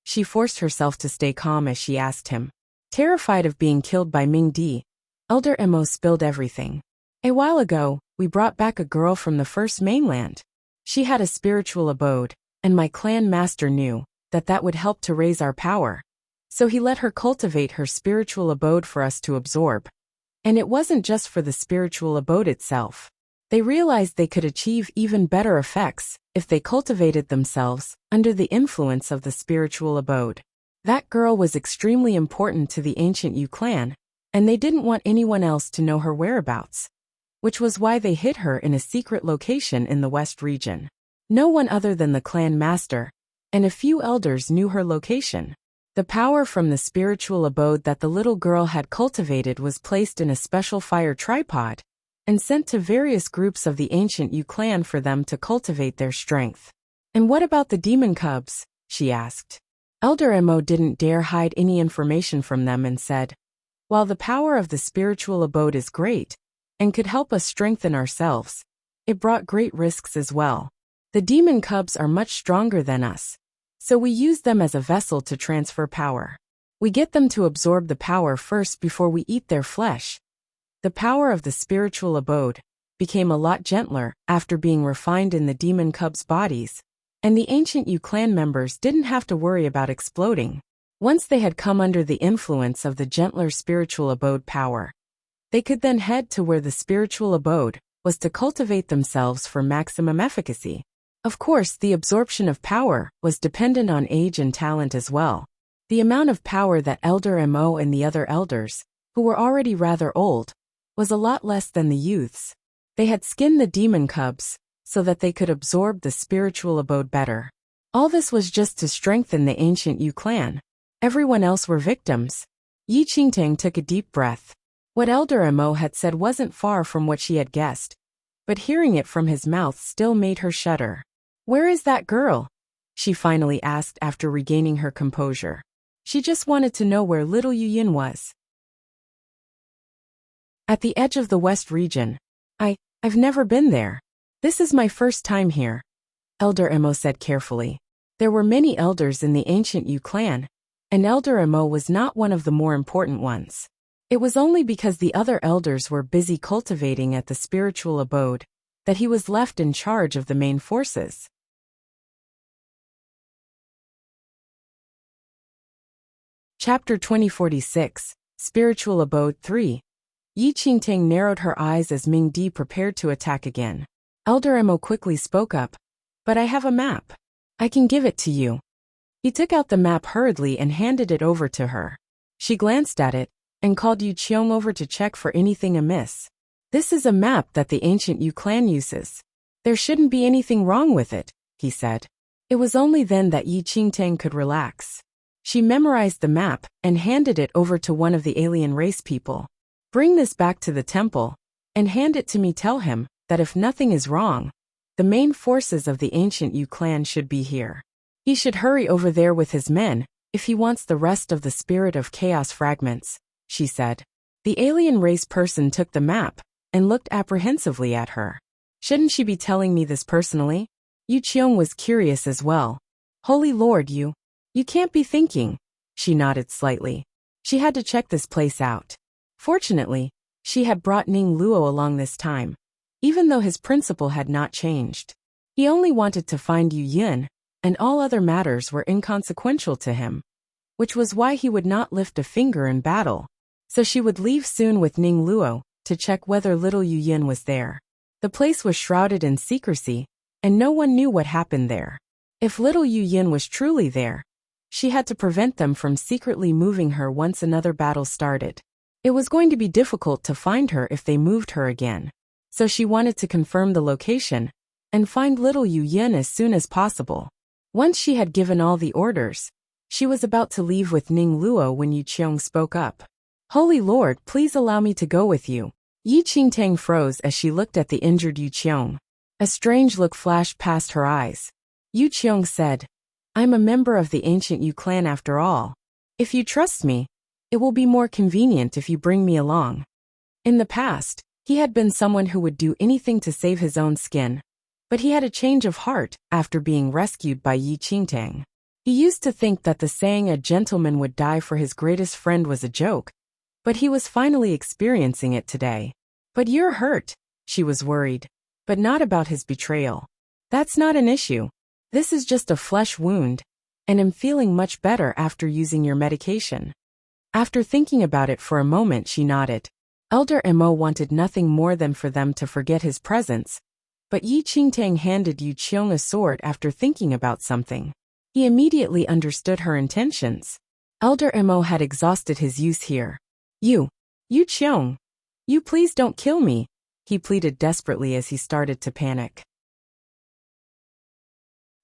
She forced herself to stay calm as she asked him. Terrified of being killed by Ming Di, Elder Mo spilled everything. "A while ago, we brought back a girl from the first mainland. She had a spiritual abode, and my clan master knew that would help to raise our power. So he let her cultivate her spiritual abode for us to absorb. And it wasn't just for the spiritual abode itself. They realized they could achieve even better effects if they cultivated themselves under the influence of the spiritual abode. That girl was extremely important to the ancient Yu clan, and they didn't want anyone else to know her whereabouts, which was why they hid her in a secret location in the West region. No one other than the clan master and a few elders knew her location. The power from the spiritual abode that the little girl had cultivated was placed in a special fire tripod and sent to various groups of the ancient Yu clan for them to cultivate their strength. "And what about the demon cubs?" she asked. Elder Mo didn't dare hide any information from them and said, "While the power of the spiritual abode is great and could help us strengthen ourselves, it brought great risks as well. The demon cubs are much stronger than us, so we use them as a vessel to transfer power. We get them to absorb the power first before we eat their flesh." The power of the spiritual abode became a lot gentler after being refined in the demon cubs' bodies, and the ancient Yu clan members didn't have to worry about exploding. Once they had come under the influence of the gentler spiritual abode power, they could then head to where the spiritual abode was to cultivate themselves for maximum efficacy. Of course, the absorption of power was dependent on age and talent as well. The amount of power that Elder Mo and the other elders, who were already rather old, was a lot less than the youths. They had skinned the demon cubs so that they could absorb the spiritual abode better. All this was just to strengthen the ancient Yu clan. Everyone else were victims. Yi Qingtang took a deep breath. What Elder Mo had said wasn't far from what she had guessed, but hearing it from his mouth still made her shudder. "Where is that girl?" she finally asked after regaining her composure. She just wanted to know where little Yu Yin was. "At the edge of the West region. I've never been there. This is my first time here, Elder Emo said carefully. There were many elders in the ancient Yu clan, and Elder Emo was not one of the more important ones. It was only because the other elders were busy cultivating at the spiritual abode that he was left in charge of the main forces. Chapter 2046, Spiritual Abode 3. Yi Qingtang narrowed her eyes as Ming Di prepared to attack again. Elder Emo quickly spoke up. But I have a map. I can give it to you. He took out the map hurriedly and handed it over to her. She glanced at it and called Yu Qiong over to check for anything amiss. This is a map that the ancient Yu clan uses. There shouldn't be anything wrong with it, he said. It was only then that Yi Qingtang could relax. She memorized the map and handed it over to one of the alien race people. Bring this back to the temple and hand it to me. Tell him that if nothing is wrong, the main forces of the ancient Yu clan should be here. He should hurry over there with his men if he wants the rest of the spirit of chaos fragments, she said. The alien race person took the map and looked apprehensively at her. Shouldn't she be telling me this personally? Yu Qiong was curious as well. Holy Lord, you can't be thinking. She nodded slightly. She had to check this place out. Fortunately, she had brought Ning Luo along this time, even though his principle had not changed. He only wanted to find Yu Yin, and all other matters were inconsequential to him, which was why he would not lift a finger in battle. So she would leave soon with Ning Luo to check whether little Yu Yin was there. The place was shrouded in secrecy, and no one knew what happened there. If little Yu Yin was truly there, she had to prevent them from secretly moving her once another battle started. It was going to be difficult to find her if they moved her again. So she wanted to confirm the location and find little Yu Yin as soon as possible. Once she had given all the orders, she was about to leave with Ning Luo when Yu Qiong spoke up. Holy Lord, please allow me to go with you. Yi Qingtang froze as she looked at the injured Yu Qiong. A strange look flashed past her eyes. Yu Qiong said, I'm a member of the ancient Yu clan after all. If you trust me, it will be more convenient if you bring me along. In the past, he had been someone who would do anything to save his own skin, but he had a change of heart after being rescued by Yi Qingtang. He used to think that the saying a gentleman would die for his greatest friend was a joke, but he was finally experiencing it today. But you're hurt, she was worried, but not about his betrayal. That's not an issue. This is just a flesh wound, and I'm feeling much better after using your medication. After thinking about it for a moment, she nodded. Elder Emo wanted nothing more than for them to forget his presence, but Yi Qingtang handed Yu Qiong a sword after thinking about something. He immediately understood her intentions. Elder Emo had exhausted his use here. Yu Qiong, you please don't kill me, he pleaded desperately as he started to panic.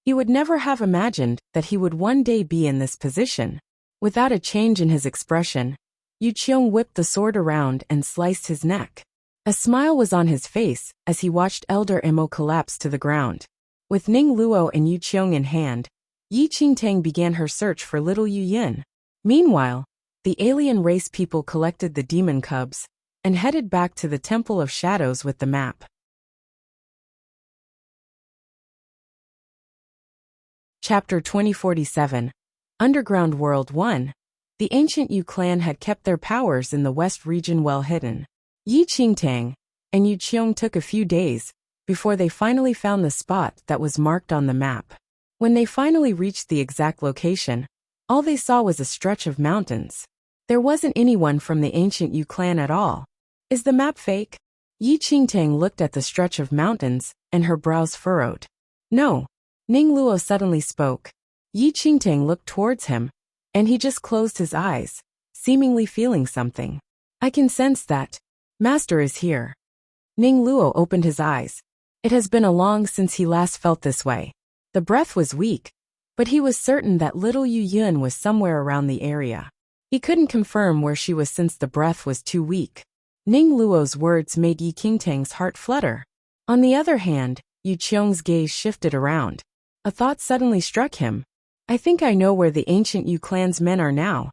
He would never have imagined that he would one day be in this position. Without a change in his expression, Yu Qiong whipped the sword around and sliced his neck. A smile was on his face as he watched Elder Emo collapse to the ground. With Ning Luo and Yu Qiong in hand, Yi Qingtang began her search for little Yu Yin. Meanwhile, the alien race people collected the demon cubs and headed back to the Temple of Shadows with the map. Chapter 2047, Underground World 1. The ancient Yu clan had kept their powers in the west region well hidden. Yi Qingtang and Yu Qiong took a few days before they finally found the spot that was marked on the map. When they finally reached the exact location, all they saw was a stretch of mountains. There wasn't anyone from the ancient Yu clan at all. Is the map fake? Yi Qingtang looked at the stretch of mountains, and her brows furrowed. No. Ning Luo suddenly spoke. Yi Qingtang looked towards him, and he just closed his eyes, seemingly feeling something. I can sense that. Master is here. Ning Luo opened his eyes. It has been a long since he last felt this way. The breath was weak, but he was certain that little Yu Yin was somewhere around the area. He couldn't confirm where she was since the breath was too weak. Ning Luo's words made Yi Qingtang's heart flutter. On the other hand, Yu Qiong's gaze shifted around. A thought suddenly struck him. I think I know where the ancient Yu clan's men are now.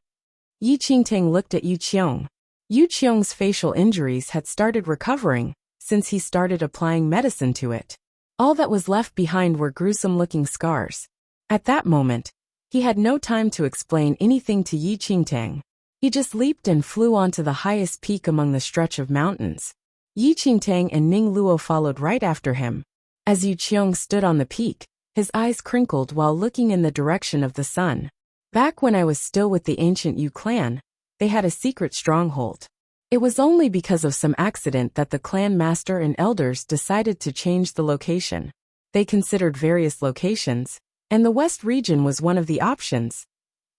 Yi Qingtang looked at Yu Qiong. Yu Qiong's facial injuries had started recovering, since he started applying medicine to it. All that was left behind were gruesome-looking scars. At that moment, he had no time to explain anything to Yi Qingtang. He just leaped and flew onto the highest peak among the stretch of mountains. Yi Qingtang and Ning Luo followed right after him. As Yu Qiong stood on the peak, his eyes crinkled while looking in the direction of the sun. Back when I was still with the ancient Yu clan, they had a secret stronghold. It was only because of some accident that the clan master and elders decided to change the location. They considered various locations, and the west region was one of the options.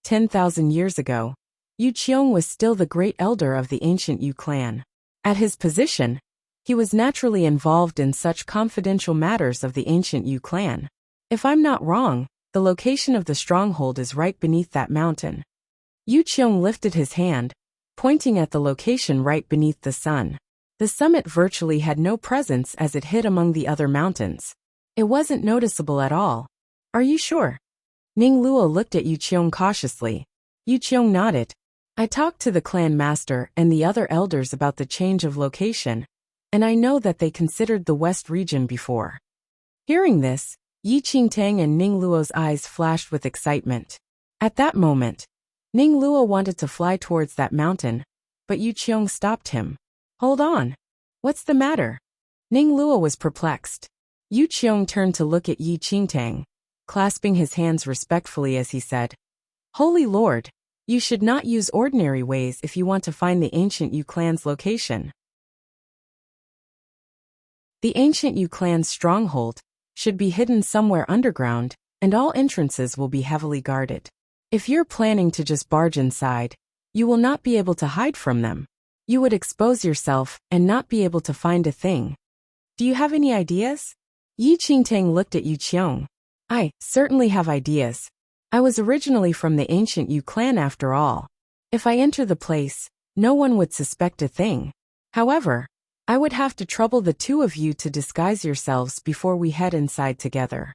10,000 years ago, Yu Qiong was still the great elder of the ancient Yu clan. At his position, he was naturally involved in such confidential matters of the ancient Yu clan. If I'm not wrong, the location of the stronghold is right beneath that mountain. Yu Qiong lifted his hand, pointing at the location right beneath the sun. The summit virtually had no presence as it hid among the other mountains. It wasn't noticeable at all. Are you sure? Ning Luo looked at Yu Qiong cautiously. Yu Qiong nodded. I talked to the clan master and the other elders about the change of location, and I know that they considered the west region before. Hearing this, Yi Qingtang and Ning Luo's eyes flashed with excitement. At that moment, Ning Luo wanted to fly towards that mountain, but Yu Qiong stopped him. Hold on. What's the matter? Ning Luo was perplexed. Yu Qiong turned to look at Yi Qingtang, clasping his hands respectfully as he said, Holy Lord, you should not use ordinary ways if you want to find the ancient Yu clan's location. The ancient Yu clan's stronghold should be hidden somewhere underground, and all entrances will be heavily guarded. If you're planning to just barge inside, you will not be able to hide from them. You would expose yourself and not be able to find a thing. Do you have any ideas? Yi Qingtang looked at Yu Qiong. I certainly have ideas. I was originally from the ancient Yu clan after all. If I enter the place, no one would suspect a thing. However, I would have to trouble the two of you to disguise yourselves before we head inside together.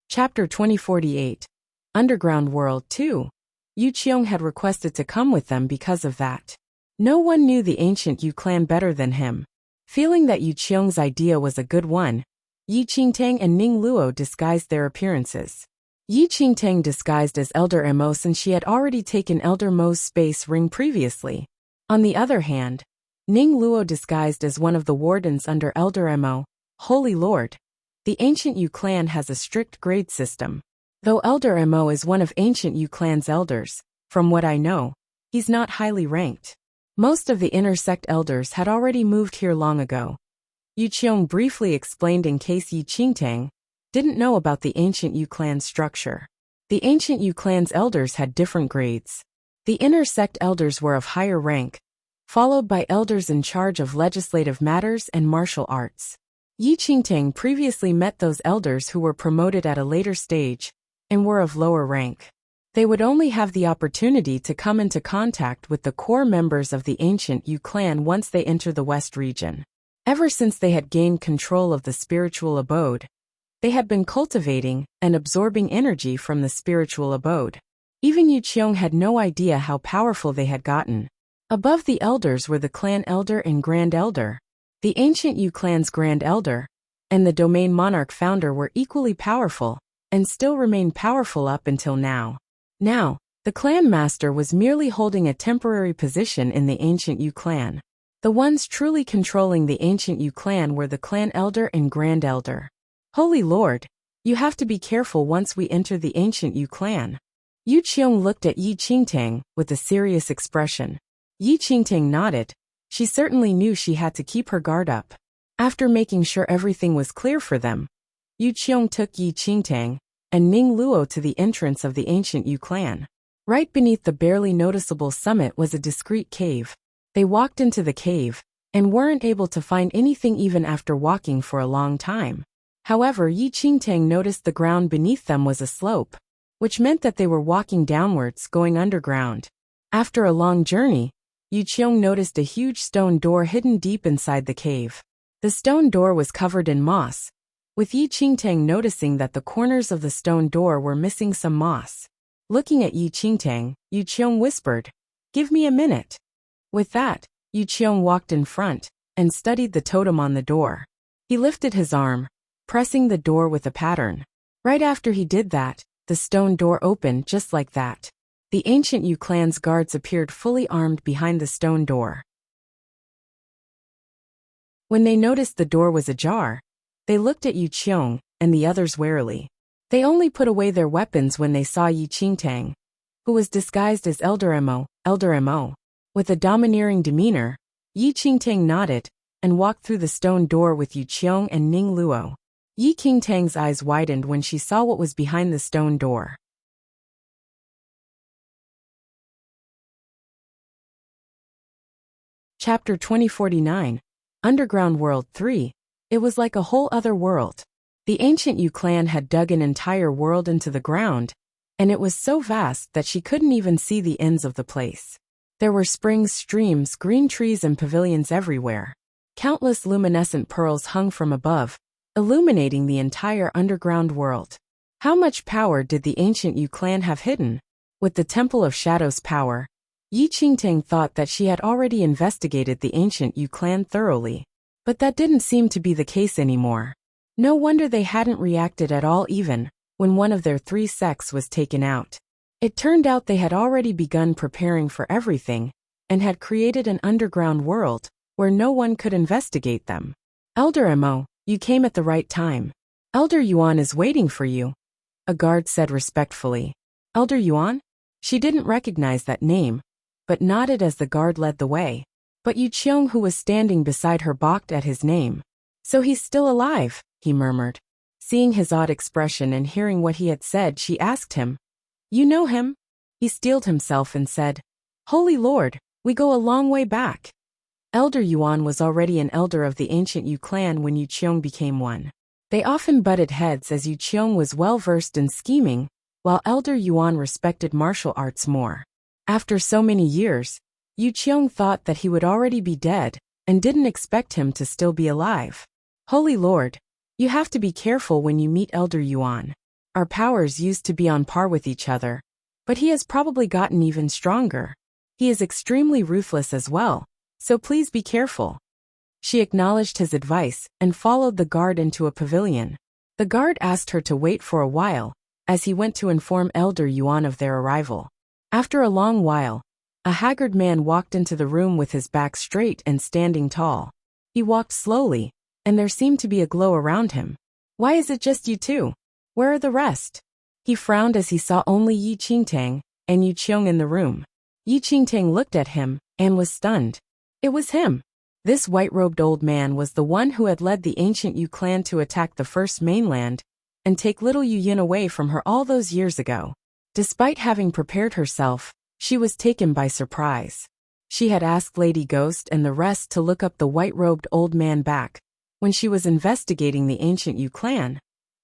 Chapter 2048. Underground World 2. Yu Qiong had requested to come with them because of that. No one knew the ancient Yu clan better than him. Feeling that Yu Qiong's idea was a good one, Yi Qingtang and Ning Luo disguised their appearances. Yi Qingtang disguised as Elder Mo since she had already taken Elder Mo's space ring previously. On the other hand, Ning Luo disguised as one of the wardens under Elder Mo. Holy Lord, the ancient Yu clan has a strict grade system. Though Elder Mo is one of ancient Yu clan's elders, from what I know, he's not highly ranked. Most of the inner sect elders had already moved here long ago. Yu Qiong briefly explained in case Yi Qingtang didn't know about the ancient Yu clan's structure. The ancient Yu clan's elders had different grades. The inner sect elders were of higher rank, followed by elders in charge of legislative matters and martial arts. Yi Qingtang previously met those elders who were promoted at a later stage and were of lower rank. They would only have the opportunity to come into contact with the core members of the ancient Yu clan once they enter the west region. Ever since they had gained control of the spiritual abode, they had been cultivating and absorbing energy from the spiritual abode. Even Yu Qiong had no idea how powerful they had gotten. Above the elders were the clan elder and grand elder. The ancient Yu clan's grand elder and the domain monarch founder were equally powerful and still remain powerful up until now. Now, the clan master was merely holding a temporary position in the ancient Yu clan. The ones truly controlling the ancient Yu clan were the clan elder and grand elder. Holy Lord, you have to be careful once we enter the ancient Yu clan. Yu Qiong looked at Yi Qingtang with a serious expression. Yi Qingtang nodded. She certainly knew she had to keep her guard up. After making sure everything was clear for them, Yu Qiong took Yi Qingtang and Ning Luo to the entrance of the ancient Yu clan. Right beneath the barely noticeable summit was a discreet cave. They walked into the cave and weren't able to find anything even after walking for a long time. However, Yi Qingtang noticed the ground beneath them was a slope, which meant that they were walking downwards going underground. After a long journey, Yu Qiong noticed a huge stone door hidden deep inside the cave. The stone door was covered in moss, with Yi Qingtang noticing that the corners of the stone door were missing some moss. Looking at Yi Qingtang, Yu Qiong whispered, Give me a minute. With that, Yu Qiong walked in front and studied the totem on the door. He lifted his arm, pressing the door with a pattern. Right after he did that, the stone door opened just like that. The ancient Yu clan's guards appeared fully armed behind the stone door. When they noticed the door was ajar, they looked at Yu Qiong and the others warily. They only put away their weapons when they saw Yi Qingtang, who was disguised as Elder Mo. With a domineering demeanor, Yi Qingtang nodded and walked through the stone door with Yu Qiong and Ning Luo. Yi Qingtang's eyes widened when she saw what was behind the stone door. Chapter 2049, Underground World 3. It was like a whole other world. The ancient Yu clan had dug an entire world into the ground, and it was so vast that she couldn't even see the ends of the place. There were springs, streams, green trees, and pavilions everywhere. Countless luminescent pearls hung from above, illuminating the entire underground world. How much power did the ancient Yu clan have hidden? With the Temple of Shadows' power, Yi Qingtang thought that she had already investigated the ancient Yu clan thoroughly. But that didn't seem to be the case anymore. No wonder they hadn't reacted at all even when one of their 3 sects was taken out. It turned out they had already begun preparing for everything and had created an underground world where no one could investigate them. Elder Mo, you came at the right time. Elder Yuan is waiting for you, a guard said respectfully. Elder Yuan? She didn't recognize that name, but nodded as the guard led the way. But Yu Qiong, who was standing beside her, balked at his name. So he's still alive, he murmured. Seeing his odd expression and hearing what he had said, she asked him, You know him? He steeled himself and said, Holy Lord, we go a long way back. Elder Yuan was already an elder of the ancient Yu clan when Yu Qiong became one. They often butted heads as Yu Qiong was well versed in scheming, while Elder Yuan respected martial arts more. After so many years, Yu Qiong thought that he would already be dead and didn't expect him to still be alive. Holy Lord, you have to be careful when you meet Elder Yuan. Our powers used to be on par with each other, but he has probably gotten even stronger. He is extremely ruthless as well, so please be careful. She acknowledged his advice and followed the guard into a pavilion. The guard asked her to wait for a while, as he went to inform Elder Yuan of their arrival. After a long while, a haggard man walked into the room with his back straight and standing tall. He walked slowly, and there seemed to be a glow around him. Why is it just you two? Where are the rest? He frowned as he saw only Yi Qingtang and Yu Qiong in the room. Yi Qingtang looked at him and was stunned. It was him. This white-robed old man was the one who had led the ancient Yu clan to attack the first mainland and take little Yu Yin away from her all those years ago. Despite having prepared herself, she was taken by surprise. She had asked Lady Ghost and the rest to look up the white-robed old man back when she was investigating the ancient Yu clan,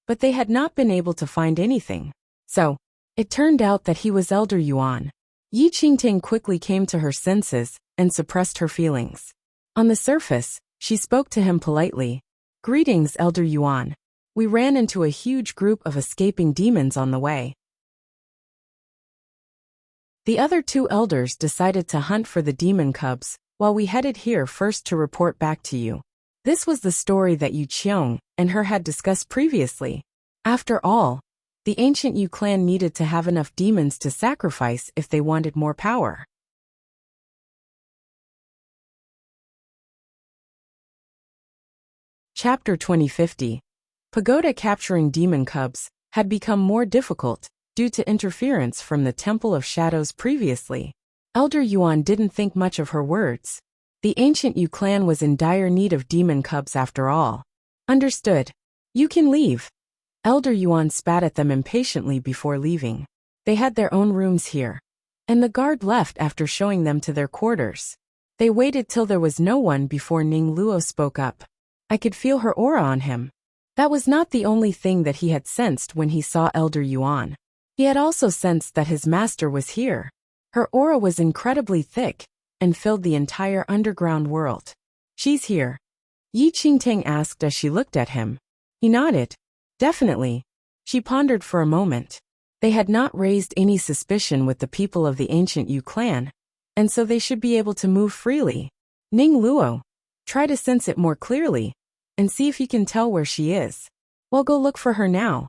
but they had not been able to find anything. So, it turned out that he was Elder Yuan. Yi Qingtang quickly came to her senses and suppressed her feelings. On the surface, she spoke to him politely. Greetings, Elder Yuan. We ran into a huge group of escaping demons on the way. The other 2 elders decided to hunt for the demon cubs, while we headed here first to report back to you. This was the story that Yu Qiong and her had discussed previously. After all, the ancient Yu clan needed to have enough demons to sacrifice if they wanted more power. Chapter 2050. Pagoda capturing demon cubs had become more difficult due to interference from the Temple of Shadows previously. Elder Yuan didn't think much of her words. The ancient Yu clan was in dire need of demon cubs after all. Understood. You can leave. Elder Yuan spat at them impatiently before leaving. They had their own rooms here, and the guard left after showing them to their quarters. They waited till there was no one before Ning Luo spoke up. I could feel her aura on him. That was not the only thing that he had sensed when he saw Elder Yuan. He had also sensed that his master was here. Her aura was incredibly thick and filled the entire underground world. She's here. Yi Qingtang asked as she looked at him. He nodded. Definitely. She pondered for a moment. They had not raised any suspicion with the people of the ancient Yu clan, and so they should be able to move freely. Ning Luo, try to sense it more clearly, and see if you can tell where she is. Well, go look for her now.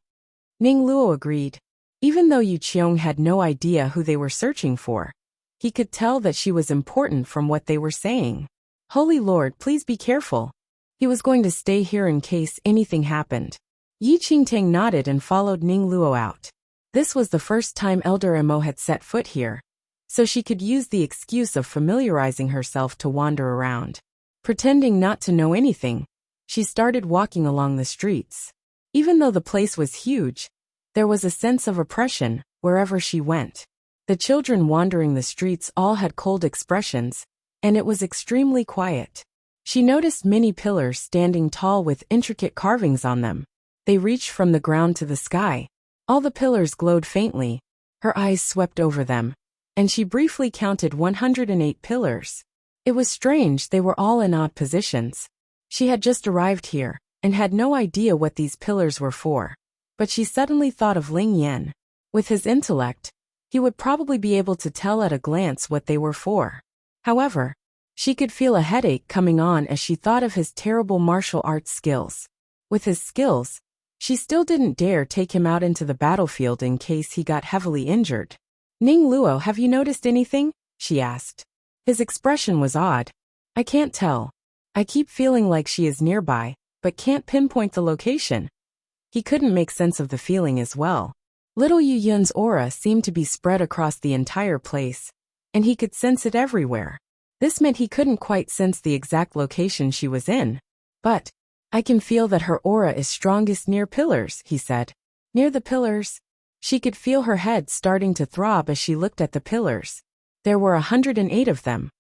Ning Luo agreed. Even though Yu Qiong had no idea who they were searching for, he could tell that she was important from what they were saying. Holy Lord, please be careful. He was going to stay here in case anything happened. Yi Qingtang nodded and followed Ning Luo out. This was the first time Elder Mo had set foot here, so she could use the excuse of familiarizing herself to wander around. Pretending not to know anything, she started walking along the streets. Even though the place was huge, there was a sense of oppression wherever she went. The children wandering the streets all had cold expressions, and it was extremely quiet. She noticed many pillars standing tall with intricate carvings on them. They reached from the ground to the sky. All the pillars glowed faintly. Her eyes swept over them, and she briefly counted 108 pillars. It was strange they were all in odd positions. She had just arrived here, and had no idea what these pillars were for. But she suddenly thought of Ling Yan. With his intellect, he would probably be able to tell at a glance what they were for. However, she could feel a headache coming on as she thought of his terrible martial arts skills. With his skills, she still didn't dare take him out into the battlefield in case he got heavily injured. Ning Luo, have you noticed anything? She asked. His expression was odd. I can't tell. I keep feeling like she is nearby, but can't pinpoint the location. He couldn't make sense of the feeling as well. Little Yu Yun's aura seemed to be spread across the entire place, and he could sense it everywhere. This meant he couldn't quite sense the exact location she was in. But I can feel that her aura is strongest near pillars, he said. Near the pillars? She could feel her head starting to throb as she looked at the pillars. There were 108 of them.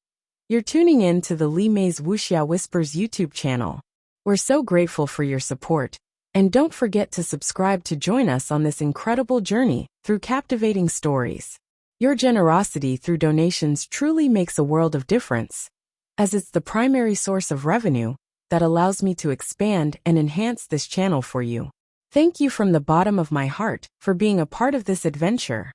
You're tuning in to the Li Mei's Wuxia Whispers YouTube channel. We're so grateful for your support. And don't forget to subscribe to join us on this incredible journey through captivating stories. Your generosity through donations truly makes a world of difference, as it's the primary source of revenue that allows me to expand and enhance this channel for you. Thank you from the bottom of my heart for being a part of this adventure.